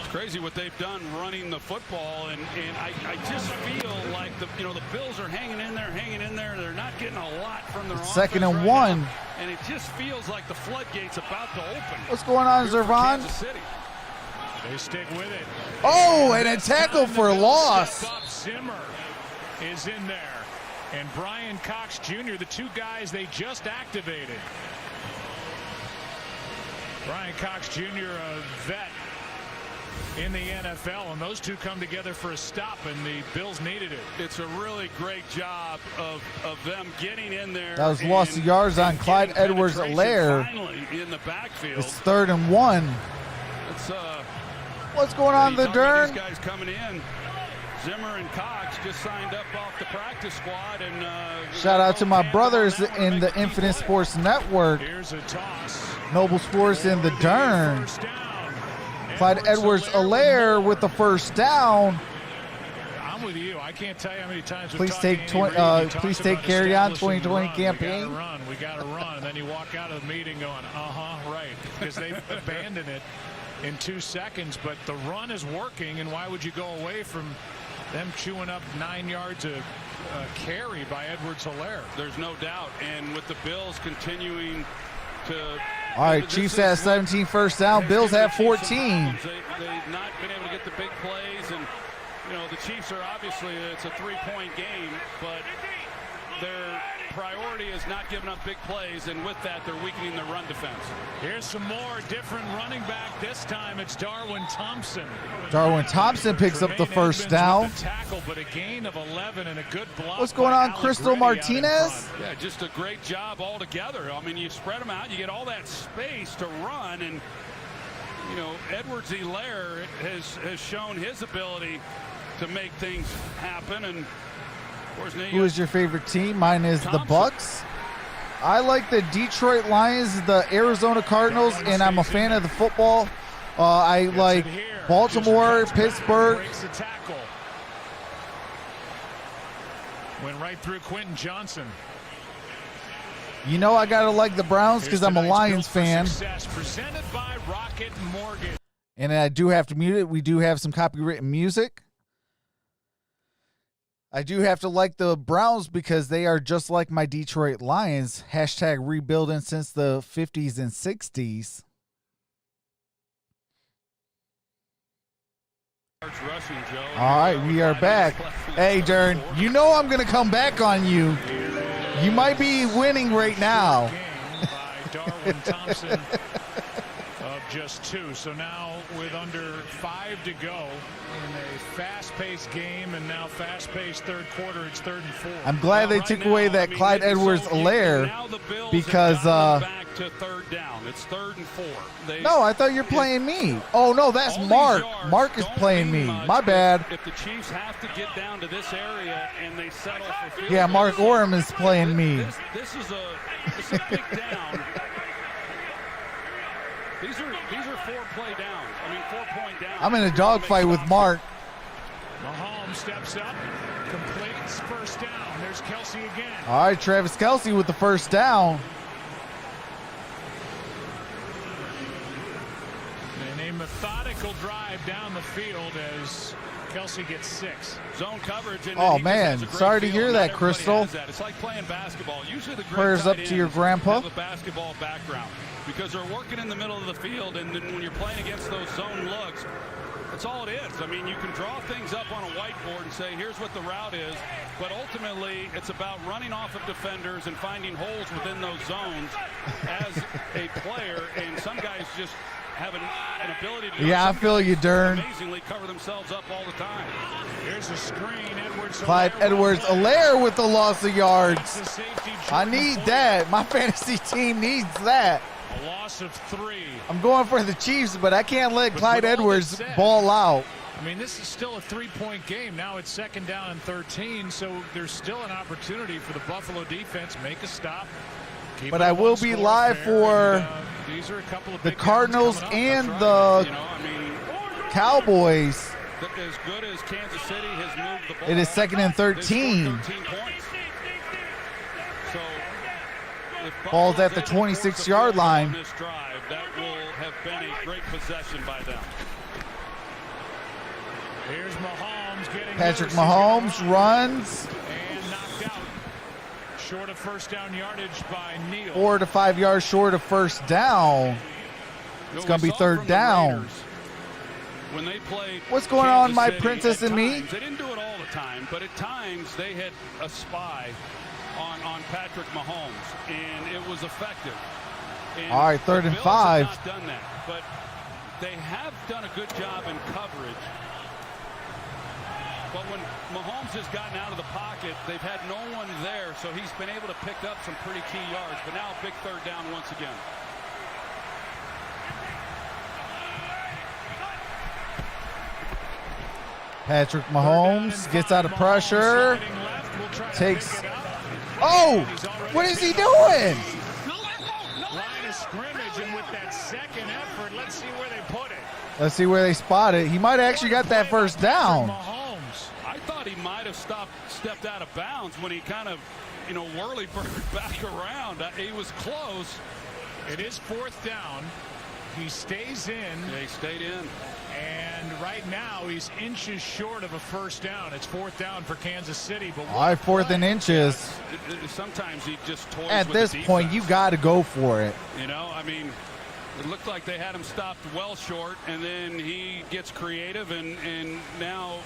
It's crazy what they've done running the football, and I just feel like the Bills are hanging in there. They're not getting a lot from their offense. 2nd and right 1. now, and it just feels like the floodgates about to open. What's going on, Zervon? They stick with it. Oh, and a tackle for loss. Zimmer is in there. And Brian Cox Jr., the two guys they just activated. Brian Cox Jr., a vet in the NFL, and those two come together for a stop, and the Bills needed it. It's a really great job of them getting in there. That was lost of yards on Clyde Edwards-Helaire. Finally in the backfield. It's 3rd and 1. It's What's going on, the Derrn? These guys coming in. Zimmer and Cox just signed up off the practice squad, and shout out to my brothers in the Infinite Sports Network. Here's a toss. Noble Sports in the Derrn. Clyde Edwards-Helaire with the first down. I'm with you. I can't tell you how many times. Please take carry on 2020 campaign. We got to run. And then you walk out of the meeting going, right, because they've abandoned it in 2 seconds. But the run is working, and why would you go away from them chewing up 9 yards of carry by Edwards-Helaire? There's no doubt. And with the Bills continuing to. All right, Chiefs have 17 first down. Bills have 14. They've not been able to get the big plays, and the Chiefs are obviously, it's a 3-point game, but their priority is not giving up big plays, and with that, they're weakening their run defense. Here's some more different running back. This time it's Darwin Thompson. Darwin Thompson picks up the first down. Tackle, but a gain of 11 and a good block. What's going on, Crystal Martinez? Yeah, just a great job altogether. I mean, you spread them out, you get all that space to run, and Edwards-Helaire has shown his ability to make things happen. And of course, who is your favorite team? Mine is Thompson. The Bucks. I like the Detroit Lions, the Arizona Cardinals, and I'm a fan of the football. I like Baltimore, Pittsburgh. Went right through Quentin Johnson. I gotta like the Browns because I'm a Lions fan. Presented by Rocket Mortgage. And I do have to mute it. We do have some copywritten music. I do have to like the Browns because they are just like my Detroit Lions. Hashtag rebuilding since the 50s and 60s. All right, we are back. Hey, Derrn, I'm going to come back on you. You might be winning right now. By Darwin Thompson of just 2. So now with under 5 to go in a fast-paced game, and now fast-paced third quarter, it's 3rd and 4. I'm glad they took away that Clyde Edwards-Helaire because back to 3rd down. It's 3rd and 4. No, I thought you're playing me. Oh no, that's Mark. Mark is playing me. My bad. If the Chiefs have to get down to this area and they settle for field, yeah, Mark Orum is playing me. This is a big down. These are 4-play downs. 4-point downs. I'm in a dogfight with Mark. Mahomes steps up, completes first down. There's Kelsey again. All right, Travis Kelce with the first down. And a methodical drive down the field as Kelsey gets 6. Zone coverage. And oh man, sorry to hear that, Crystal. It's like playing basketball. Usually the prayers up to your grandpa. Have a basketball background because they're working in the middle of the field, and then when you're playing against those zone looks, that's all it is. You can draw things up on a whiteboard and say, here's what the route is, but ultimately it's about running off of defenders and finding holes within those zones as a player, and some guys just have an ability to do I feel you, Derrn. Amazingly cover themselves up all the time. Here's a screen. Clyde Edwards-Helaire with the loss of yards. I need that. My fantasy team needs that. A loss of 3. I'm going for the Chiefs, but I can't let Clyde Edwards ball out. This is still a 3-point game. Now it's 2nd down and 13, so there's still an opportunity for the Buffalo defense. Make a stop. But I will be live for these are a couple of the Cardinals and the Cowboys. As good as Kansas City has moved the ball. It is 2nd and 13. Ball's at the 26-yard line. This drive, that will have been a great possession by them. Here's Mahomes getting Patrick loose. Mahomes runs. And knocked out. Short of first down yardage by Neal. 4 to 5 yards short of first down. It's going to be third down. When they played What's going on, Kansas my City, princess at and me? times, they didn't do it all the time, but at times they had a spy on Patrick Mahomes, and it was effective. And All right, third the and Bills 5. have not done that, but they have done a good job in coverage. But when Mahomes has gotten out of the pocket, they've had no one there, so he's been able to pick up some pretty key yards. But now a big third down once again. Patrick Mahomes gets out of pressure. Takes. Oh! What is he doing? Line of scrimmage, and with that second effort, let's see where they put it. Let's see where they spot it. He might have actually got that first down. Mahomes. I thought he might have stepped out of bounds when he kind of, whirly-bird back around. He was close. It is fourth down. He stays in. Yeah, he stayed in. And right now he's inches short of a first down. It's fourth down for Kansas City. But All right, fourth and inches. Sometimes he just toys At with this the point, you defense. got to go for it. It looked like they had him stopped well short, and then he gets creative and now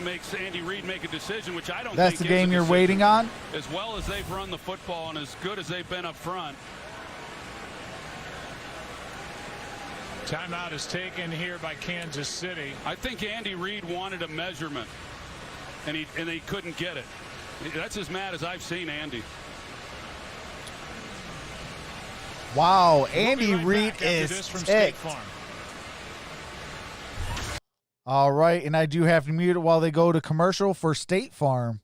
makes Andy Reid make a decision, which I don't That's think the is a game you're decision. waiting on? As well as they've run the football and as good as they've been up front. Timeout is taken here by Kansas City. I think Andy Reid wanted a measurement, and they couldn't get it. That's as mad as I've seen Andy. Wow, Andy We'll be right Reid back after is this from State ticked. Farm. All right, and I do have to mute it while they go to commercial for State Farm.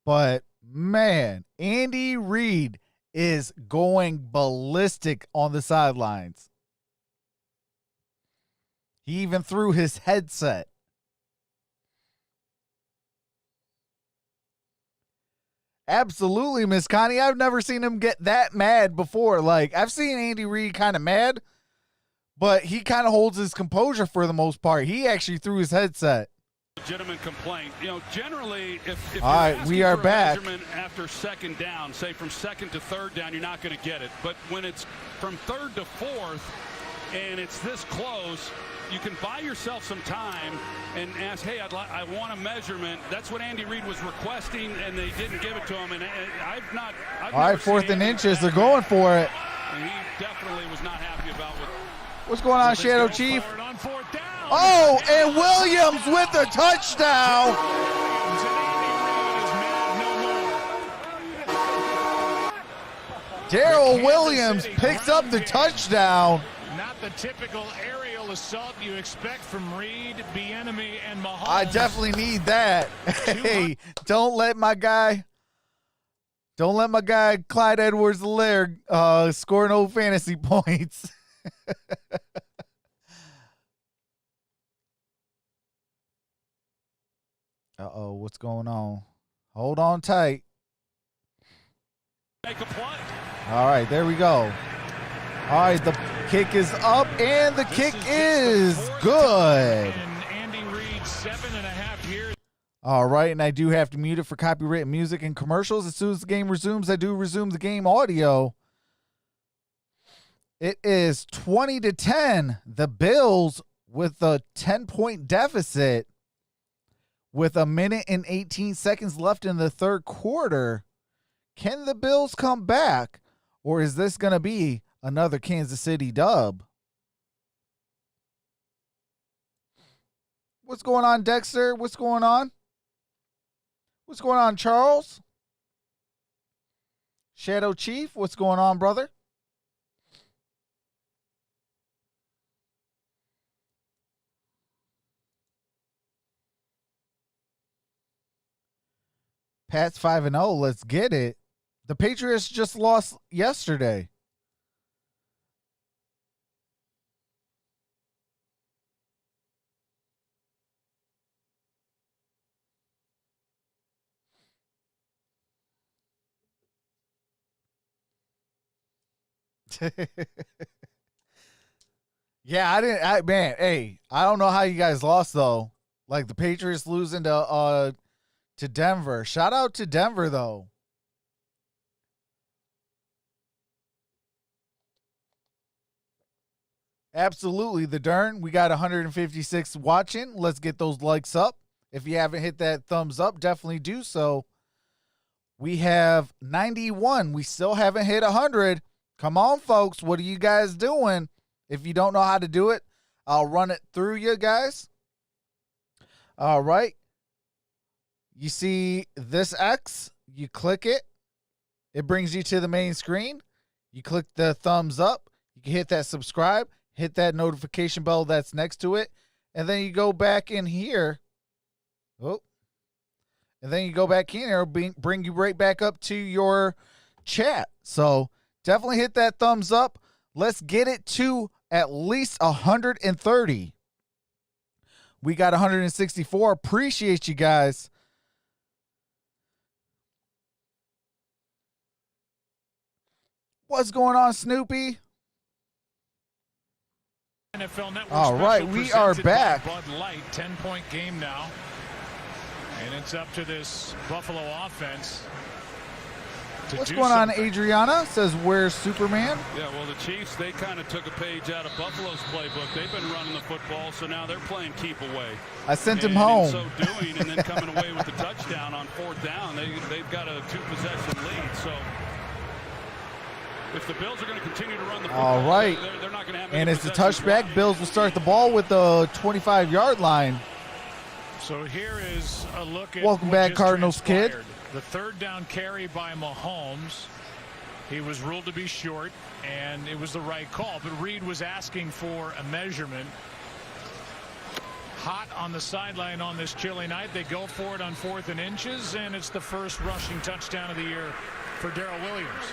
But, man, Andy Reid is going ballistic on the sidelines. He even threw his headset. Absolutely, Miss Connie. I've never seen him get that mad before. Like, I've seen Andy Reid kind of mad, but he kind of holds his composure for the most part. He actually threw his headset. Legitimate complaint. Generally, if All right, we are back. Measurement after second down, say from second to third down, you're not going to get it. But when it's from third to fourth and it's this close, you can buy yourself some time and ask, hey, I want a measurement. That's what Andy Reid was requesting, and they didn't give it to him. And I've All right, never fourth seen and Andy inches. They're that going mad. for it. And he definitely was not happy about what. What's going on, Shadow Chief? Oh, and Williams with the touchdown. Darrell Williams picks up the touchdown. Not the typical aerial assault you expect from Reed, Bieniemy, and Mahomes. I definitely need that. Hey, don't let my guy Clyde Edwards-Helaire score no fantasy points. Uh-oh, what's going on? Hold on tight. Make a play. All right, there we go. All right, the kick is up, and the kick is good. And Andy Reid, 7.5 years. All right, and I do have to mute it for copyrighted music and commercials. As soon as the game resumes, I do resume the game audio. It is 20-10. The Bills with a 10-point deficit with 1 minute and 18 seconds left in the third quarter. Can the Bills come back, or is this going to be another Kansas City dub? What's going on, Dexter? What's going on? What's going on, Charles? Shadow Chief, what's going on, brother? Pat's 5-0. Let's get it. The Patriots just lost yesterday. Yeah, man, hey, I don't know how you guys lost though. Like the Patriots losing to Denver. Shout out to Denver though. Absolutely, the Derrn. We got 156 watching. Let's get those likes up. If you haven't hit that thumbs up, definitely do so. We have 91. We still haven't hit 100. Come on, folks. What are you guys doing? If you don't know how to do it, I'll run it through you guys. All right. You see this X, you click it. It brings you to the main screen. You click the thumbs up. You can hit that subscribe. Hit that notification bell that's next to it. And then you go back in here. Oh. And then you go back in here, bring you right back up to your chat. So definitely hit that thumbs up. Let's get it to at least 130. We got 164. Appreciate you guys. What's going on, Snoopy? NFL Network all right, we are back. Bud Light, 10-point game now. And it's up to this Buffalo offense. What's going on, Adriana? Says, where's Superman? Yeah, well, the Chiefs, they kind of took a page out of Buffalo's playbook. They've been running the football, so now they're playing keep away. I sent him home. In so doing, and then coming away with the touchdown on 4th down, they've got a 2-possession lead. So if the Bills are going to continue to run the football, all right. they're not going to have and it's a touchback. Bills will start the ball with the 25-yard line. So here is a look at welcome back, Cardinals kid. The 3rd down carry by Mahomes. He was ruled to be short, and it was the right call. But Reed was asking for a measurement. Hot on the sideline on this chilly night. They go for it on 4th and inches, and it's the first rushing touchdown of the year for Darrell Williams. They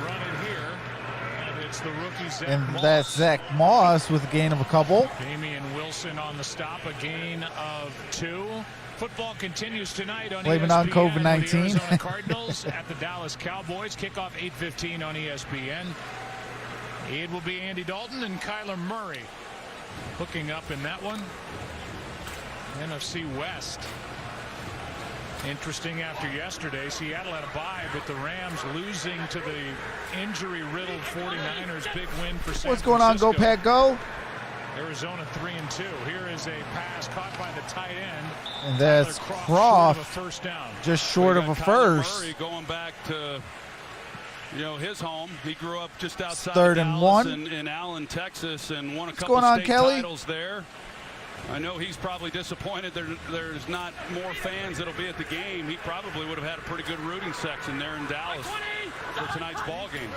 run it here, and it's the rookie Zach and Moss. That's Zach Moss with a gain of a couple. Damian Wilson on the stop, a gain of 2. Football continues tonight on Blaming ESPN. on COVID-19. The Arizona Cardinals at the Dallas Cowboys. Kickoff 8:15 on ESPN. It will be Andy Dalton and Kyler Murray hooking up in that one. NFC West. Interesting after yesterday. Seattle had a bye, but the Rams losing to the injury-riddled 49ers. Big win for San What's going on? Go, Pack, go. Arizona 3-2. Here is a pass caught by the tight end. And that's Croft, first down. just short of a first. Murray going back to, his home. He grew up just outside 3rd and Dallas 1 in Allen, Texas, and won a What's couple going on, state Kelly? titles there. I know he's probably disappointed there's not more fans that'll be at the game. He probably would have had a pretty good rooting section there in Dallas for tonight's ball game.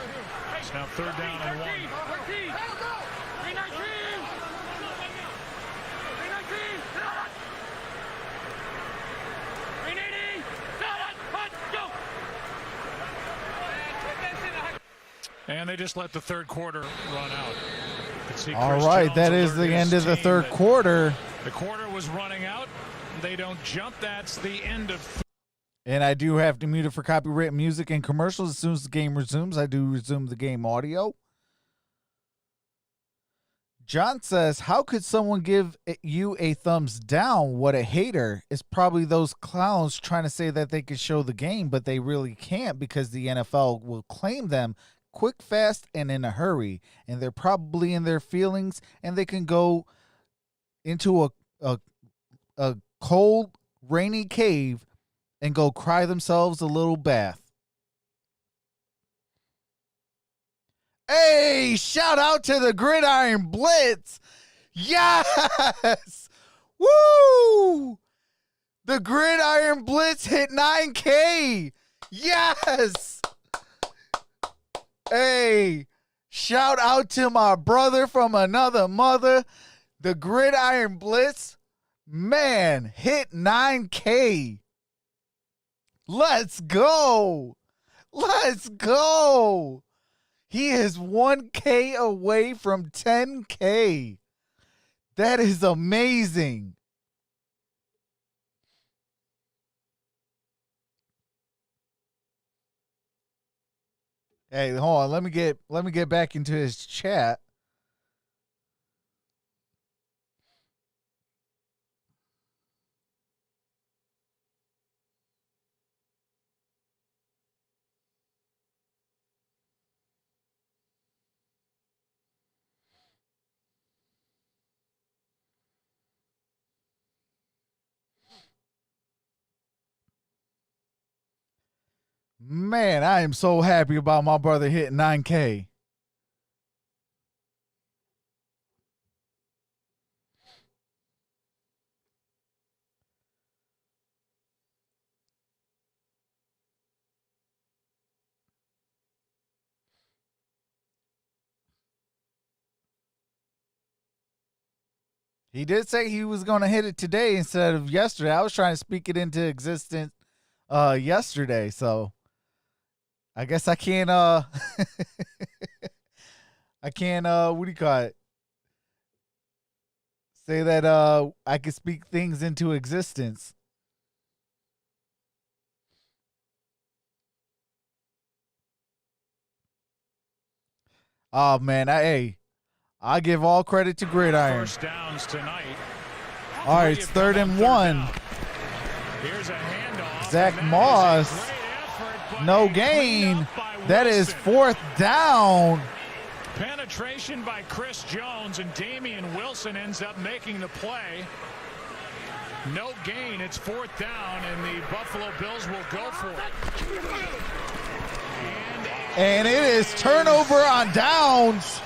It's now 3rd down and 1. And they just let the 3rd quarter run out. All right, that is the end of the 3rd quarter. The quarter was running out. They don't jump. That's the end of. And I do have to mute it for copyright music and commercials. As soon as the game resumes, I do resume the game audio. John says, how could someone give you a thumbs down? What a hater. It's probably those clowns trying to say that they could show the game, but they really can't because the NFL will claim them quick, fast, and in a hurry. And they're probably in their feelings, and they can go into a cold, rainy cave and go cry themselves a little bath. Hey, shout out to the Gridiron Blitz. Yes. Woo. The Gridiron Blitz hit 9K. Yes. Hey, shout out to my brother from another mother. The Gridiron Blitz, man, hit 9K. Let's go. Let's go. He is 1K away from 10K. That is amazing. Hey, hold on. Let me get back into his chat. Man, I am so happy about my brother hitting 9K. He did say he was going to hit it today instead of yesterday. I was trying to speak it into existence yesterday, so I guess I can't I can't what do you call it? Say that I can speak things into existence. Oh man, I give all credit to Gridiron. First downs tonight. All right, it's 3rd and 1. Here's a handoff. Zach Moss, no gain. That is 4th down. Penetration by Chris Jones, and Damian Wilson ends up making the play. No gain. It's 4th down, and the Buffalo Bills will go for it. And it is turnover on downs.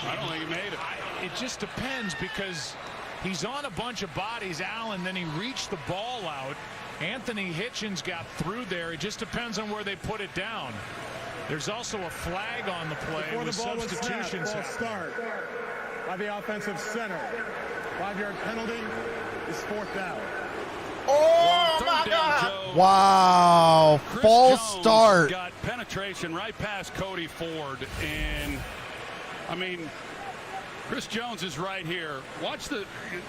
I don't think he made it. It just depends, because he's on a bunch of bodies, Allen, then he reached the ball out. Anthony Hitchens got through there. It just depends on where they put it down. There's also a flag on the play Before with the ball was substitutions. snapped, ball start by the offensive center. 5-yard penalty is 4th down. Oh Third my down, God! Joe. Wow, Chris false Jones start. Got penetration right past Cody Ford, and I mean, Chris Jones is right here. Watch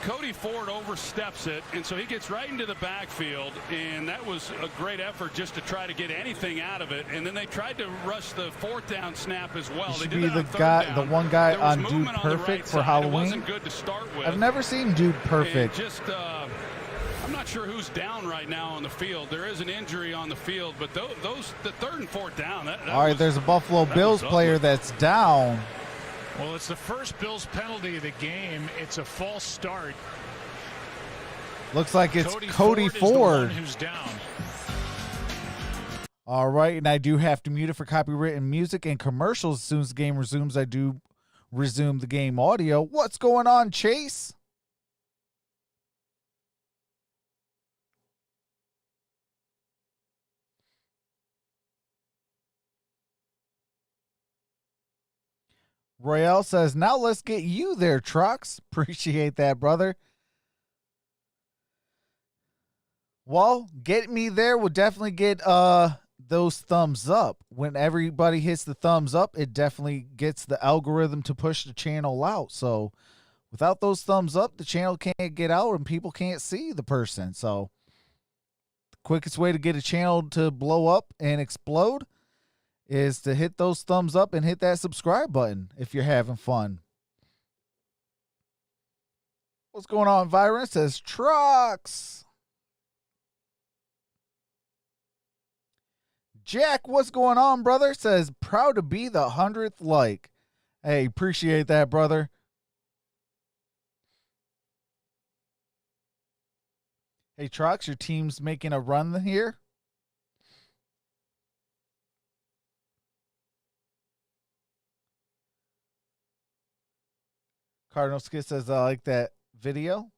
Cody Ford oversteps it, and so he gets right into the backfield, and that was a great effort just to try to get anything out of it. And then they tried to rush the 4th down snap as well. You should They did be that the on 3rd guy, down. the one guy There was on Dude movement on the Perfect right for side. Halloween. It wasn't good to start with. I've never seen Dude Perfect. And just, I'm not sure who's down right now on the field. There is an injury on the field, but the 3rd and 4th down. All right, there's a Buffalo Bills player that's down. Well, it's the first Bills penalty of the game. It's a false start. Looks like it's Cody Ford. Is the Ford. one who's down. All right, and I do have to mute it for copywritten music and commercials. As soon as the game resumes, I do resume the game audio. What's going on, Chase? Royale says, now let's get you there, Trox. Appreciate that, brother. Well, get me there will definitely get those thumbs up. When everybody hits the thumbs up, it definitely gets the algorithm to push the channel out. So without those thumbs up, the channel can't get out and people can't see the person. So the quickest way to get a channel to blow up and explode is to hit those thumbs up and hit that subscribe button if you're having fun. What's going on, Viren? Says Trox. Jack, what's going on, brother? Says proud to be the 100th like. Hey, appreciate that, brother. Hey, Trox, your team's making a run here. Cardinal Skid says, I like that video.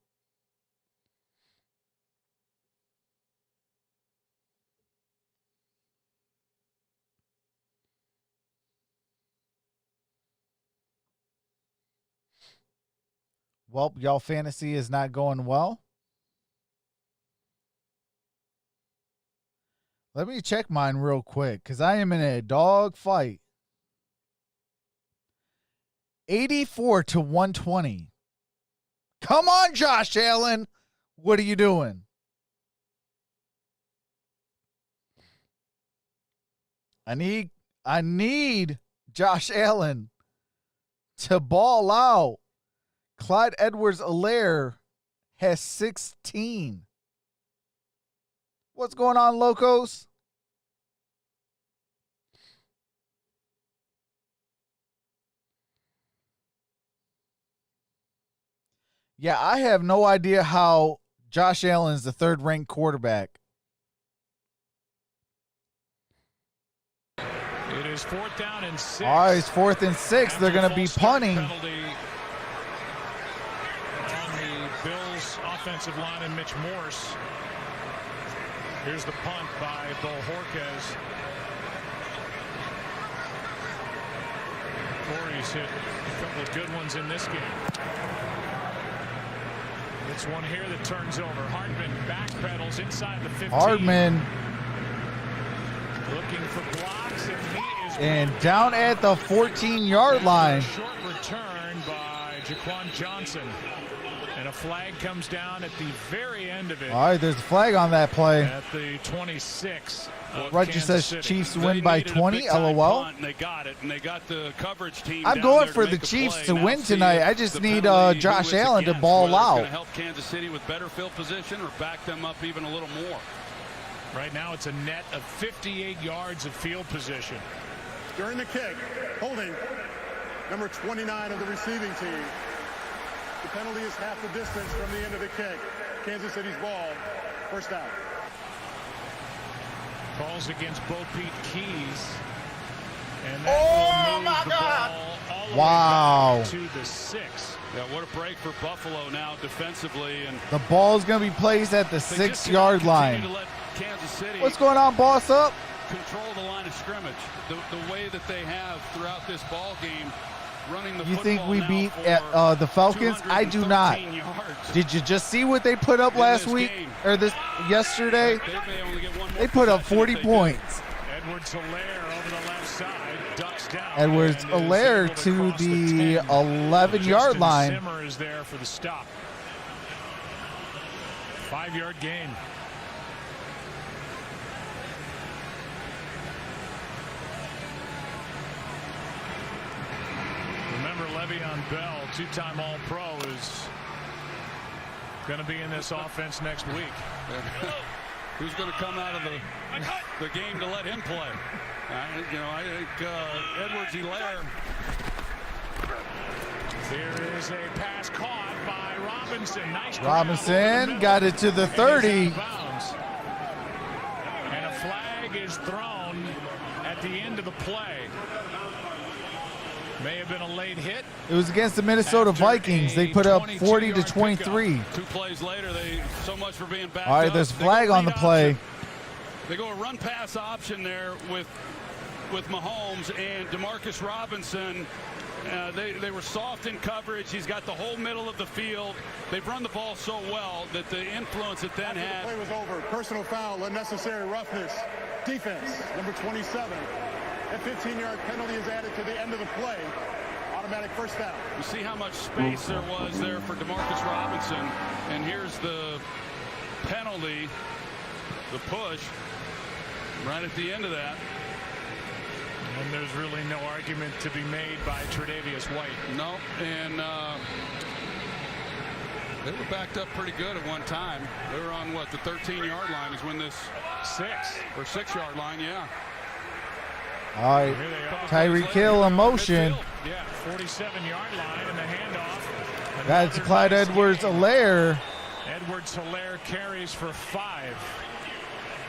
Well, y'all fantasy is not going well. Let me check mine real quick because I am in a dog fight. 84 to 120. Come on, Josh Allen. What are you doing? I need I need Josh Allen to ball out. Clyde Edwards-Helaire has 16. What's going on, Locos? Yeah, I have no idea how Josh Allen is the third-ranked quarterback. It is 4th down and 6. All right, it's 4th and 6. They're going to be punting. Penalty on the Bills offensive line and Mitch Morse. Here's the punt by Bo Horquez. Corey's hit a couple of good ones in this game. It's one here that turns over. Hardman backpedals inside the 15. Hardman. Looking for blocks, and down at the 14-yard line. Short return by Jaquan Johnson. And a flag comes down at the very end of it. All right, there's a flag on that play. At the 26. Roger says Chiefs win by 20, LOL. And they got it, and they got the coverage team. I'm going for the Chiefs to win tonight. I just need Josh Allen to ball out. Going to help Kansas City with better field position or back them up even a little more. Right now it's a net of 58 yards of field position. During the kick, holding number 29 of the receiving team. The penalty is half the distance from the end of the kick. Kansas City's ball, first down. Calls against Bo Pete Keys. And that will move the ball all the way back to the 6. Yeah, what a break for Buffalo now defensively. And the ball is going to be placed at the 6-yard line. Kansas City What's going on, boss up? Control the line of scrimmage. The way that they have throughout this ball game, running the you football. Think we beat the Falcons? I do not. Yards. Did you just see what they put up last week or yesterday? They put up 40 points. Edwards-Helaire over the left side, ducks down. Edwards-Helaire to the 11-yard line. Zimmer is there for the stop. 5-yard gain. Remember, Le'Veon Bell, 2-time All-Pro, is going to be in this offense next week. Who's going to come out of the game to let him play? I think Edwards-Helaire. There is a pass caught by Robinson. Nice. Robinson got it to the 30. And a flag is thrown at the end of the play. May have been a late hit. It was against the Minnesota Vikings. They put up 40-23. 2 plays later, they so much for being backed All right, up. there's a flag on the play. They go a run pass option there with Mahomes and Demarcus Robinson. They were soft in coverage. He's got the whole middle of the field. They've run the ball so well that the influence it then had. The play was over. Personal foul, unnecessary roughness. Defense, number 27. A 15-yard penalty is added to the end of the play. Automatic first down. You see how much space there was there for Demarcus Robinson. And here's the penalty, the push, right at the end of that. And there's really no argument to be made by Tre'Davious White. No, and they were backed up pretty good at one time. They were on, what, the 13-yard line is when this 6-yard line, yeah. All right, Tyreek Hill in motion. Yeah, 47-yard line and the handoff. That's Clyde Edwards-Helaire. Edwards-Helaire carries for 5.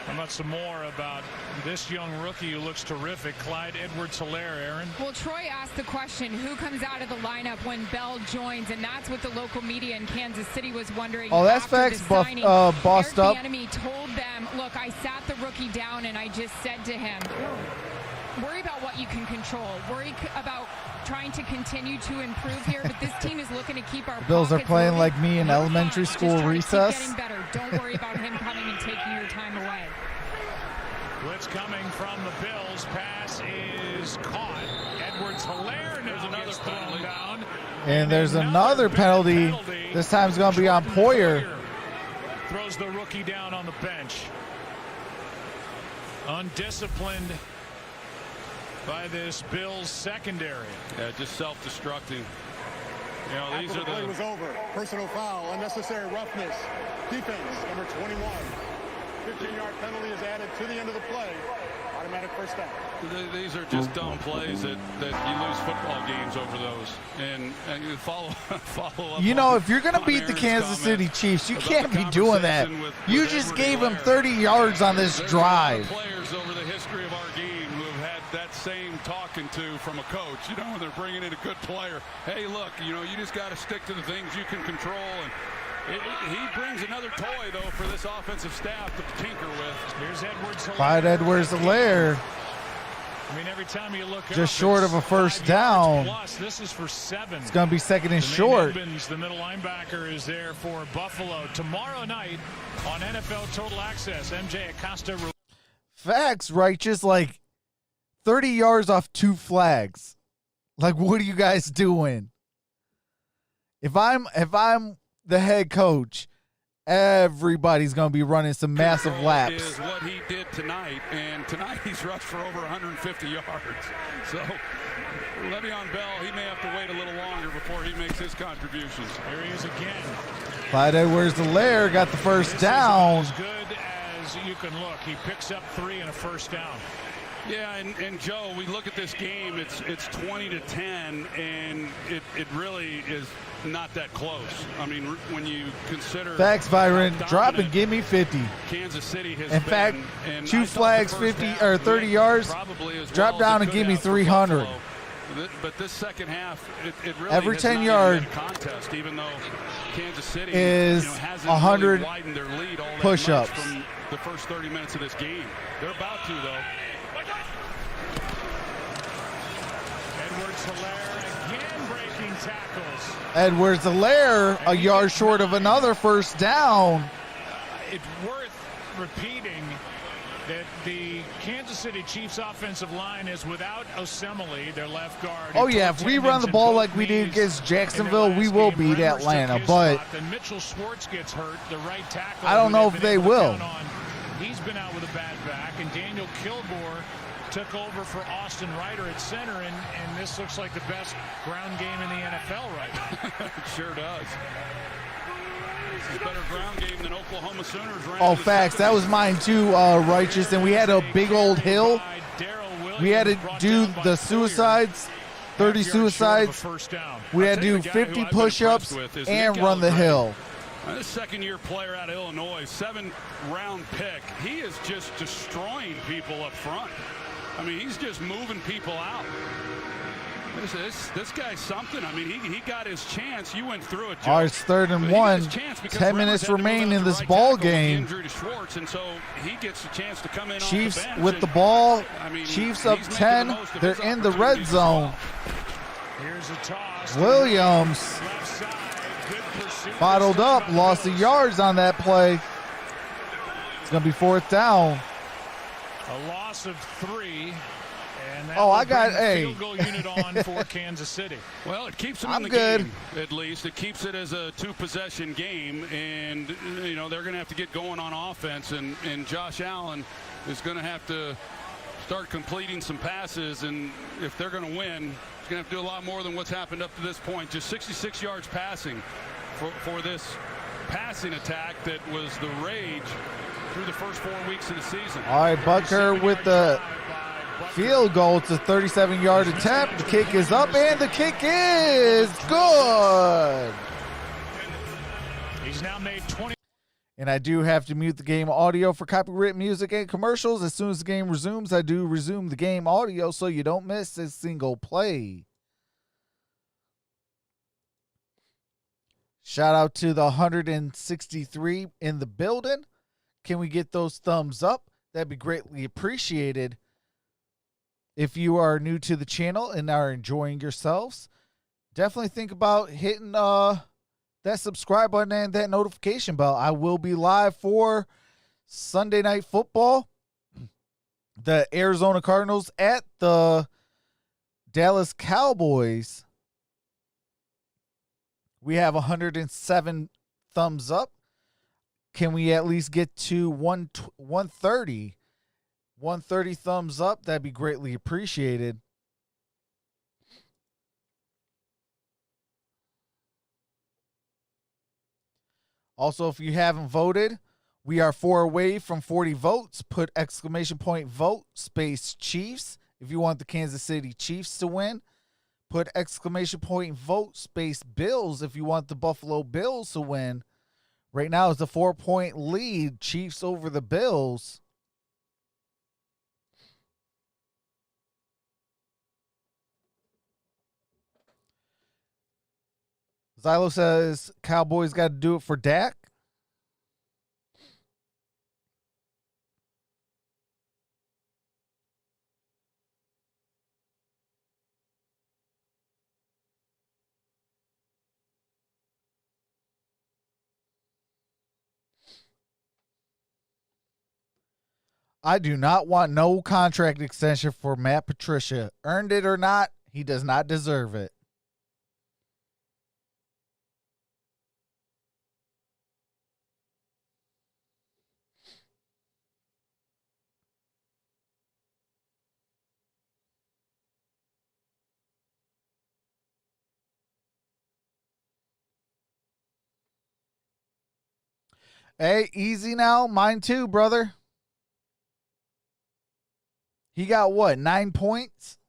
How about some more about this young rookie who looks terrific, Clyde Edwards-Helaire, Aaron? Well, Troy asked the question, who comes out of the lineup when Bell joins? And that's what the local media in Kansas City was wondering. Oh, that's facts, bossed up. The enemy told them, look, I sat the rookie down and I just said to him, worry about what you can control. Worry about trying to continue to improve here, but this team is looking to keep our Bills are playing moving. like me in elementary school recess. Getting better. Don't worry about him coming and taking your time away. Blitz coming from the Bills. Pass is caught. Edwards-Helaire now gets thrown down. And there's another penalty. This time it's going to be on Poyer. Throws the rookie down on the bench. Undisciplined by this Bills secondary. Yeah, just self-destructing. You know, After these the are play the was over. Personal foul, unnecessary roughness. Defense, number 21. 15-yard penalty is added to the end of the play. Automatic first down. these are just dumb plays that you lose football games over those. And you follow up. You know, on- if you're going to on beat the Aaron's Kansas City comment Chiefs, you about can't the be doing that. conversation with You Edward just gave him Blair. 30 yards on this There's a lot of drive. players over the history of our game who have had that same talking to from a coach. You know, when they're bringing in a good player. Hey, look, you know, you just got to stick to the things you can control. And he brings another toy, though, for this offensive staff to tinker with. Here's Edwards. Clyde Edwards-Helaire. I mean, every time you look Just up, short it's of a first 5 down. yards plus. This is for 7. It's going to be second and Jermaine short. Edmonds, the middle linebacker, is there for Buffalo. Tomorrow night on NFL Total Access, MJ Acosta. Facts, Righteous. Like 30 yards off 2 flags. Like, what are you guys doing? If I'm the head coach, everybody's going to be running some massive laps. Is what he did tonight, and tonight he's rushed for over 150 yards. So Le'Veon Bell, he may have to wait a little longer before he makes his contributions. Here he is again. Clyde Edwards-Helaire got the first down. As good as you can look. He picks up 3 and a first down. Yeah, and Joe, we look at this game, it's 20-10, and it really is not that close. I mean, when you consider Facts, Byron. how Drop and dominant give me 50. Kansas City has In been, fact, and 2 I thought the flags, first 50 half or 30 went yards. probably as Drop well as down it and could give me have for 300. Buffalo. But this second half, it really Every has 10 not yard even been a contest, even though Kansas City is hasn't 100 really widened their lead all that push-ups. much from the first 30 minutes of this game. They're about to, though. Edwards-Helaire again breaking tackles. Edwards-Helaire a yard short of another first down. It's worth repeating that the Kansas City Chiefs offensive line is without Osemele, their left guard. Oh, yeah, if we run the ball like we did against Jacksonville, we will beat Atlanta. But then Mitchell Schwartz gets hurt, the right tackle. I don't know if they will. He's been out with a bad back, and Daniel Kilgore took over for Austin Ryder at center, and this looks like the best ground game in the NFL right now. It sure does. This is a better ground game than Oklahoma Sooners ran. oh, in the facts. That was mine too, Righteous. And we had a big old hill. We had to do the suicides, 30 suicides. We had to do 50 push-ups and run the hill. This second-year player out of Illinois, 7th-round pick, he is just destroying people up front. I mean, he's just moving people out. This guy's something. I mean, he got his chance. You went through it, Joe. All right, it's 3rd and 1. 10 minutes remain in this ball game. Injury to Schwartz, and so he gets a chance to come in Chiefs off the bench with the ball. I mean, Chiefs up he's making 10. the most of They're his in the red opportunities as zone. well. Here's a toss. Williams Left side. Good pursuit. bottled up, lost the yards on that play. It's going to be 4th down. A loss of 3. And that Oh, will I got bring the a field goal unit on for Kansas City. Well, it keeps them I'm in the good. game, at least. It keeps it as a 2-possession game, and, you know, they're going to have to get going on offense, and Josh Allen is going to have to start completing some passes, and if they're going to win, he's going to have to do a lot more than what's happened up to this point. Just 66 yards passing for this passing attack that was the rage through the first 4 weeks of the season. All right, Butker with the field goal. It's a 37-yard attempt. The kick is up, and the kick is good. He's now made 20. And I do have to mute the game audio for copyright music and commercials. As soon as the game resumes, I do resume the game audio so you don't miss a single play. Shout out to the 163 in the building. Can we get those thumbs up? That'd be greatly appreciated. If you are new to the channel and are enjoying yourselves, definitely think about hitting that subscribe button and that notification bell. I will be live for Sunday Night Football. The Arizona Cardinals at the Dallas Cowboys. We have 107 thumbs up. Can we at least get to 130? 130 thumbs up. That'd be greatly appreciated. Also, if you haven't voted, we are 4 away from 40 votes. Put exclamation point vote space Chiefs if you want the Kansas City Chiefs to win. Put exclamation point vote space Bills if you want the Buffalo Bills to win. Right now it's a 4-point lead, Chiefs over the Bills. Zylo says Cowboys got to do it for Dak. I do not want no contract extension for Matt Patricia. Earned it or not, he does not deserve it. Hey, easy now. Mine too, brother. He got what, 9 points?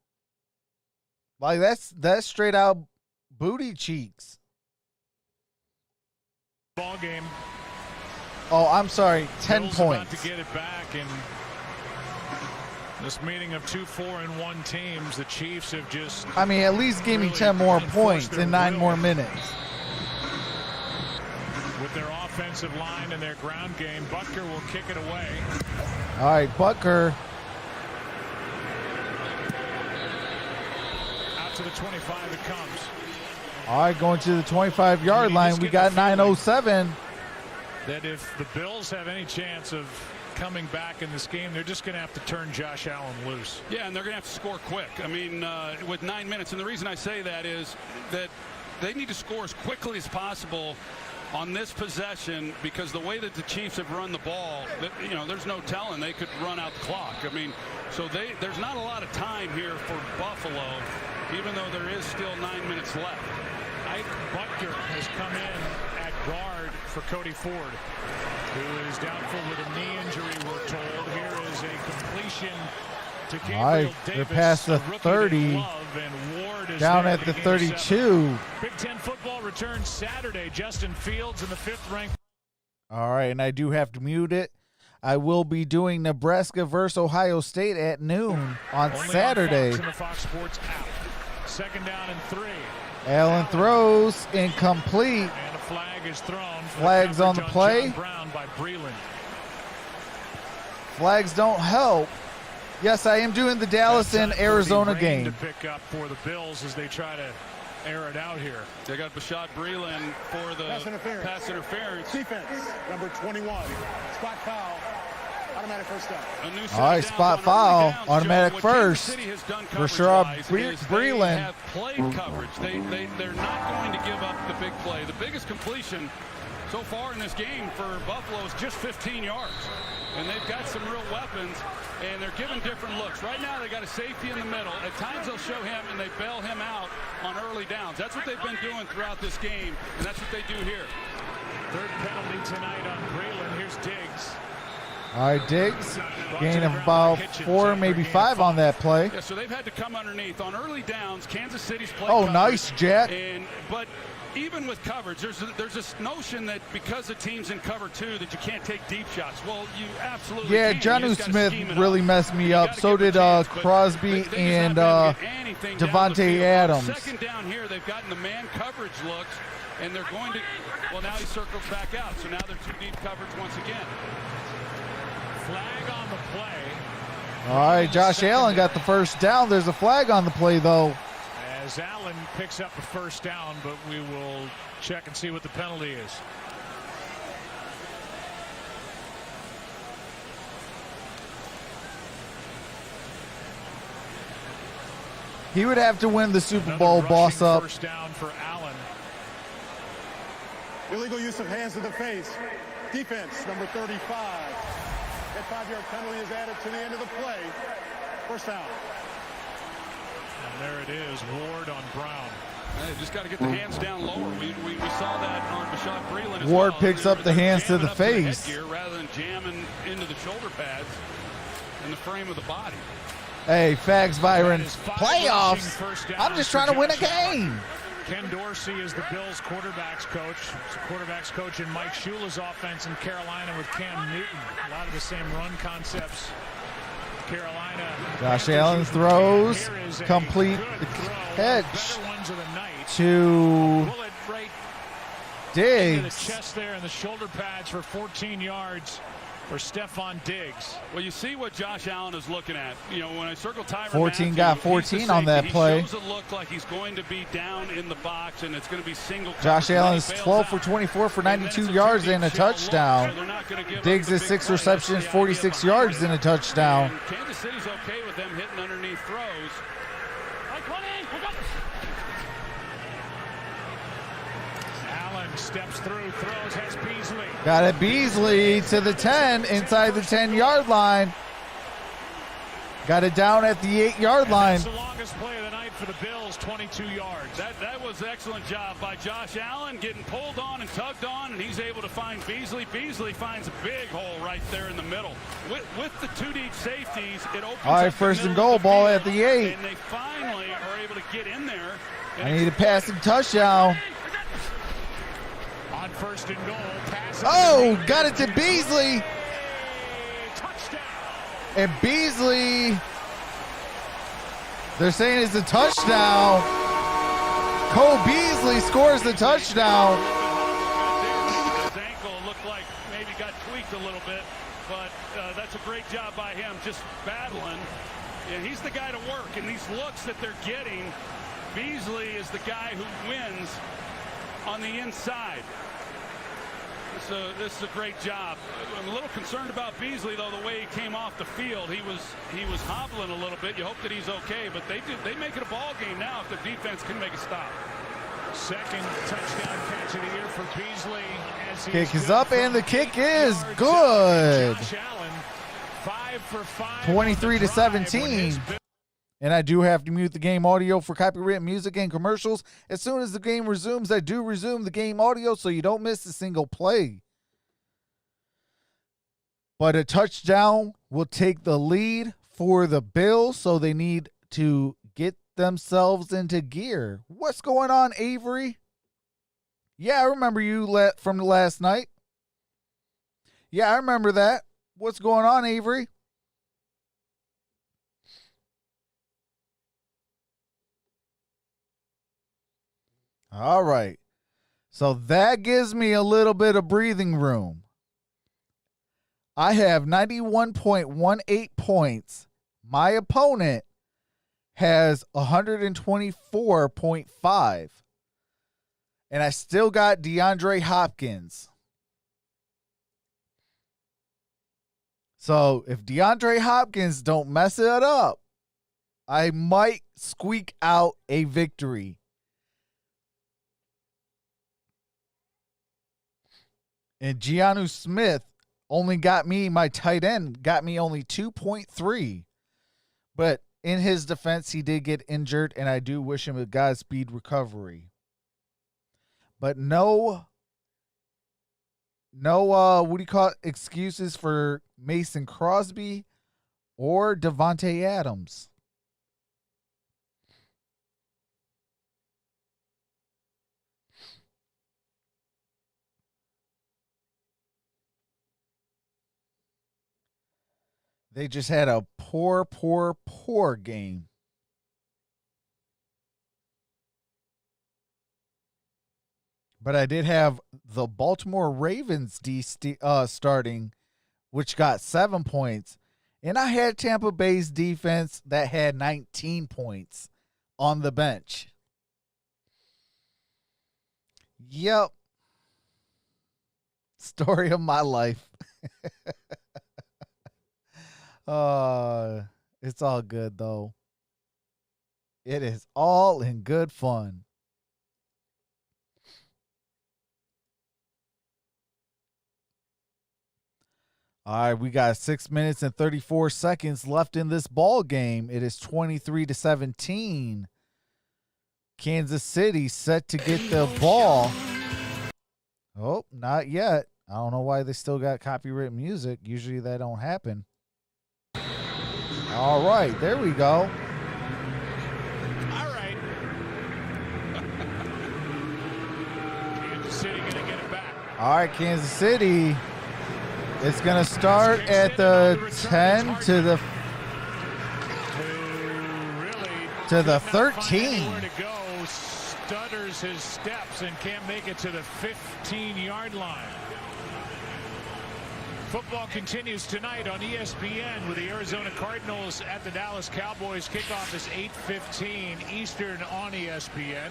Like that's straight out booty cheeks. Ball game. Oh, I'm sorry, 10 Bills points. About to get it back in this meeting of 2 4-1 teams. The Chiefs have just. I mean, at least give me 10 more points in 9 more minutes. With their offensive line and their ground game, Butker will kick it away. All right, Butker. Out to the 25 it comes. All right, going to the 25-yard line. We got 9:07. That if the Bills have any chance of coming back in this game, they're just going to have to turn Josh Allen loose. Yeah, and they're going to have to score quick. I mean, with 9 minutes. And the reason I say that is that they need to score as quickly as possible on this possession, because the way that the Chiefs have run the ball, you know, there's no telling they could run out the clock. I mean, so there's not a lot of time here for Buffalo, even though there is still 9 minutes left. Ike Butker has come in at guard for Cody Ford, who is doubtful with a knee injury, we're told. Here is a completion to Gabriel All right, Davis. they're past the 30. Down at the 32. Big Ten football returns Saturday. Justin Fields in the 5th ranked. All right, and I do have to mute it. I will be doing Nebraska versus Ohio State at noon on Saturday. On Fox and the Fox Sports app. 2nd down and 3. Allen throws incomplete. And a flag is thrown. Flags on the play. John Brown by Breland. Flags don't help. Yes, I am doing the Dallas and Arizona game. To pick up for the Bills as they try to air it out here. They got Bashad Breeland for the pass interference. Defense, number 21. Spot foul. Automatic first down. All right, spot foul. Automatic first. Bashad Breeland. Have play coverage. They're not going to give up the big play. The biggest completion so far in this game for Buffalo is just 15 yards. And they've got some real weapons, and they're giving different looks. Right now, they got a safety in the middle. At times, they'll show him, and they bail him out on early downs. That's what they've been doing throughout this game, and that's what they do here. 3rd penalty tonight on Breeland. Here's Diggs. All right, Diggs. Gain of about 4, maybe 5 on that play. Yeah, so they've had to come underneath. On early downs, Kansas City's play Oh, coverage, nice, Jack. But even with coverage, there's this notion that because the team's in cover 2 that you can't take deep shots. Well, you absolutely Yeah, can. Jonnu Smith really messed me up. So did Crosby and Devontae Adams. 2nd down here, they've gotten the man coverage looks, and they're going to, well, now he circles back out. So now they're 2 deep coverage once again. Flag on the play. All right, Josh Allen got the first down. There's a flag on the play, though. As Allen picks up the first down, but we will check and see what the penalty is. He would have to win the Super Bowl, boss up. First down for Allen. Illegal use of hands to the face. Defense, number 35. That 5-yard penalty is added to the end of the play. First down. And there it is, Ward on Brown. Hey, just got to get the hands down lower. We saw that on Bashaud Breeland as Ward well. picks up the hands to the jamming up face. headgear rather than jamming into the shoulder pads and the frame of the body. Hey, Fags Byron, That is 5 playoffs. rushing first down I'm just for trying to win a Josh Allen. game. Ken Dorsey is the Bills quarterbacks coach. He's the quarterbacks coach in Mike Shula's offense in Carolina with Cam Newton. A lot of the same run concepts. Carolina. Josh Allen throws, Here is a complete good throw. catch Better ones of the night. to Bullet right into the Diggs. chest there and the shoulder pads for 14 yards for Stephon Diggs. Well, you see what Josh Allen is looking at. You know, when I circle Tyrann 14 Mathieu, got he's 14 the on that safety. play. He shows a look like he's going to be down in the box, and it's going to be single. Josh coverage. Allen He is bails 12 for out. 24 for And then 92 it's a yards two-deep and a shell look, touchdown. so they're not gonna give Diggs up the is big 6 play. That's receptions, the idea 46 behind yards it. and a touchdown. And Kansas City's okay with them hitting underneath throws. Allen steps through, throws, has Beasley. Got it, Beasley to the 10, inside the 10-yard line. Got it down at the 8-yard line. That's the longest play of the night for the Bills, 22 yards. That was an excellent job by Josh Allen, getting pulled on and tugged on, and he's able to find Beasley. Beasley finds a big hole right there in the middle. With the two deep safeties, it opens All right, up the first and middle goal, of the ball field, at the 8. And they finally are able to get in there. I need a passing touchdown. On first and goal, pass. Oh, got it to Beasley. Touchdown. And Beasley, they're saying it's a touchdown. Cole Beasley scores the touchdown. His ankle looked like maybe got tweaked a little bit, but that's a great job by him, just battling. And he's the guy to work, and these looks that they're getting, Beasley is the guy who wins on the inside. This is a great job. I'm a little concerned about Beasley, though, the way he came off the field. He was hobbling a little bit. You hope that he's okay, but they make it a ball game now if the defense can make a stop. Second touchdown catch of the year for Beasley. As he's Kick is good up, from and the kick is 8 yards. good. Josh Allen, 5 for 5. 23 to 17. And I do have to mute the game audio for copyrighted music and commercials. As soon as the game resumes, I do resume the game audio so you don't miss a single play. But a touchdown will take the lead for the Bills, so they need to get themselves into gear. What's going on, Avery? Yeah, I remember you from the last night. Yeah, I remember that. What's going on, Avery? All right. So that gives me a little bit of breathing room. I have 91.18 points. My opponent has 124.5. And I still got DeAndre Hopkins. So if DeAndre Hopkins don't mess it up, I might squeak out a victory. And Giannu Smith only got me, my tight end, got me only 2.3. But in his defense, he did get injured, and I do wish him a Godspeed recovery. But no, what do you call it, excuses for Mason Crosby or Devontae Adams. They just had a poor game. But I did have the Baltimore Ravens starting, which got 7 points. And I had Tampa Bay's defense that had 19 points on the bench. Yep. Story of my life. It's all good, though. It is all in good fun. All right, we got 6 minutes and 34 seconds left in this ball game. It is 23-17. Kansas City set to get the ball. Oh, not yet. I don't know why they still got copyright music. Usually that don't happen. All right, there we go. All right. Kansas City going to get it back. All right, Kansas City. It's going to start at the 10 to the 13. Where to go, stutters his steps and can't make it to the 15-yard line. Football continues tonight on ESPN with the Arizona Cardinals at the Dallas Cowboys. Kickoff is 8:15 Eastern on ESPN.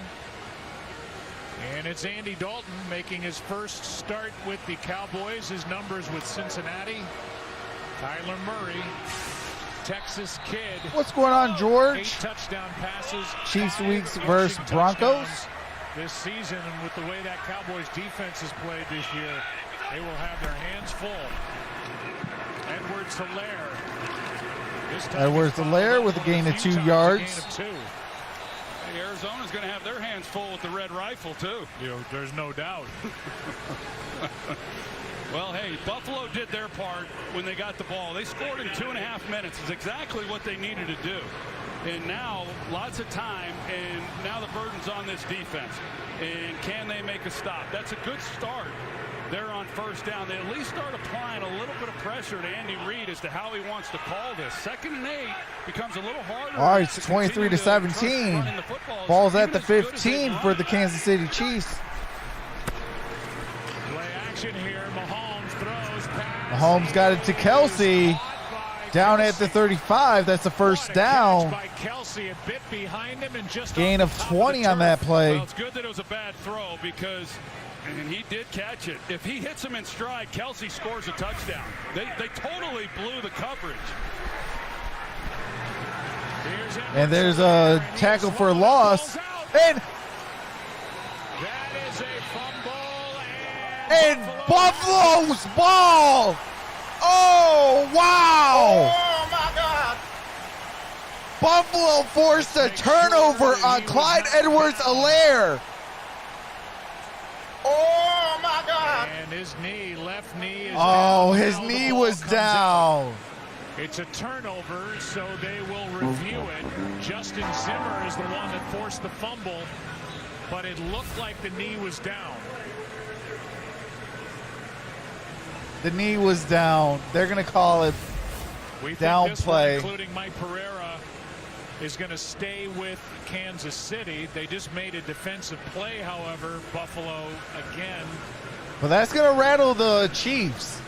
And it's Andy Dalton making his first start with the Cowboys. His numbers with Cincinnati. Kyler Murray, Texas kid. What's going on, George? 8 touchdown passes. Chiefs weeks versus Broncos this season, and with the way that Cowboys defense has played this year, they will have their hands full. Edwards-Helaire with a gain of 2 yards. Hey, Arizona's going to have their hands full with the red rifle, too. There's no doubt. Well, hey, Buffalo did their part when they got the ball. They scored in 2.5 minutes. It's exactly what they needed to do. And now, lots of time, and now the burden's on this defense. And can they make a stop? That's a good start. They're on first down. They at least start applying a little bit of pressure to Andy Reid as to how he wants to call this. 2nd and 8 becomes a little harder. All right, it's 23-17. Ball's at the 15 for the Kansas City Chiefs. Play action here. Mahomes throws pass. Mahomes got it to Kelsey. Down at the 35. That's a first down. Gain of 20 on that play. Well, it's good that it was a bad throw because and he did catch it. If he hits him in stride, Kelsey scores a touchdown. They totally blew the coverage. And there's a tackle for loss. And that is a fumble. And Buffalo's ball. Oh, wow. Oh, my God. Buffalo forced a turnover on Clyde Edwards-Helaire. Oh, my God. And his knee, left knee is down. His now knee the ball was comes down. out. It's a turnover, so they will review it. Justin Zimmer is the one that forced the fumble, but it looked like the knee was down. The knee was down. They're going to call it down play. Including Mike Pereira is going to stay with Kansas City. They just made a defensive play, however, Buffalo again. Well, that's going to rattle the Chiefs.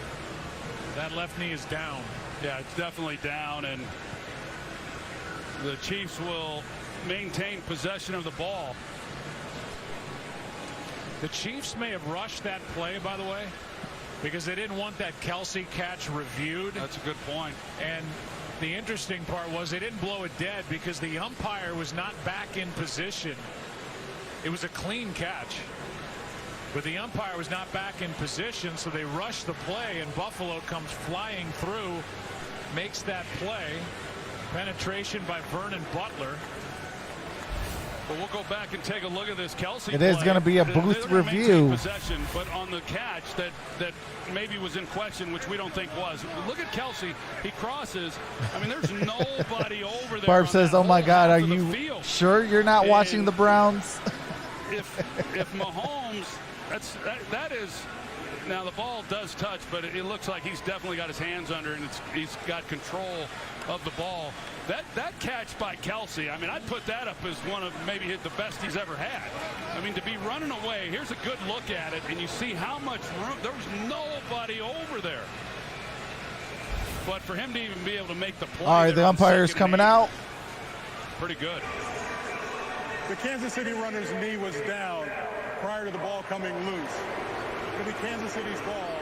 That left knee is down. Yeah, it's definitely down, and the Chiefs will maintain possession of the ball. The Chiefs may have rushed that play, by the way, because they didn't want that Kelsey catch reviewed. That's a good point. And the interesting part was they didn't blow it dead because the umpire was not back in position. It was a clean catch, but the umpire was not back in position, so they rushed the play, and Buffalo comes flying through, makes that play. Penetration by Vernon Butler. But we'll go back and take a look at this Kelsey. It is going to be a booth review. Possession, but on the catch that maybe was in question, which we don't think was. Look at Kelsey. He crosses. I mean, there's nobody over there. Barb says, "Oh my God, are you sure you're not watching the Browns?" if Mahomes, that is. Now the ball does touch, but it looks like he's definitely got his hands under, and he's got control of the ball. That catch by Kelsey, I mean, I'd put that up as one of maybe the best he's ever had. I mean, to be running away, here's a good look at it, and you see how much room. There was nobody over there. But for him to even be able to make the play. All right, the umpire's coming out. Pretty good. The Kansas City runner's knee was down prior to the ball coming loose. It'll be Kansas City's ball,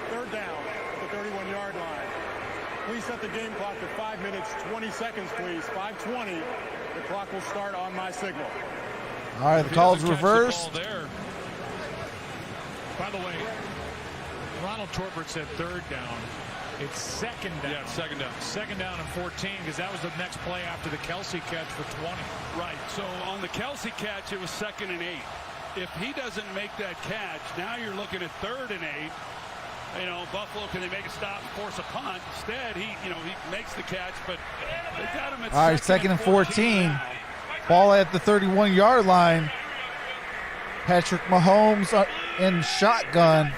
3rd down at the 31-yard line. Please set the game clock to 5 minutes, 20 seconds, please. 5:20. The clock will start on my signal. All right, the call's reversed. By the way, Ronald Torpert said 3rd down. It's second down. Yeah, second down. Second down and 14, because that was the next play after the Kelsey catch for 20. Right. So on the Kelsey catch, it was 2nd and 8. If he doesn't make that catch, now you're looking at 3rd and 8. You know, Buffalo, can they make a stop, force a punt? Instead, he makes the catch, but they got him at All right, 2nd and 14. now. Ball at the 31-yard line. Patrick Mahomes in shotgun.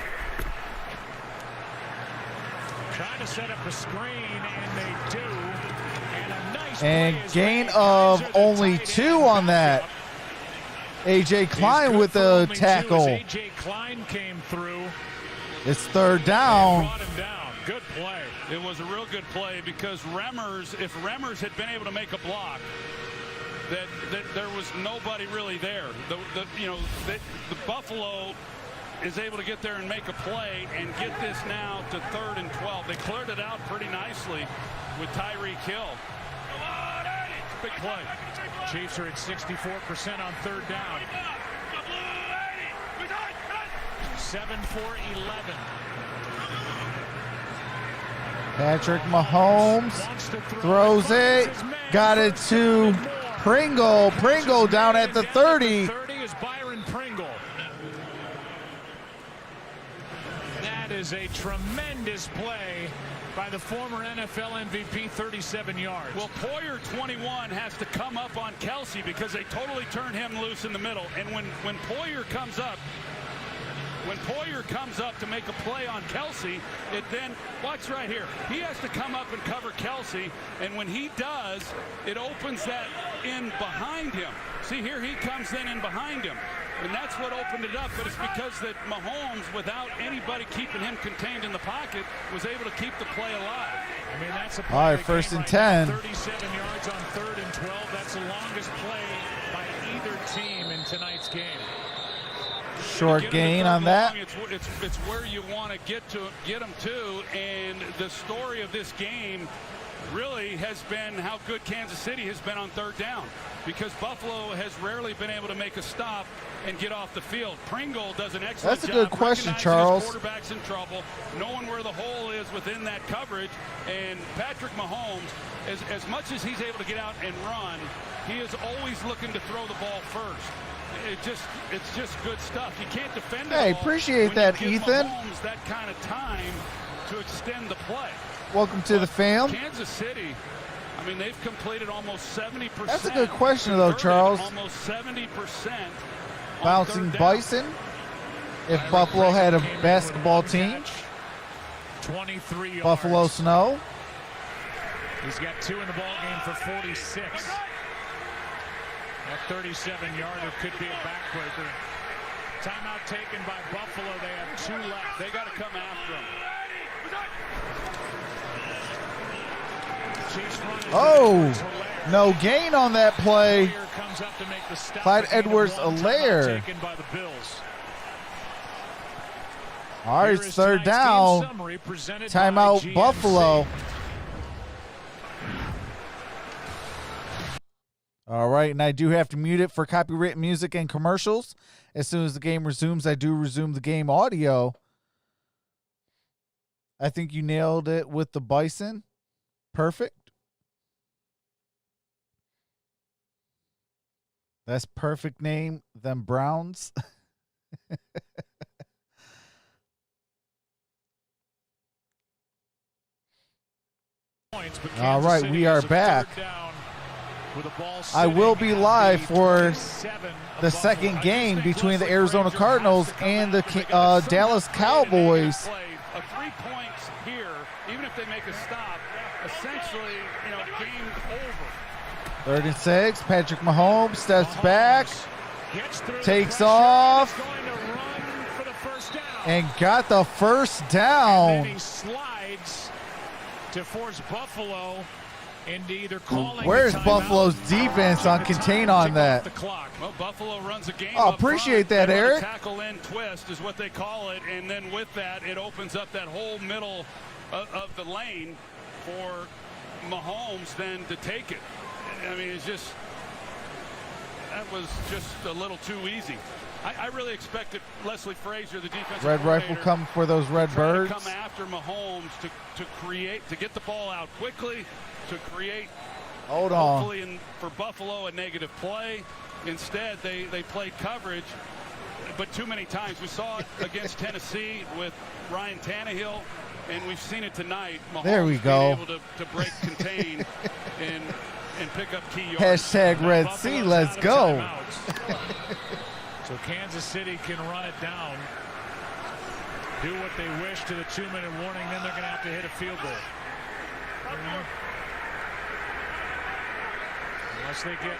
Trying to set up a screen, and they do. And a nice And play is gain made. of These are the only tight 2 end on that. backup. A.J. He's Klein good with for the only 2 as tackle. A.J. Klein came through. It's 3rd And down. brought him down. Good play. It was a real good play because if Remmers had been able to make a block, that there was nobody really there. The Buffalo is able to get there and make a play and get this now to 3rd and 12. They cleared it out pretty nicely with Tyreek Hill. Big play. Chiefs are at 64% on 3rd down. 7-4-11. Patrick Mahomes throws it. Got it to Pringle. Pringle down at the 30. 30 is Byron Pringle. That is a tremendous play by the former NFL MVP, 37 yards. Well, Poyer 21 has to come up on Kelsey because they totally turned him loose in the middle. And when Poyer comes up, to make a play on Kelsey, it then, watch right here, he has to come up and cover Kelsey, and when he does, it opens that in behind him. See, here he comes then in behind him, and that's what opened it up, but it's because that Mahomes, without anybody keeping him contained in the pocket, was able to keep the play alive. I mean, that's a play. All right, that 1st came and right 10. now, 37 yards on 3rd and 12. That's the longest play by either team in tonight's game. Short gain on that. It's where you want to get them to, and the story of this game really has been how good Kansas City has been on 3rd down, because Buffalo has rarely been able to make a stop and get off the field. Pringle does an excellent job. That's a good question, recognizing Charles. his quarterback's in trouble, knowing where the hole is within that coverage, and Patrick Mahomes, as much as he's able to get out and run, he is always looking to throw the ball first. It's just good stuff. You can't defend it. Hey, all appreciate when that, you give Ethan. Mahomes that kind of time to extend the play. Welcome to the fam. Kansas City, I mean, they've completed almost 70%. That's a good question, though, Charles. Almost 70%. Bouncing Bison. If Buffalo had a basketball team. 23 yards. Buffalo Snow. He's got 2 in the ball game for 46. That 37-yarder could be a backbreaker. Timeout taken by Buffalo. They have 2 left. They got to come after him. Oh, no gain on that play. Clyde Edwards-Helaire. All right, it's 3rd down. Timeout Buffalo. All right, and I do have to mute it for copyright music and commercials. As soon as the game resumes, I do resume the game audio. I think you nailed it with the Bison. Perfect. That's perfect name, them Browns. All right, we are back. I will be live for the second game between the Arizona Cardinals and the Dallas Cowboys. A 3 points here, even if they make a stop, essentially, game over. 3rd and 6. Patrick Mahomes steps back, takes off, and got the first down. And then he slides to force Buffalo into either calling. Where's Buffalo's defense on contain on that? Well, Buffalo runs a game. Oh, appreciate that, Eric. Tackle in twist is what they call it, and then with that, it opens up that whole middle of the lane for Mahomes then to take it. I mean, that was just a little too easy. I really expected Leslie Frazier, the defensive Red Rifle come for those red birds. To come after Mahomes to get the ball out quickly, to create hopefully for Buffalo a negative play. Instead, they played coverage, but too many times. We saw it against Tennessee with Ryan Tannehill, and we've seen it tonight. Mahomes there we go. Being able to break, contain, and pick up key yards. Hashtag Red Sea, let's go. So Kansas City can run it down, do what they wish to the 2-minute warning, then they're going to have to hit a field goal. Unless they get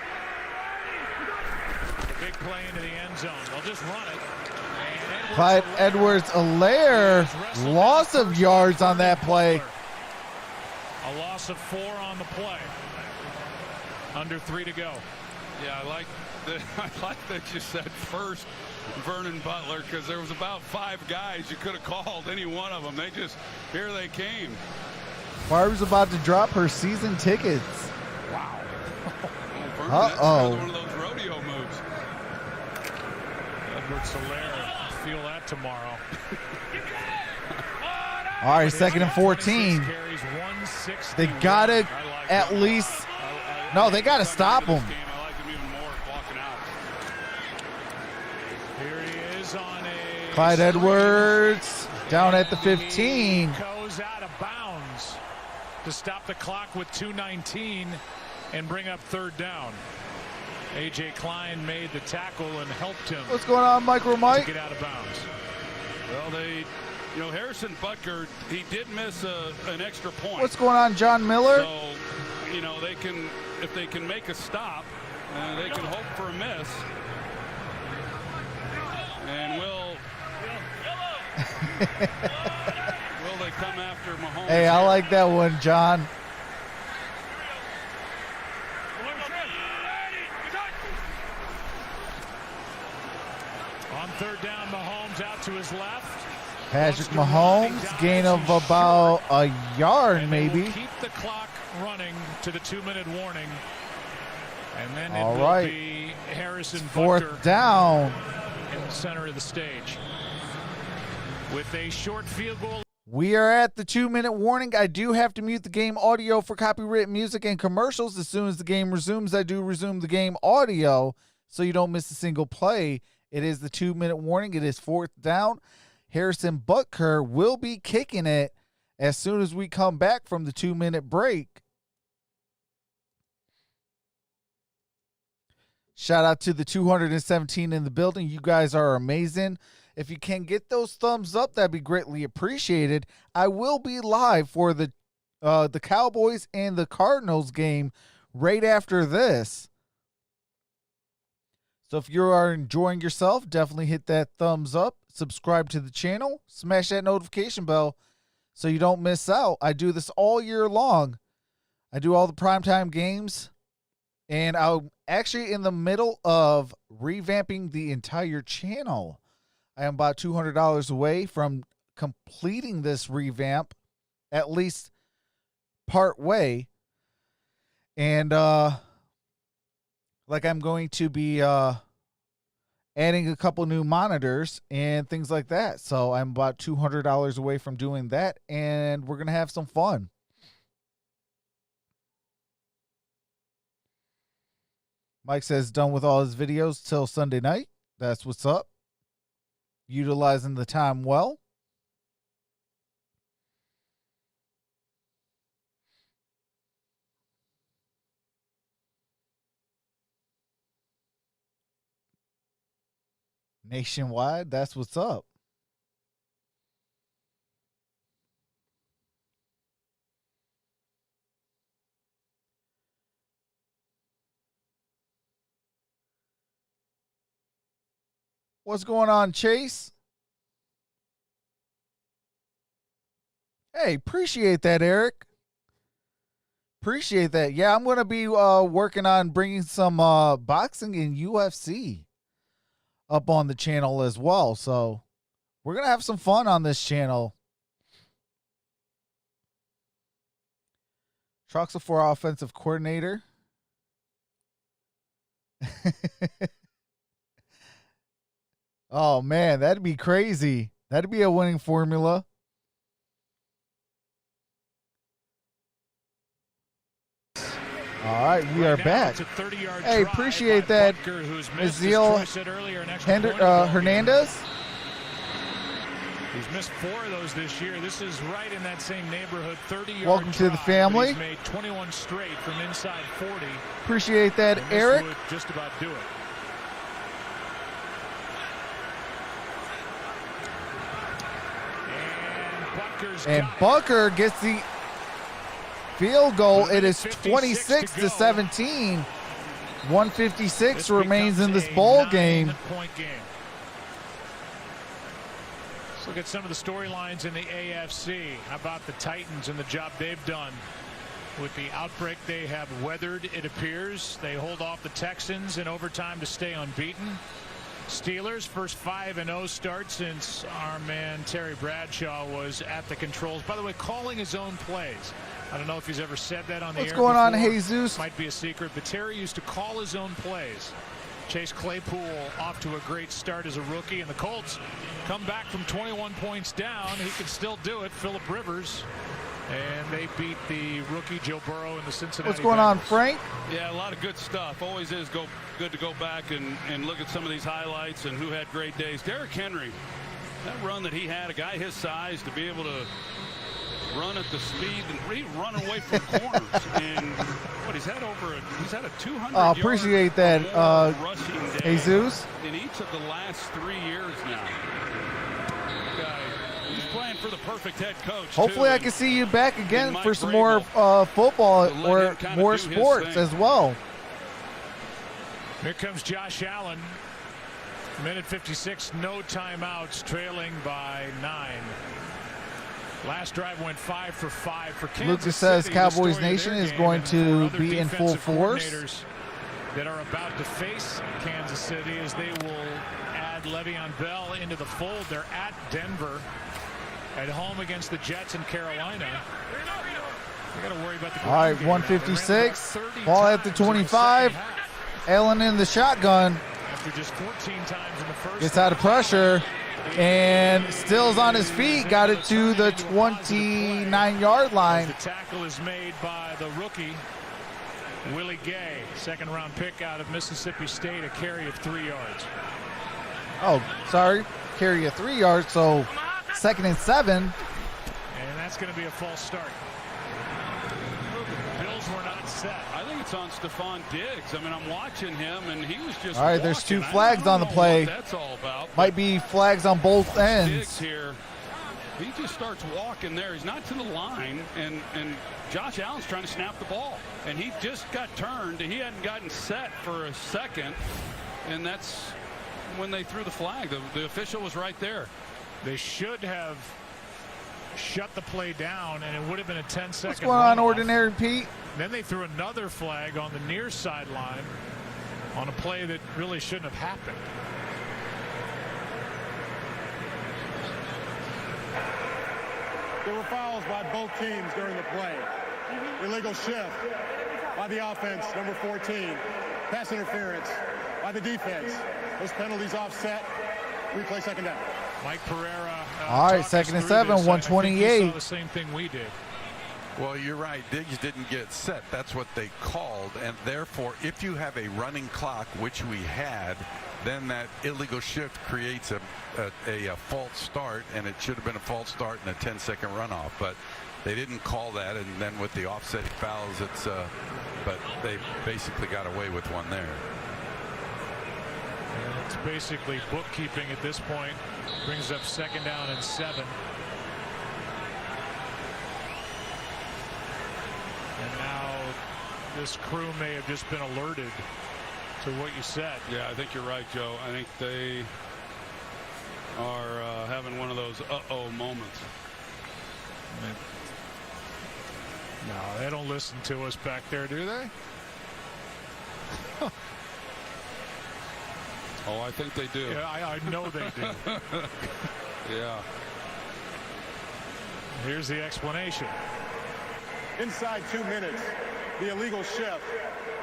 a big play into the end zone. They'll just run it. Clyde Edwards-Helaire, loss of yards on that play. A loss of 4 on the play. Under 3 to go. Yeah, I like that you said first Vernon Butler, because there was about 5 guys you could have called, any one of them. Here they came. Barb's about to drop her season tickets. Wow. Uh-oh. That's one of those rodeo moves. Edwards-Helaire, feel that tomorrow. All right, 2nd and 14. They got to at least. No, they got to stop him. I like him even more walking out. Here he is on a Clyde Edwards down at the 15. Goes out of bounds to stop the clock with 2:19 and bring up 3rd down. A.J. Klein made the tackle and helped him. What's going on, MicroMike? To get out of bounds. Well, Harrison Butker, he did miss an extra point. What's going on, John Miller? So, if they can make a stop, they can hope for a miss. And will they come after Mahomes? Hey, I like that one, John. On 3rd down, Mahomes out to his left. Patrick Mahomes, gain of about a yard, maybe. Keep the clock running to the 2-minute warning. And then All it will right. be Harrison 4th down. in the center of the stage. With a short field goal. We are at the 2-minute warning. I do have to mute the game audio for copyright music and commercials. As soon as the game resumes, I do resume the game audio so you don't miss a single play. It is the 2-minute warning. It is 4th down. Harrison Butker will be kicking it as soon as we come back from the 2-minute break. Shout out to the 217 in the building. You guys are amazing. If you can get those thumbs up, that'd be greatly appreciated. I will be live for the Cowboys and the Cardinals game right after this. So if you are enjoying yourself, definitely hit that thumbs up, subscribe to the channel, smash that notification bell so you don't miss out. I do this all year long. I do all the primetime games, and I'm actually in the middle of revamping the entire channel. I am about $200 away from completing this revamp, at least part way. And I'm going to be adding a couple new monitors and things like that. So I'm about $200 away from doing that, and we're going to have some fun. Mike says done with all his videos till Sunday night. That's what's up. Utilizing the time well. Nationwide, that's what's up. What's going on, Chase? Hey, appreciate that, Eric. Appreciate that. Yeah, I'm going to be working on bringing some boxing and UFC up on the channel as well. So we're going to have some fun on this channel. Troxel for offensive coordinator. Oh, man, that'd be crazy. That'd be a winning formula. All right, we are back. Hey, appreciate that, Ezeal Hernandez. He's missed 4 of those this year. This is right in that same neighborhood. 30-yard Welcome to the family. He's made 21 straight from inside 40. Appreciate that, Eric. Would just about do it. And Bucker gets the field goal. It is 26-17. 156 remains in this ball game. Let's look at some of the storylines in the AFC. How about the Titans and the job they've done? With the outbreak they have weathered, it appears. They hold off the Texans in overtime to stay unbeaten. Steelers, first 5-0 start since our man Terry Bradshaw was at the controls. By the way, calling his own plays. I don't know if he's ever said that on the air. What's going on, Jesus? Might be a secret, but Terry used to call his own plays. Chase Claypool off to a great start as a rookie, and the Colts come back from 21 points down. He can still do it. Phillip Rivers. And they beat the rookie Joe Burrow in the Cincinnati. What's going on, Frank? Yeah, a lot of good stuff. Always is good to go back and look at some of these highlights and who had great days. Derrick Henry, that run that he had, a guy his size to be able to run at the speed and run away from corners. And what he's had a 200. Appreciate that, rushing day Jesus. in each of the last 3 years now. He's playing for the perfect head coach. Hopefully, I can see you back again for some more football or more sports as well. Here comes Josh Allen. Minute 56, no timeouts, trailing by 9. Last drive went 5 for 5 for Kansas Lucas says City. Cowboys Nation is going to be in full force. That are about to face Kansas City as they will add Le'Veon Bell into the fold. They're at Denver, at home against the Jets in Carolina. They got to worry about the. All right, 156. Ball at the 25. Allen in the shotgun. After just 14 times in the first. Gets out of pressure and still's on his feet. Got it to the 29-yard line. The tackle is made by the rookie Willie Gay, second-round pick out of Mississippi State, a carry of 3 yards. Oh, sorry, carry of 3 yards. So 2nd and 7. And that's going to be a false start. The Bills were not set. I think it's on Stephon Diggs. I mean, I'm watching him, and he was just. All right, there's 2 flags on the play. That's all about. Might be flags on both ends. Diggs here, he just starts walking there. He's not to the line, and Josh Allen's trying to snap the ball, and he just got turned. He hadn't gotten set for a second, and that's when they threw the flag. The official was right there. They should have shut the play down, and it would have been a 10-second. What's going on, Ordinary Pete? Then they threw another flag on the near sideline on a play that really shouldn't have happened. There were fouls by both teams during the play. Illegal shift by the offense, number 14. Pass interference by the defense. Those penalties offset. Replay second down. Mike Pereira. All right, 2nd and 7, 128. Saw the same thing we did. Well, you're right. Diggs didn't get set. That's what they called. And therefore, if you have a running clock, which we had, then that illegal shift creates a false start, and it should have been a false start and a 10-second runoff. But they didn't call that, and then with the offsetting fouls, it's but they basically got away with one there. And it's basically bookkeeping at this point. Brings up 2nd down and 7. And now this crew may have just been alerted to what you said. Yeah, I think you're right, Joe. I think they are having one of those uh-oh moments. No, they don't listen to us back there, do they? Oh, I think they do. Yeah, I know they do. Yeah. Here's the explanation. Inside 2 minutes, the illegal shift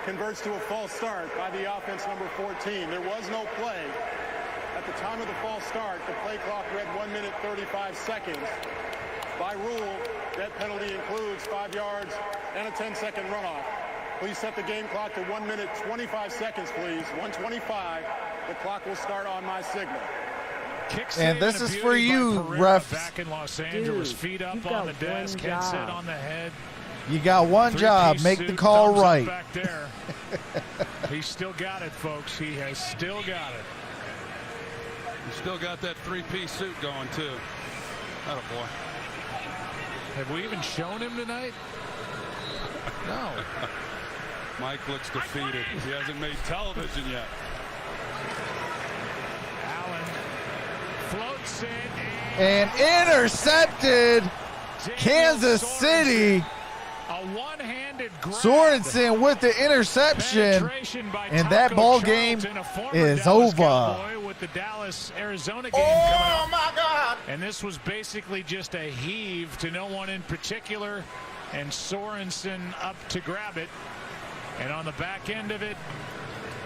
converts to a false start by the offense, number 14. There was no play at the time of the false start, the play clock read 1 minute 35 seconds. By rule, that penalty includes 5 yards and a 10-second runoff. Please set the game clock to 1 minute 25 seconds, please. 1:25. The clock will start on my signal. And this is for you, refs. Back in Los Angeles, feet up on the desk, headset on the head. You got one job, make the call right. Back there. He's still got it, folks. He has still got it. He's still got that three-piece suit going, too. Oh, boy. Have we even shown him tonight? No. Mike looks defeated. He hasn't made television yet. Allen floats it. And intercepted. Kansas City. A one-handed grab. Sorensen with the interception. And that ball game is over. With the Dallas-Arizona game Oh, my God. And this was basically just a heave to no one in particular. And Sorensen up to grab it. And on the back end of it,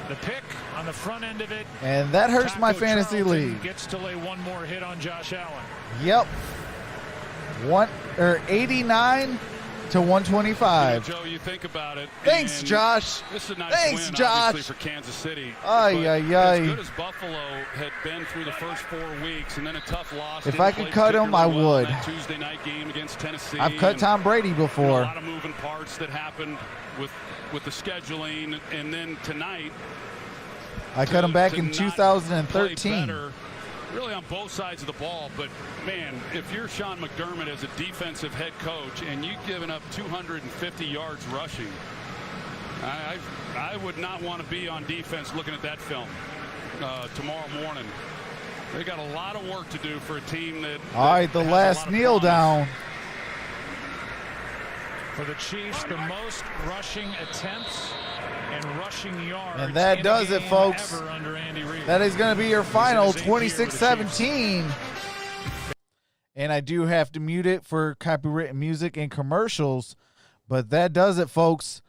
the pick. On the front end of it. And that hurts my fantasy league. Gets to lay one more hit on Josh Allen. Yep. 89 to 125. Joe, you think about it. Thanks, Josh. This is a nice Thanks, win, Josh. obviously, for Kansas City. Ay. As good as Buffalo had been through the first 4 weeks, and then a tough loss. If I could cut him, I would. That Tuesday night game against Tennessee. I've cut Tom Brady before. A lot of moving parts that happened with the scheduling, and then tonight. I cut him back in 2013. Really on both sides of the ball, but man, if you're Sean McDermott as a defensive head coach and you've given up 250 yards rushing, I would not want to be on defense looking at that film tomorrow morning. They got a lot of work to do for a team that. All right, the last kneel down. For the Chiefs, the most rushing attempts and rushing yards. And that does it, folks. That is going to be your final 26-17. And I do have to mute it for copyrighted music and commercials. But that does it, folks.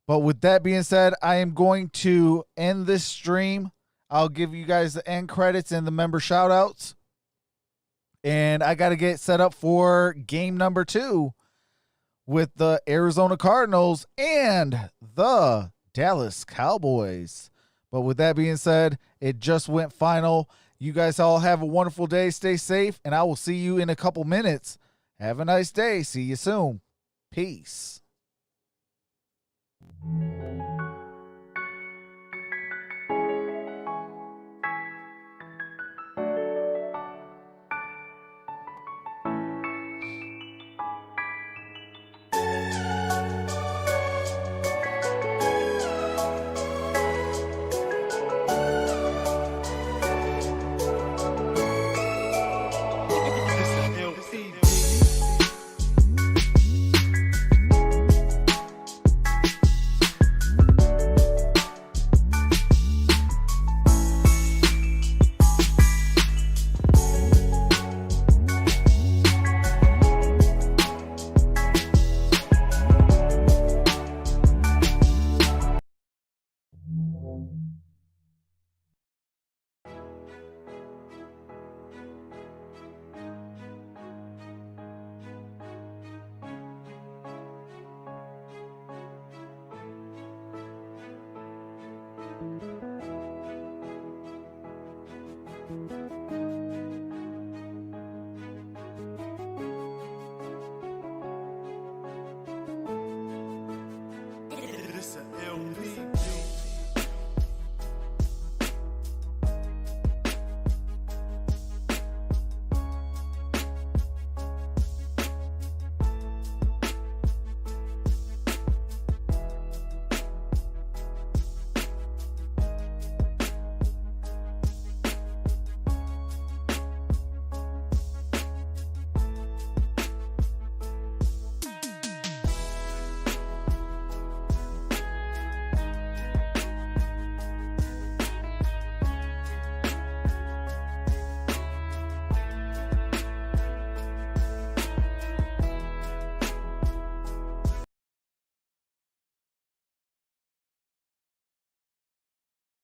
But with that being said, I am going to end this stream. I'll give you guys the end credits and the member shout-outs. And I got to get set up for game number 2 with the Arizona Cardinals and the Dallas Cowboys. But with that being said, it just went final. You guys all have a wonderful day. Stay safe, and I will see you in a couple minutes. Have a nice day. See you soon. Peace. Thank you.